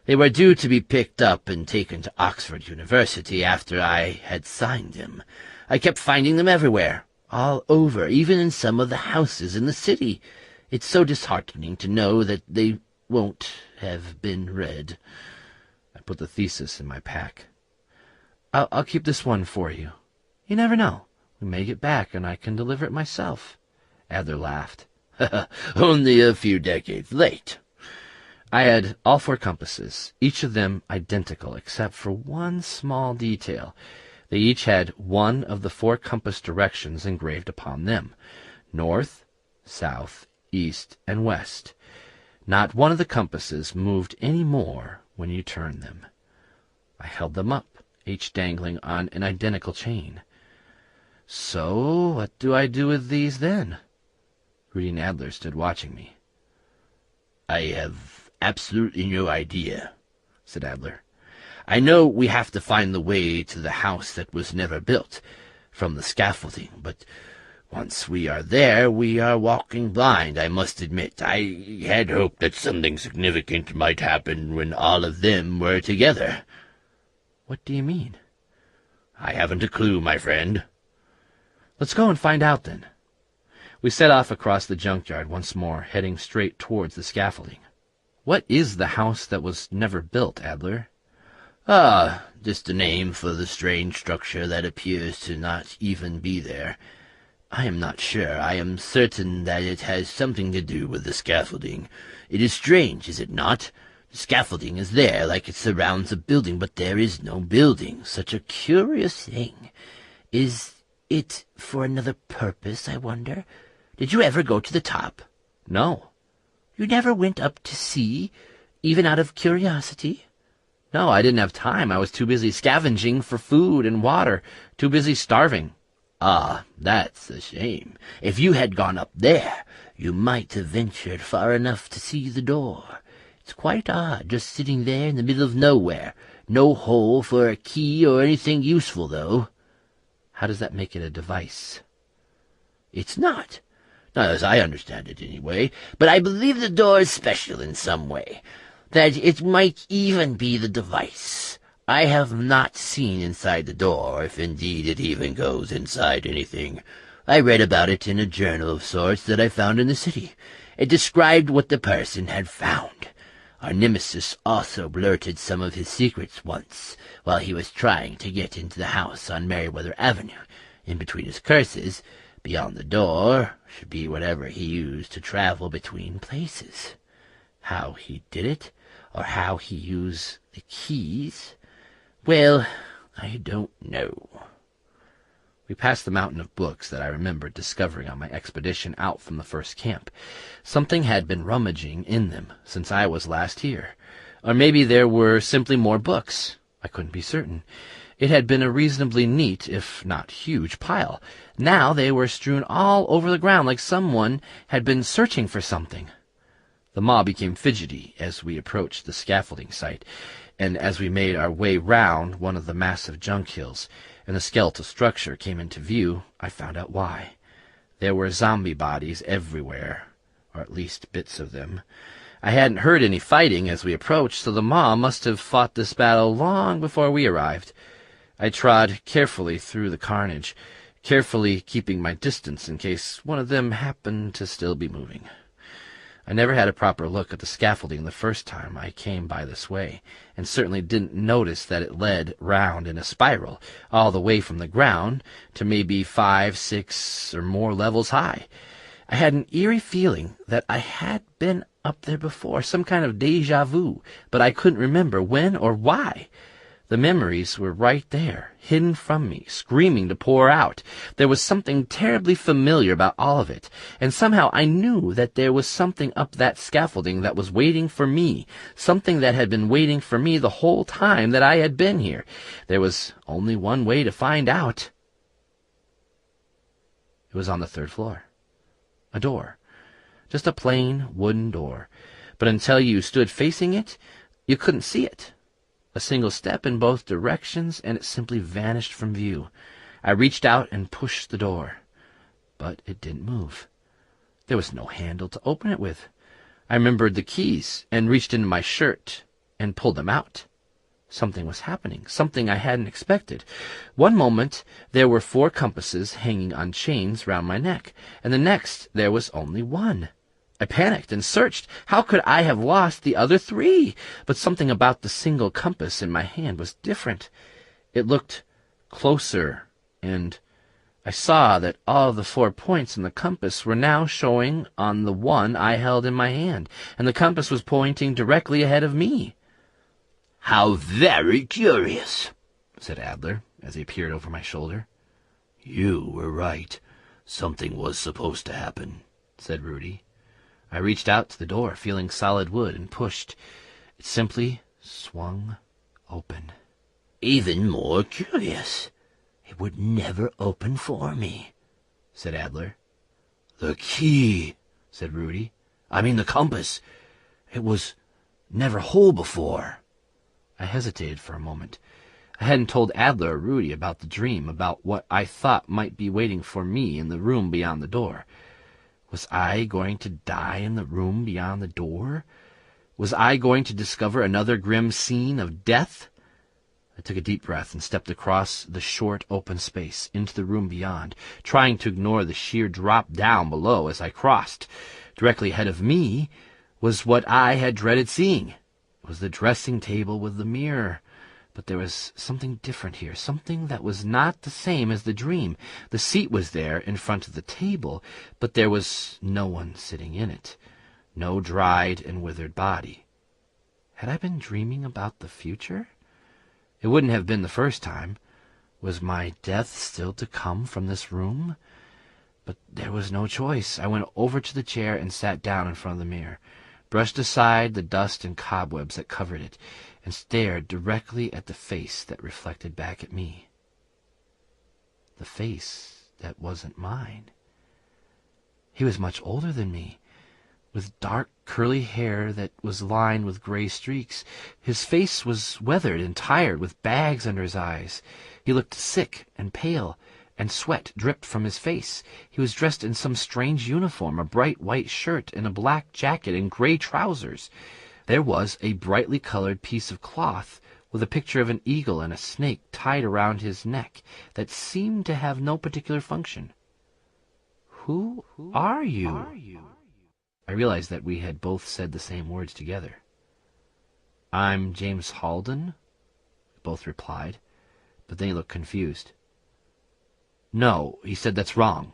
They were due to be picked up and taken to Oxford University after I had signed them. I kept finding them everywhere, all over, even in some of the houses in the city. It's so disheartening to know that they won't have been read." I put the thesis in my pack. I'll keep this one for you. You never know. We may get back, and I can deliver it myself. Adler laughed. "Only a few decades late." I had all 4 compasses, each of them identical except for one small detail. They each had one of the 4 compass directions engraved upon them: north, south, east, and west. Not one of the compasses moved any more when you turned them. I held them up, each dangling on an identical chain. So what do I do with these then? Rudy and Adler stood watching me. "I have absolutely no idea," said Adler. "I know we have to find the way to the house that was never built, from the scaffolding, but once we are there, we are walking blind, I must admit. I had hoped that something significant might happen when all of them were together." What do you mean? "I haven't a clue, my friend." Let's go and find out, then. We set off across the junkyard once more, heading straight towards the scaffolding. What is the house that was never built, Adler? Just a name for the strange structure that appears to not even be there. I am not sure. I am certain that it has something to do with the scaffolding. It is strange, is it not? The scaffolding is there, like it surrounds a building, but there is no building. Such a curious thing. Is it for another purpose, I wonder? Did you ever go to the top? No. You never went up to see, even out of curiosity? No, I didn't have time. I was too busy scavenging for food and water, too busy starving. Ah, that's a shame. If you had gone up there, you might have ventured far enough to see the door. It's quite odd, just sitting there in the middle of nowhere. No hole for a key or anything useful, though. How does that make it a device? It's not as I understand it, anyway. But I believe the door is special in some way, that it might even be the device. I have not seen inside the door, if indeed it even goes inside anything. I read about it in a journal of sorts that I found in the city. It described what the person had found. Our nemesis also blurted some of his secrets once, while he was trying to get into the house on Merriweather Avenue. In between his curses, beyond the door, should be whatever he used to travel between places. How he did it, or how he used the keys, well, I don't know. We passed the mountain of books that I remembered discovering on my expedition out from the first camp. Something had been rummaging in them since I was last here. Or maybe there were simply more books. I couldn't be certain. It had been a reasonably neat, if not huge, pile. Now they were strewn all over the ground like someone had been searching for something. The mob became fidgety as we approached the scaffolding site, and as we made our way round one of the massive junk hills, and the skeletal structure came into view, I found out why. There were zombie bodies everywhere, or at least bits of them. I hadn't heard any fighting as we approached, so the mob must have fought this battle long before we arrived. I trod carefully through the carnage, carefully keeping my distance in case one of them happened to still be moving. I never had a proper look at the scaffolding the first time I came by this way, and certainly didn't notice that it led round in a spiral, all the way from the ground to maybe 5, 6, or more levels high. I had an eerie feeling that I had been up there before, some kind of déjà vu, but I couldn't remember when or why. The memories were right there, hidden from me, screaming to pour out. There was something terribly familiar about all of it, and somehow I knew that there was something up that scaffolding that was waiting for me, something that had been waiting for me the whole time that I had been here. There was only one way to find out. It was on the 3rd floor. A door. Just a plain wooden door. But until you stood facing it, you couldn't see it. A single step in both directions, and it simply vanished from view. I reached out and pushed the door, but it didn't move. There was no handle to open it with. I remembered the keys and reached into my shirt and pulled them out. Something was happening, something I hadn't expected. One moment there were 4 compasses hanging on chains round my neck, and the next there was only one. I panicked and searched. How could I have lost the other 3? But something about the single compass in my hand was different. It looked closer, and I saw that all the 4 points in the compass were now showing on the one I held in my hand, and the compass was pointing directly ahead of me. "How very curious," said Adler, as he peered over my shoulder. "You were right. Something was supposed to happen," said Rudy. I reached out to the door, feeling solid wood, and pushed. It simply swung open. "Even more curious. It would never open for me," said Adler. "The key," said Rudy. "I mean the compass. It was never whole before." I hesitated for a moment. I hadn't told Adler or Rudy about the dream, about what I thought might be waiting for me in the room beyond the door. Was I going to die in the room beyond the door? Was I going to discover another grim scene of death? I took a deep breath and stepped across the short open space into the room beyond, trying to ignore the sheer drop down below as I crossed. Directly ahead of me was what I had dreaded seeing. It was the dressing table with the mirror. But there was something different here, something that was not the same as the dream. The seat was there in front of the table, but there was no one sitting in it, no dried and withered body. Had I been dreaming about the future? It wouldn't have been the first time. Was my death still to come from this room? But there was no choice. I went over to the chair and sat down in front of the mirror, brushed aside the dust and cobwebs that covered it, and stared directly at the face that reflected back at me. The face that wasn't mine. He was much older than me, with dark curly hair that was lined with gray streaks. His face was weathered and tired, with bags under his eyes. He looked sick and pale, and sweat dripped from his face. He was dressed in some strange uniform, a bright white shirt and a black jacket and gray trousers. There was a brightly colored piece of cloth with a picture of an eagle and a snake tied around his neck that seemed to have no particular function. "Who are you?" I realized that we had both said the same words together. "I'm James Halldon," we both replied, but then he looked confused. "No," he said, "that's wrong.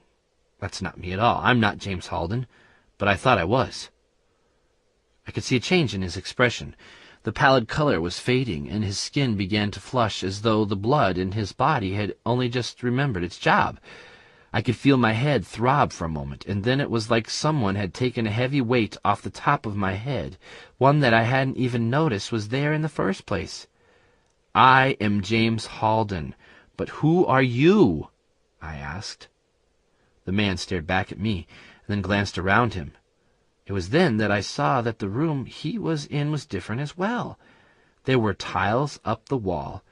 That's not me at all. I'm not James Halldon, but I thought I was." I could see a change in his expression. The pallid color was fading, and his skin began to flush as though the blood in his body had only just remembered its job. I could feel my head throb for a moment, and then it was like someone had taken a heavy weight off the top of my head, one that I hadn't even noticed was there in the first place. "I am James Halldon, but who are you?" I asked. The man stared back at me, and then glanced around him. It was then that I saw that the room he was in was different as well. There were tiles up the wall.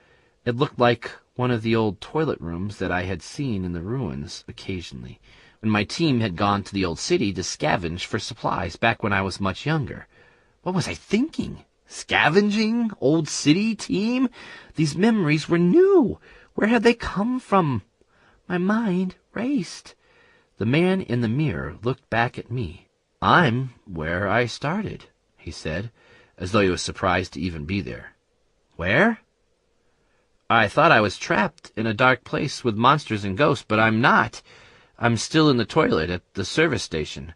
It looked like one of the old toilet rooms that I had seen in the ruins occasionally, when my team had gone to the old city to scavenge for supplies back when I was much younger. What was I thinking? Scavenging? Old city team? These memories were new. Where had they come from? My mind raced. The man in the mirror looked back at me. "I'm where I started," he said, as though he was surprised to even be there. "Where?" "I thought I was trapped in a dark place with monsters and ghosts, but I'm not. I'm still in the toilet at the service station.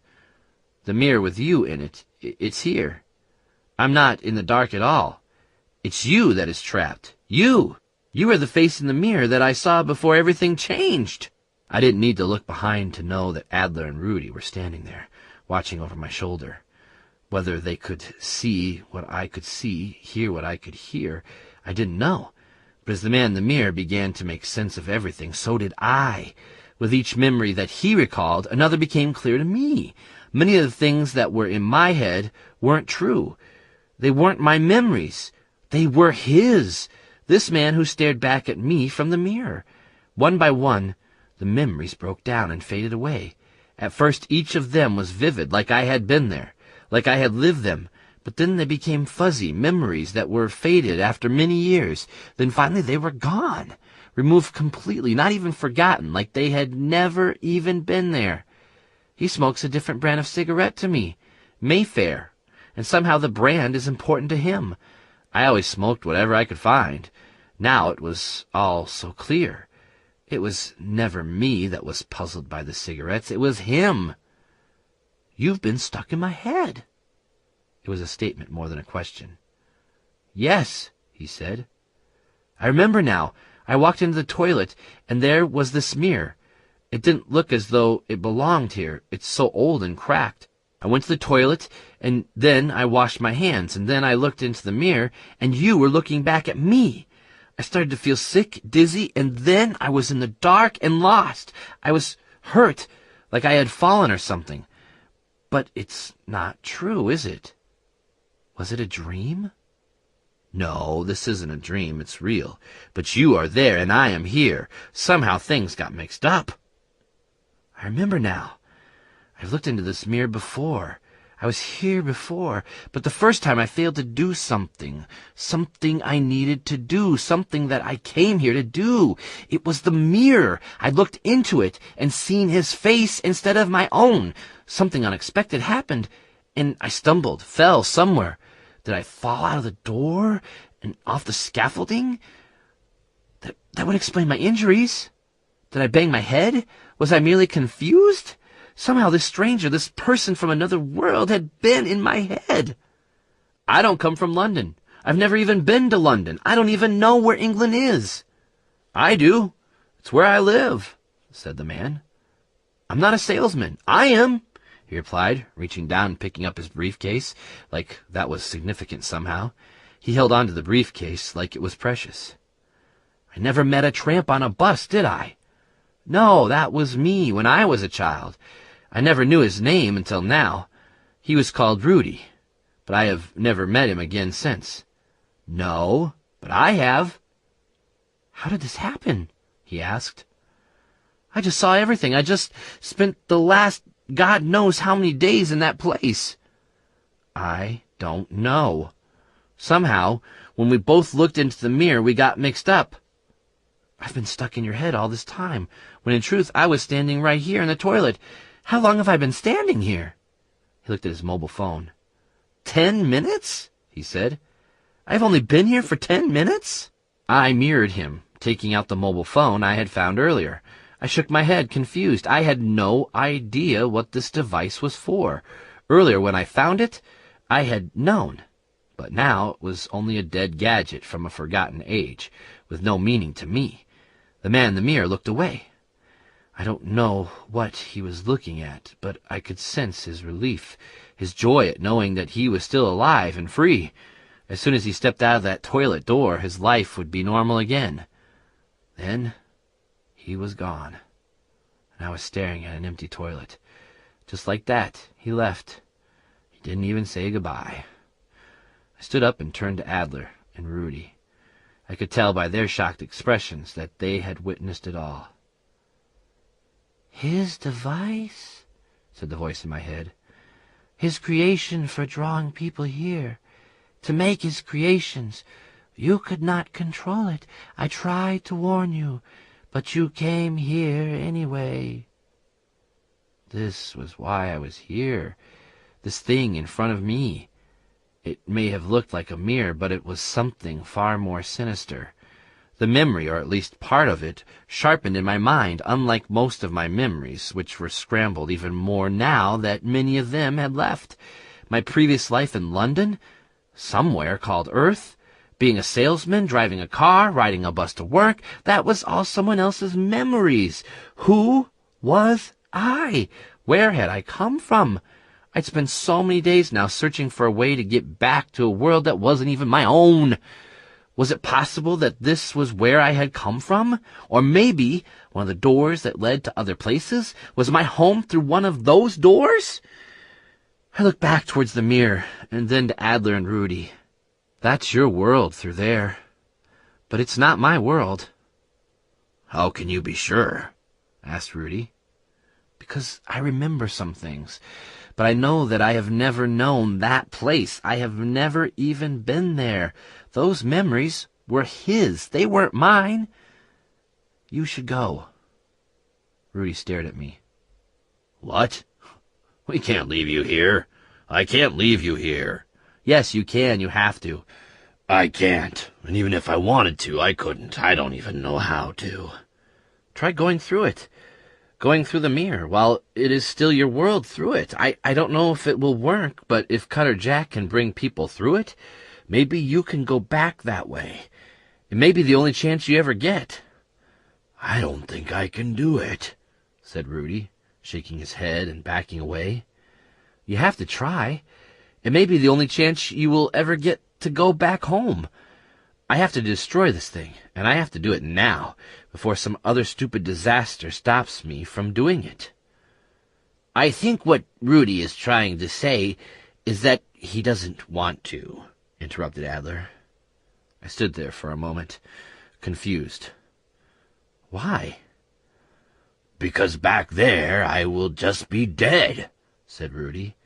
The mirror with you in it, it's here. I'm not in the dark at all. It's you that is trapped. You! You are the face in the mirror that I saw before everything changed. I didn't need to look behind to know that Adler and Rudy were standing there, watching over my shoulder. Whether they could see what I could see, hear what I could hear, I didn't know. But as the man in the mirror began to make sense of everything, so did I. With each memory that he recalled, another became clear to me. Many of the things that were in my head weren't true. They weren't my memories. They were his. This man who stared back at me from the mirror. One by one, the memories broke down and faded away. At first, each of them was vivid, like I had been there, like I had lived them. But then they became fuzzy memories that were faded after many years. Then finally they were gone, removed completely, not even forgotten, like they had never even been there. He smokes a different brand of cigarette to me, Mayfair, and somehow the brand is important to him. I always smoked whatever I could find. Now it was all so clear. It was never me that was puzzled by the cigarettes. It was him. You've been stuck in my head. It was a statement more than a question. Yes, he said. I remember now. I walked into the toilet, and there was this mirror. It didn't look as though it belonged here. It's so old and cracked. I went to the toilet, and then I washed my hands, and then I looked into the mirror, and you were looking back at me. I started to feel sick, dizzy, and then I was in the dark and lost. I was hurt, like I had fallen or something. But it's not true, is it? Was it a dream? No, this isn't a dream, it's real. But you are there, and I am here. Somehow things got mixed up. I remember now. I've looked into this mirror before. I was here before, but the first time I failed to do something I needed to do, something that I came here to do. It was the mirror. I looked into it and seen his face instead of my own. Something unexpected happened, and I stumbled, fell somewhere. Did I fall out of the door and off the scaffolding? That would explain my injuries. Did I bang my head? Was I merely confused? Somehow this stranger, this person from another world, had been in my head. I don't come from London. I've never even been to London. I don't even know where England is. I do. It's where I live, said the man. I'm not a salesman. I am, he replied, reaching down and picking up his briefcase, like that was significant somehow. He held on to the briefcase like it was precious. I never met a tramp on a bus, did I? No, that was me when I was a child. I never knew his name until now. He was called Rudy, but I have never met him again since. No, but I have. How did this happen? He asked. I just saw everything. I just spent the last God knows how many days in that place. I don't know. Somehow, when we both looked into the mirror, we got mixed up. I've been stuck in your head all this time, when in truth I was standing right here in the toilet. How long have I been standing here? He looked at his mobile phone. 10 minutes? He said. I've only been here for 10 minutes? I mirrored him, taking out the mobile phone I had found earlier. I shook my head, confused. I had no idea what this device was for. Earlier, when I found it, I had known. But now it was only a dead gadget from a forgotten age, with no meaning to me. The man in the mirror looked away. I don't know what he was looking at, but I could sense his relief, his joy at knowing that he was still alive and free. As soon as he stepped out of that toilet door, his life would be normal again. Then he was gone, and I was staring at an empty toilet. Just like that, he left. He didn't even say goodbye. I stood up and turned to Adler and Rudy. I could tell by their shocked expressions that they had witnessed it all. His device, said the voice in my head. His creation for drawing people here. To make his creations. You could not control it. I tried to warn you, but you came here anyway. This was why I was here. This thing in front of me. It may have looked like a mirror, but it was something far more sinister. The memory, or at least part of it, sharpened in my mind, unlike most of my memories, which were scrambled even more now that many of them had left. My previous life in London, somewhere called Earth, Being a salesman, driving a car, riding a bus to work, that was all someone else's memories. Who was I? Where had I come from? I'd spent so many days now searching for a way to get back to a world that wasn't even my own. Was it possible that this was where I had come from? Or maybe one of the doors that led to other places? Was my home through one of those doors? I looked back towards the mirror, and then to Adler and Rudy. That's your world through there. But it's not my world. How can you be sure? Asked Rudy. Because I remember some things. But I know that I have never known that place. I have never even been there. Those memories were his. They weren't mine. You should go. Rudy stared at me. What? We can't leave you here. I can't leave you here. Yes, you can. You have to. I can't. And even if I wanted to, I couldn't. I don't even know how to. Try going through it. Going through the mirror while it is still your world through it. I don't know if it will work, but if Cutter Jack can bring people through it, maybe you can go back that way. It may be the only chance you ever get. I don't think I can do it, said Rudy, shaking his head and backing away. You have to try. It may be the only chance you will ever get to go back home. I have to destroy this thing, and I have to do it now, before some other stupid disaster stops me from doing it. I think what Rudy is trying to say is that he doesn't want to, interrupted Adler. I stood there for a moment, confused. Why? Because back there I will just be dead, said Rudy.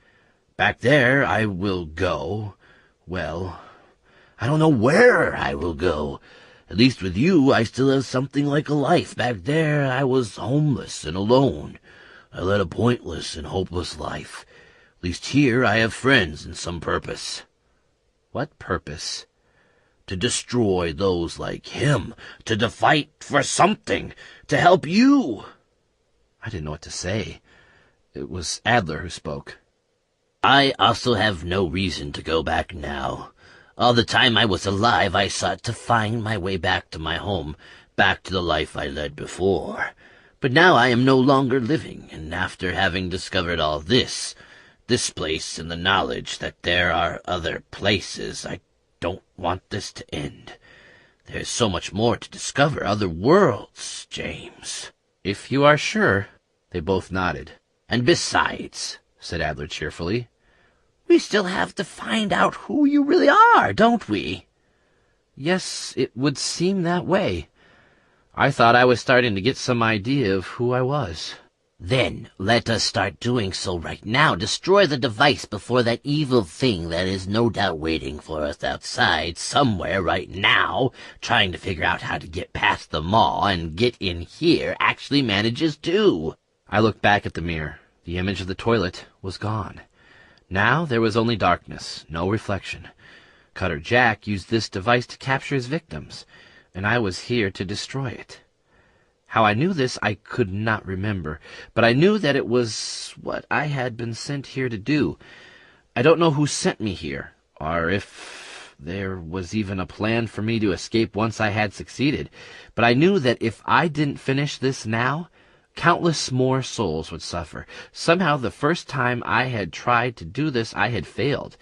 Back there I will go, well, I don't know where I will go. At least with you, I still have something like a life. Back there, I was homeless and alone. I led a pointless and hopeless life. At least here, I have friends and some purpose. What purpose? To destroy those like him. To fight for something. To help you. I didn't know what to say. It was Adler who spoke. I also have no reason to go back now. All the time I was alive, I sought to find my way back to my home, back to the life I led before. But now I am no longer living, and after having discovered all this place and the knowledge that there are other places, I don't want this to end. There's so much more to discover, other worlds, James. If you are sure. They both nodded. And besides, said Adler cheerfully, we still have to find out who you really are, don't we? Yes, it would seem that way. I thought I was starting to get some idea of who I was. Then let us start doing so right now. Destroy the device before that evil thing that is no doubt waiting for us outside somewhere right now, trying to figure out how to get past the mall and get in here, actually manages to. I looked back at the mirror. The image of the toilet was gone. Now there was only darkness, no reflection. Cutter Jack used this device to capture his victims, and I was here to destroy it. How I knew this I could not remember, but I knew that it was what I had been sent here to do. I don't know who sent me here, or if there was even a plan for me to escape once I had succeeded, but I knew that if I didn't finish this now, countless more souls would suffer. Somehow the first time I had tried to do this, I had failed.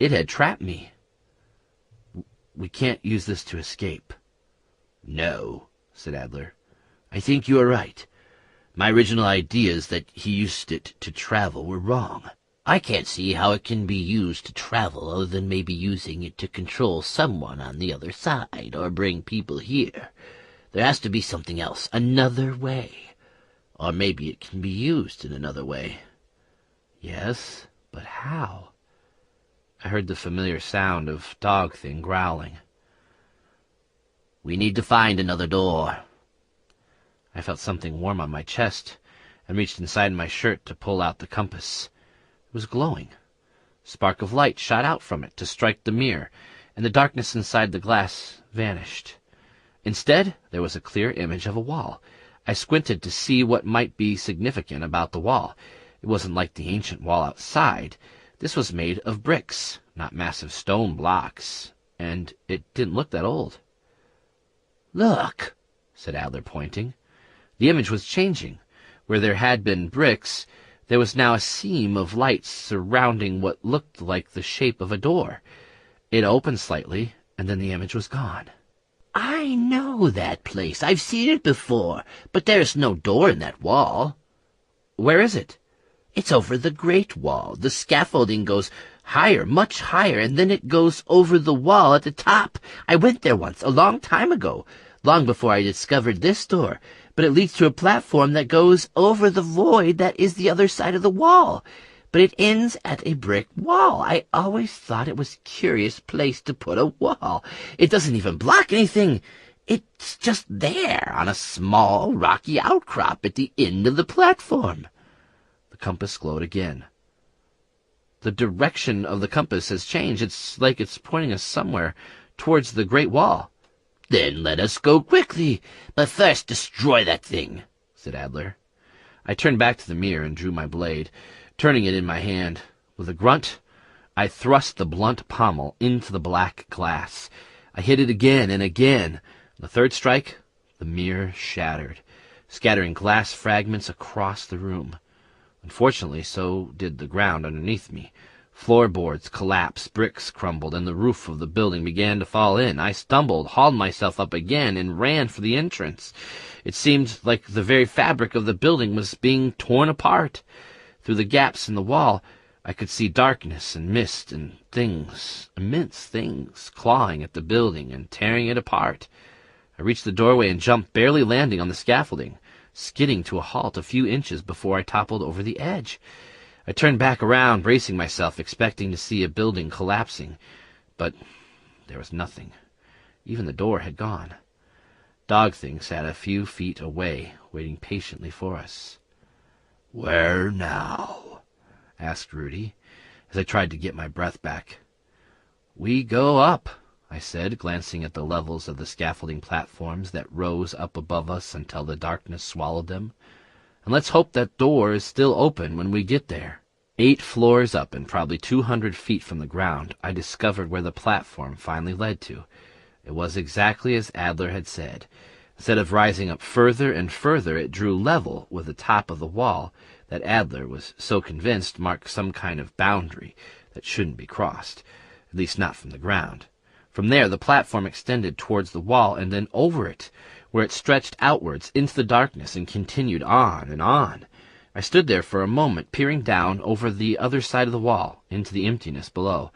It had trapped me. We can't use this to escape. No, said Adler. I think you are right. My original ideas that he used it to travel were wrong. I can't see how it can be used to travel other than maybe using it to control someone on the other side or bring people here. There has to be something else, another way. Or maybe it can be used in another way. Yes, but how? I heard the familiar sound of dog thing growling. We need to find another door. I felt something warm on my chest and reached inside my shirt to pull out the compass. It was glowing. A spark of light shot out from it to strike the mirror, and the darkness inside the glass vanished. Instead, there was a clear image of a wall. I squinted to see what might be significant about the wall. It wasn't like the ancient wall outside. This was made of bricks, not massive stone blocks. and it didn't look that old. "Look," said Adler, pointing. The image was changing. Where there had been bricks, there was now a seam of light surrounding what looked like the shape of a door. It opened slightly, and then the image was gone. "I know that place. I've seen it before, but there's no door in that wall." Where is it? "It's over the Great Wall. The scaffolding goes higher, much higher, and then it goes over the wall at the top. I went there once, a long time ago, long before I discovered this door, but it leads to a platform that goes over the void that is the other side of the wall. But it ends at a brick wall. I always thought it was a curious place to put a wall. It doesn't even block anything. It's just there on a small rocky outcrop at the end of the platform." The compass glowed again. The direction of the compass has changed. It's like it's pointing us somewhere towards the Great Wall. "Then let us go quickly, but first destroy that thing," said Adler. I turned back to the mirror and drew my blade, turning it in my hand. With a grunt, I thrust the blunt pommel into the black glass. I hit it again and again. The third strike, the mirror shattered, scattering glass fragments across the room. Unfortunately, so did the ground underneath me. Floorboards collapsed, bricks crumbled, and the roof of the building began to fall in. I stumbled, hauled myself up again, and ran for the entrance. It seemed like the very fabric of the building was being torn apart. Through the gaps in the wall, I could see darkness and mist and things, immense things, clawing at the building and tearing it apart. I reached the doorway and jumped, barely landing on the scaffolding, skidding to a halt a few inches before I toppled over the edge. I turned back around, bracing myself, expecting to see a building collapsing. But there was nothing. Even the door had gone. Dog Thing sat a few feet away, waiting patiently for us. "Where now?" asked Rudy, as I tried to get my breath back. "We go up," I said, glancing at the levels of the scaffolding platforms that rose up above us until the darkness swallowed them. "And let's hope that door is still open when we get there." 8 floors up and probably 200 feet from the ground, I discovered where the platform finally led to. It was exactly as Adler had said. Instead of rising up further and further, it drew level with the top of the wall that Adler was so convinced marked some kind of boundary that shouldn't be crossed, at least not from the ground. From there, the platform extended towards the wall and then over it, where it stretched outwards into the darkness and continued on and on. I stood there for a moment, peering down over the other side of the wall, into the emptiness below.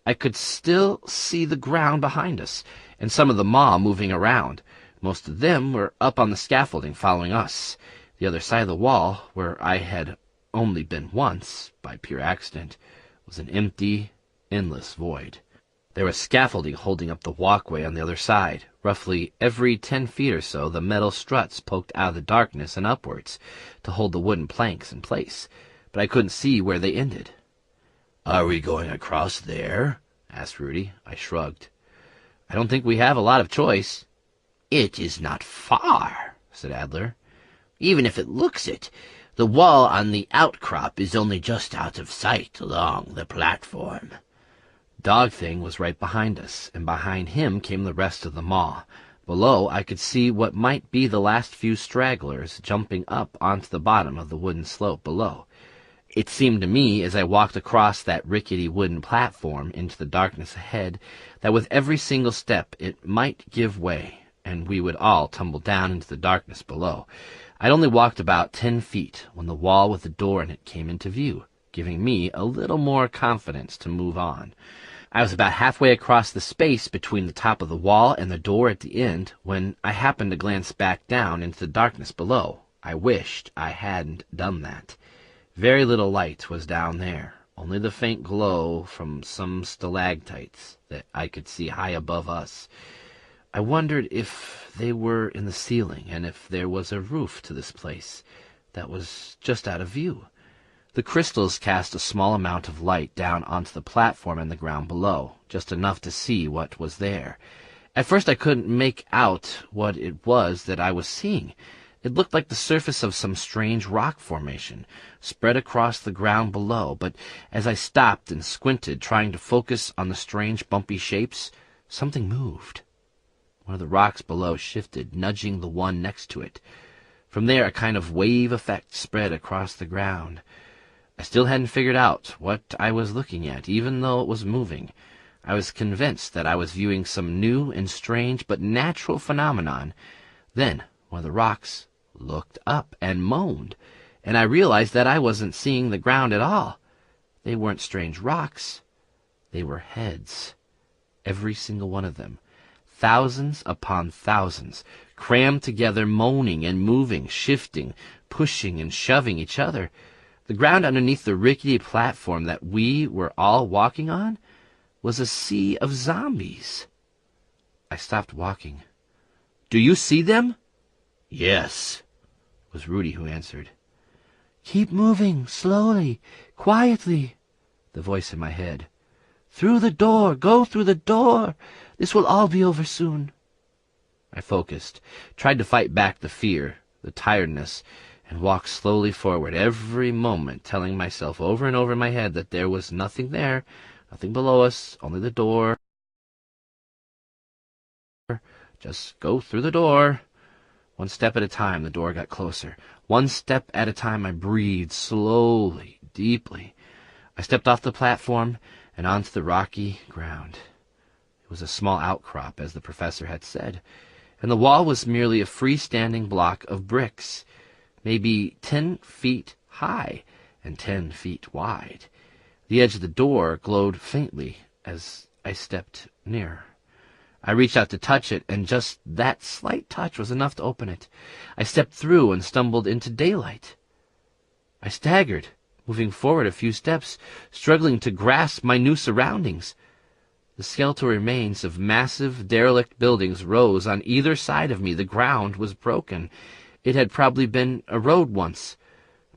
I could still see the ground behind us, and some of the maw moving around. Most of them were up on the scaffolding following us. The other side of the wall, where I had only been once, by pure accident, was an empty, endless void. There was scaffolding holding up the walkway on the other side. Roughly every 10 feet or so, the metal struts poked out of the darkness and upwards to hold the wooden planks in place, but I couldn't see where they ended. "Are we going across there?" asked Rudy. I shrugged. "I don't think we have a lot of choice." "It is not far," said Adler. "Even if it looks it, the wall on the outcrop is only just out of sight along the platform." Dog Thing was right behind us, and behind him came the rest of the maw. Below, I could see what might be the last few stragglers jumping up onto the bottom of the wooden slope below. It seemed to me, as I walked across that rickety wooden platform into the darkness ahead, that with every single step it might give way, and we would all tumble down into the darkness below. I'd only walked about 10 feet when the wall with the door in it came into view, giving me a little more confidence to move on. I was about halfway across the space between the top of the wall and the door at the end when I happened to glance back down into the darkness below. I wished I hadn't done that. Very little light was down there, only the faint glow from some stalactites that I could see high above us. I wondered if they were in the ceiling and if there was a roof to this place that was just out of view. The crystals cast a small amount of light down onto the platform and the ground below, just enough to see what was there. At first I couldn't make out what it was that I was seeing. It looked like the surface of some strange rock formation, spread across the ground below, but as I stopped and squinted, trying to focus on the strange bumpy shapes, Something moved. One of the rocks below shifted, nudging the one next to it. From there, a kind of wave effect spread across the ground. I still hadn't figured out what I was looking at, even though it was moving. I was convinced that I was viewing some new and strange but natural phenomenon. Then one of the rocks looked up and moaned, and I realized that I wasn't seeing the ground at all. They weren't strange rocks. They were heads. Every single one of them. Thousands upon thousands, crammed together, moaning and moving, shifting, pushing and shoving each other. The ground underneath the rickety platform that we were all walking on was a sea of zombies. I stopped walking. "Do you see them?" "Yes," it was Rudy who answered. "Keep moving, slowly, quietly," the voice in my head. "Through the door, go through the door. This will all be over soon." I focused, tried to fight back the fear, the tiredness, and walked slowly forward, every moment telling myself over and over in my head that there was nothing there, nothing below us, only the door. Just go through the door. One step at a time, the door got closer. One step at a time, I breathed slowly, deeply. I stepped off the platform and onto the rocky ground. It was a small outcrop, as the professor had said, and the wall was merely a freestanding block of bricks, maybe 10 feet high and 10 feet wide. The edge of the door glowed faintly as I stepped nearer. I reached out to touch it, and just that slight touch was enough to open it. I stepped through and stumbled into daylight. I staggered, moving forward a few steps, struggling to grasp my new surroundings. The skeletal remains of massive, derelict buildings rose on either side of me. The ground was broken. It had probably been a road once.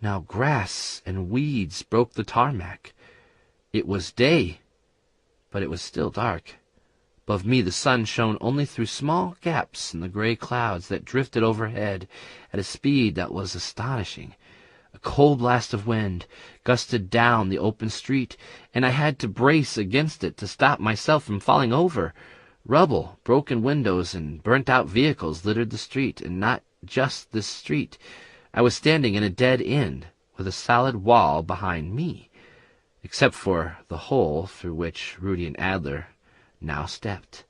Now grass and weeds broke the tarmac. It was day, but it was still dark. Above me the sun shone only through small gaps in the gray clouds that drifted overhead at a speed that was astonishing. A cold blast of wind gusted down the open street, and I had to brace against it to stop myself from falling over. Rubble, broken windows, and burnt-out vehicles littered the street, and not just this street. I was standing in a dead end, with a solid wall behind me, except for the hole through which Rudy and Adler now stepped.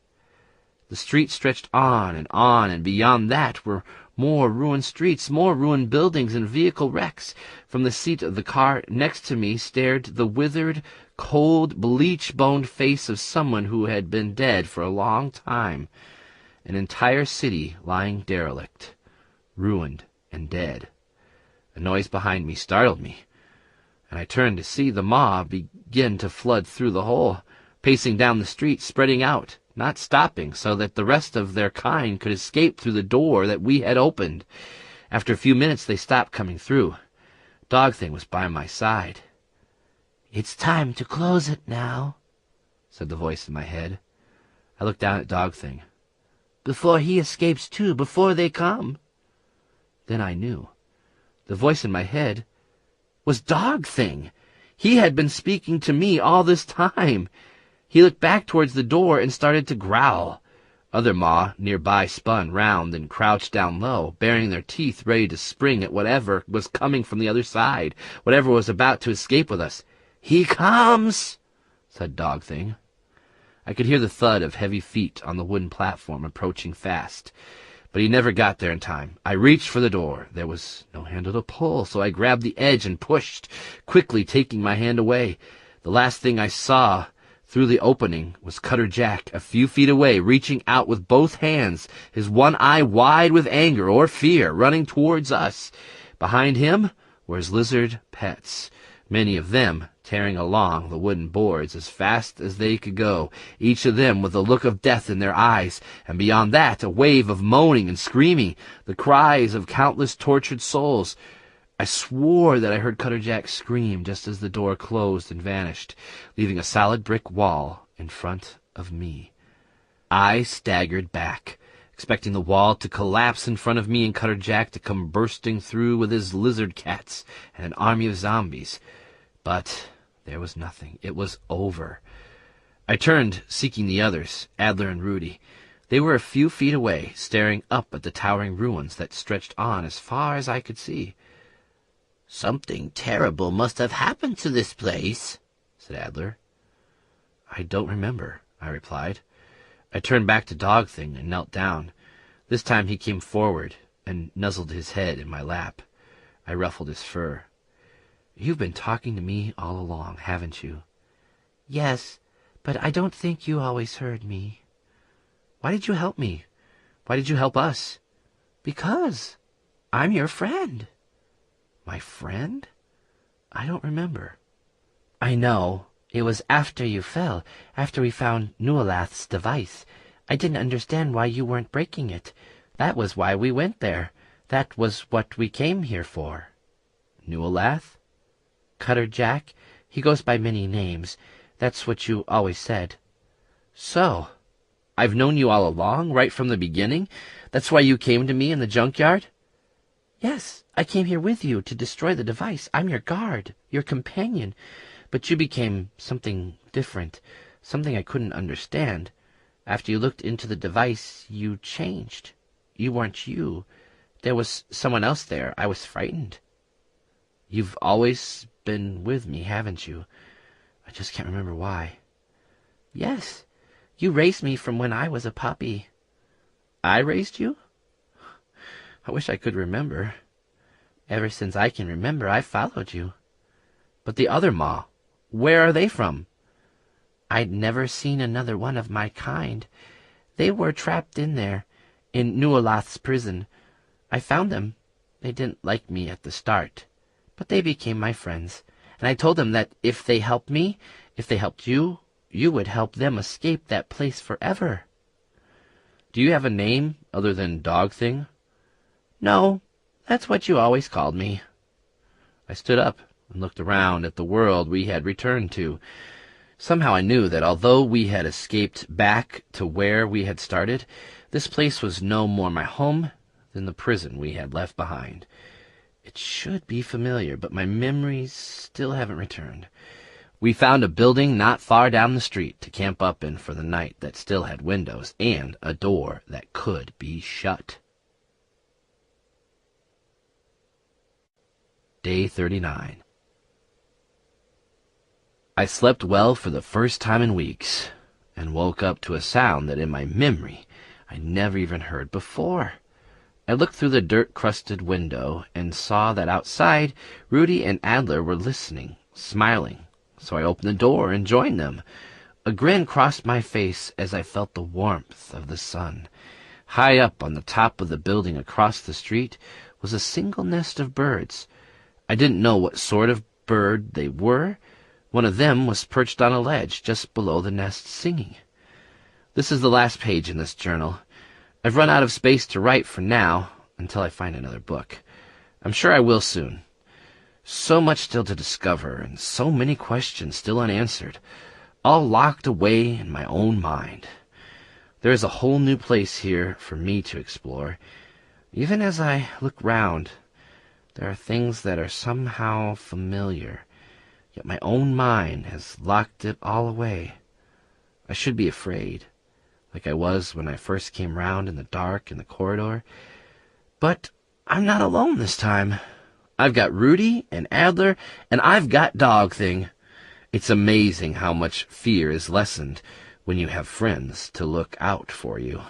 The street stretched on, and beyond that were more ruined streets, more ruined buildings and vehicle wrecks. From the seat of the car next to me stared the withered, cold, bleach-boned face of someone who had been dead for a long time. An entire city lying derelict, ruined and dead. A noise behind me startled me, and I turned to see the mob begin to flood through the hole, pacing down the street, spreading out, not stopping, so that the rest of their kind could escape through the door that we had opened. After a few minutes, they stopped coming through. Dog Thing was by my side. "It's time to close it now," said the voice in my head. I looked down at Dog Thing. "Before he escapes too, before they come." Then I knew. The voice in my head was Dog Thing. He had been speaking to me all this time. He looked back towards the door and started to growl. Other maw nearby spun round and crouched down low, baring their teeth ready to spring at whatever was coming from the other side, whatever was about to escape with us. "He comes," said Dog Thing. I could hear the thud of heavy feet on the wooden platform approaching fast, but he never got there in time. I reached for the door. There was no handle to pull, so I grabbed the edge and pushed, quickly taking my hand away. The last thing I saw through the opening was Cutter Jack, a few feet away, reaching out with both hands, his one eye wide with anger or fear, running towards us. Behind him were his lizard pets, many of them tearing along the wooden boards as fast as they could go, each of them with a look of death in their eyes, and beyond that a wave of moaning and screaming, the cries of countless tortured souls. I swore that I heard Cutter Jack scream just as the door closed and vanished, leaving a solid brick wall in front of me. I staggered back, expecting the wall to collapse in front of me and Cutter Jack to come bursting through with his lizard cats and an army of zombies. But there was nothing. It was over. I turned, seeking the others, Adler and Rudy. They were a few feet away, staring up at the towering ruins that stretched on as far as I could see. "Something terrible must have happened to this place," said Adler. "I don't remember," I replied. I turned back to Dog Thing and knelt down. This time he came forward and nuzzled his head in my lap. I ruffled his fur. "You've been talking to me all along, haven't you?" "Yes, but I don't think you always heard me." "Why did you help me? Why did you help us?" "Because I'm your friend." "My friend? I don't remember." "I know. It was after you fell, after we found Nualath's device. I didn't understand why you weren't breaking it. That was why we went there. That was what we came here for." "Nualath?" "Cutter Jack. He goes by many names. That's what you always said." "So, I've known you all along, right from the beginning? That's why you came to me in the junkyard?" "Yes, I came here with you to destroy the device. I'm your guard, your companion. But you became something different, something I couldn't understand. After you looked into the device, you changed. You weren't you. There was someone else there. I was frightened." "You've always been with me, haven't you? I just can't remember why." "Yes, you raised me from when I was a puppy." "I raised you? I wish I could remember." "Ever since I can remember, I've followed you." "But the other Maw, where are they from?" "I'd never seen another one of my kind. They were trapped in there, in Nualath's prison. I found them. They didn't like me at the start, but they became my friends, and I told them that if they helped me, if they helped you, you would help them escape that place forever." "Do you have a name other than Dog Thing?" "No, that's what you always called me." I stood up and looked around at the world we had returned to. Somehow I knew that although we had escaped back to where we had started, this place was no more my home than the prison we had left behind. It should be familiar, but my memories still haven't returned. We found a building not far down the street to camp up in for the night that still had windows and a door that could be shut. Day 39. I slept well for the first time in weeks, and woke up to a sound that in my memory I never even heard before. I looked through the dirt-crusted window and saw that outside Rudy and Adler were listening, smiling, so I opened the door and joined them. A grin crossed my face as I felt the warmth of the sun. High up on the top of the building across the street was a single nest of birds. I didn't know what sort of bird they were. One of them was perched on a ledge just below the nest singing. This is the last page in this journal. I've run out of space to write for now, until I find another book. I'm sure I will soon. So much still to discover, and so many questions still unanswered, all locked away in my own mind. There is a whole new place here for me to explore. Even as I look round, there are things that are somehow familiar, yet my own mind has locked it all away. I should be afraid, like I was when I first came round in the dark in the corridor. But I'm not alone this time. I've got Rudy and Adler, and I've got Dog Thing. It's amazing how much fear is lessened when you have friends to look out for you.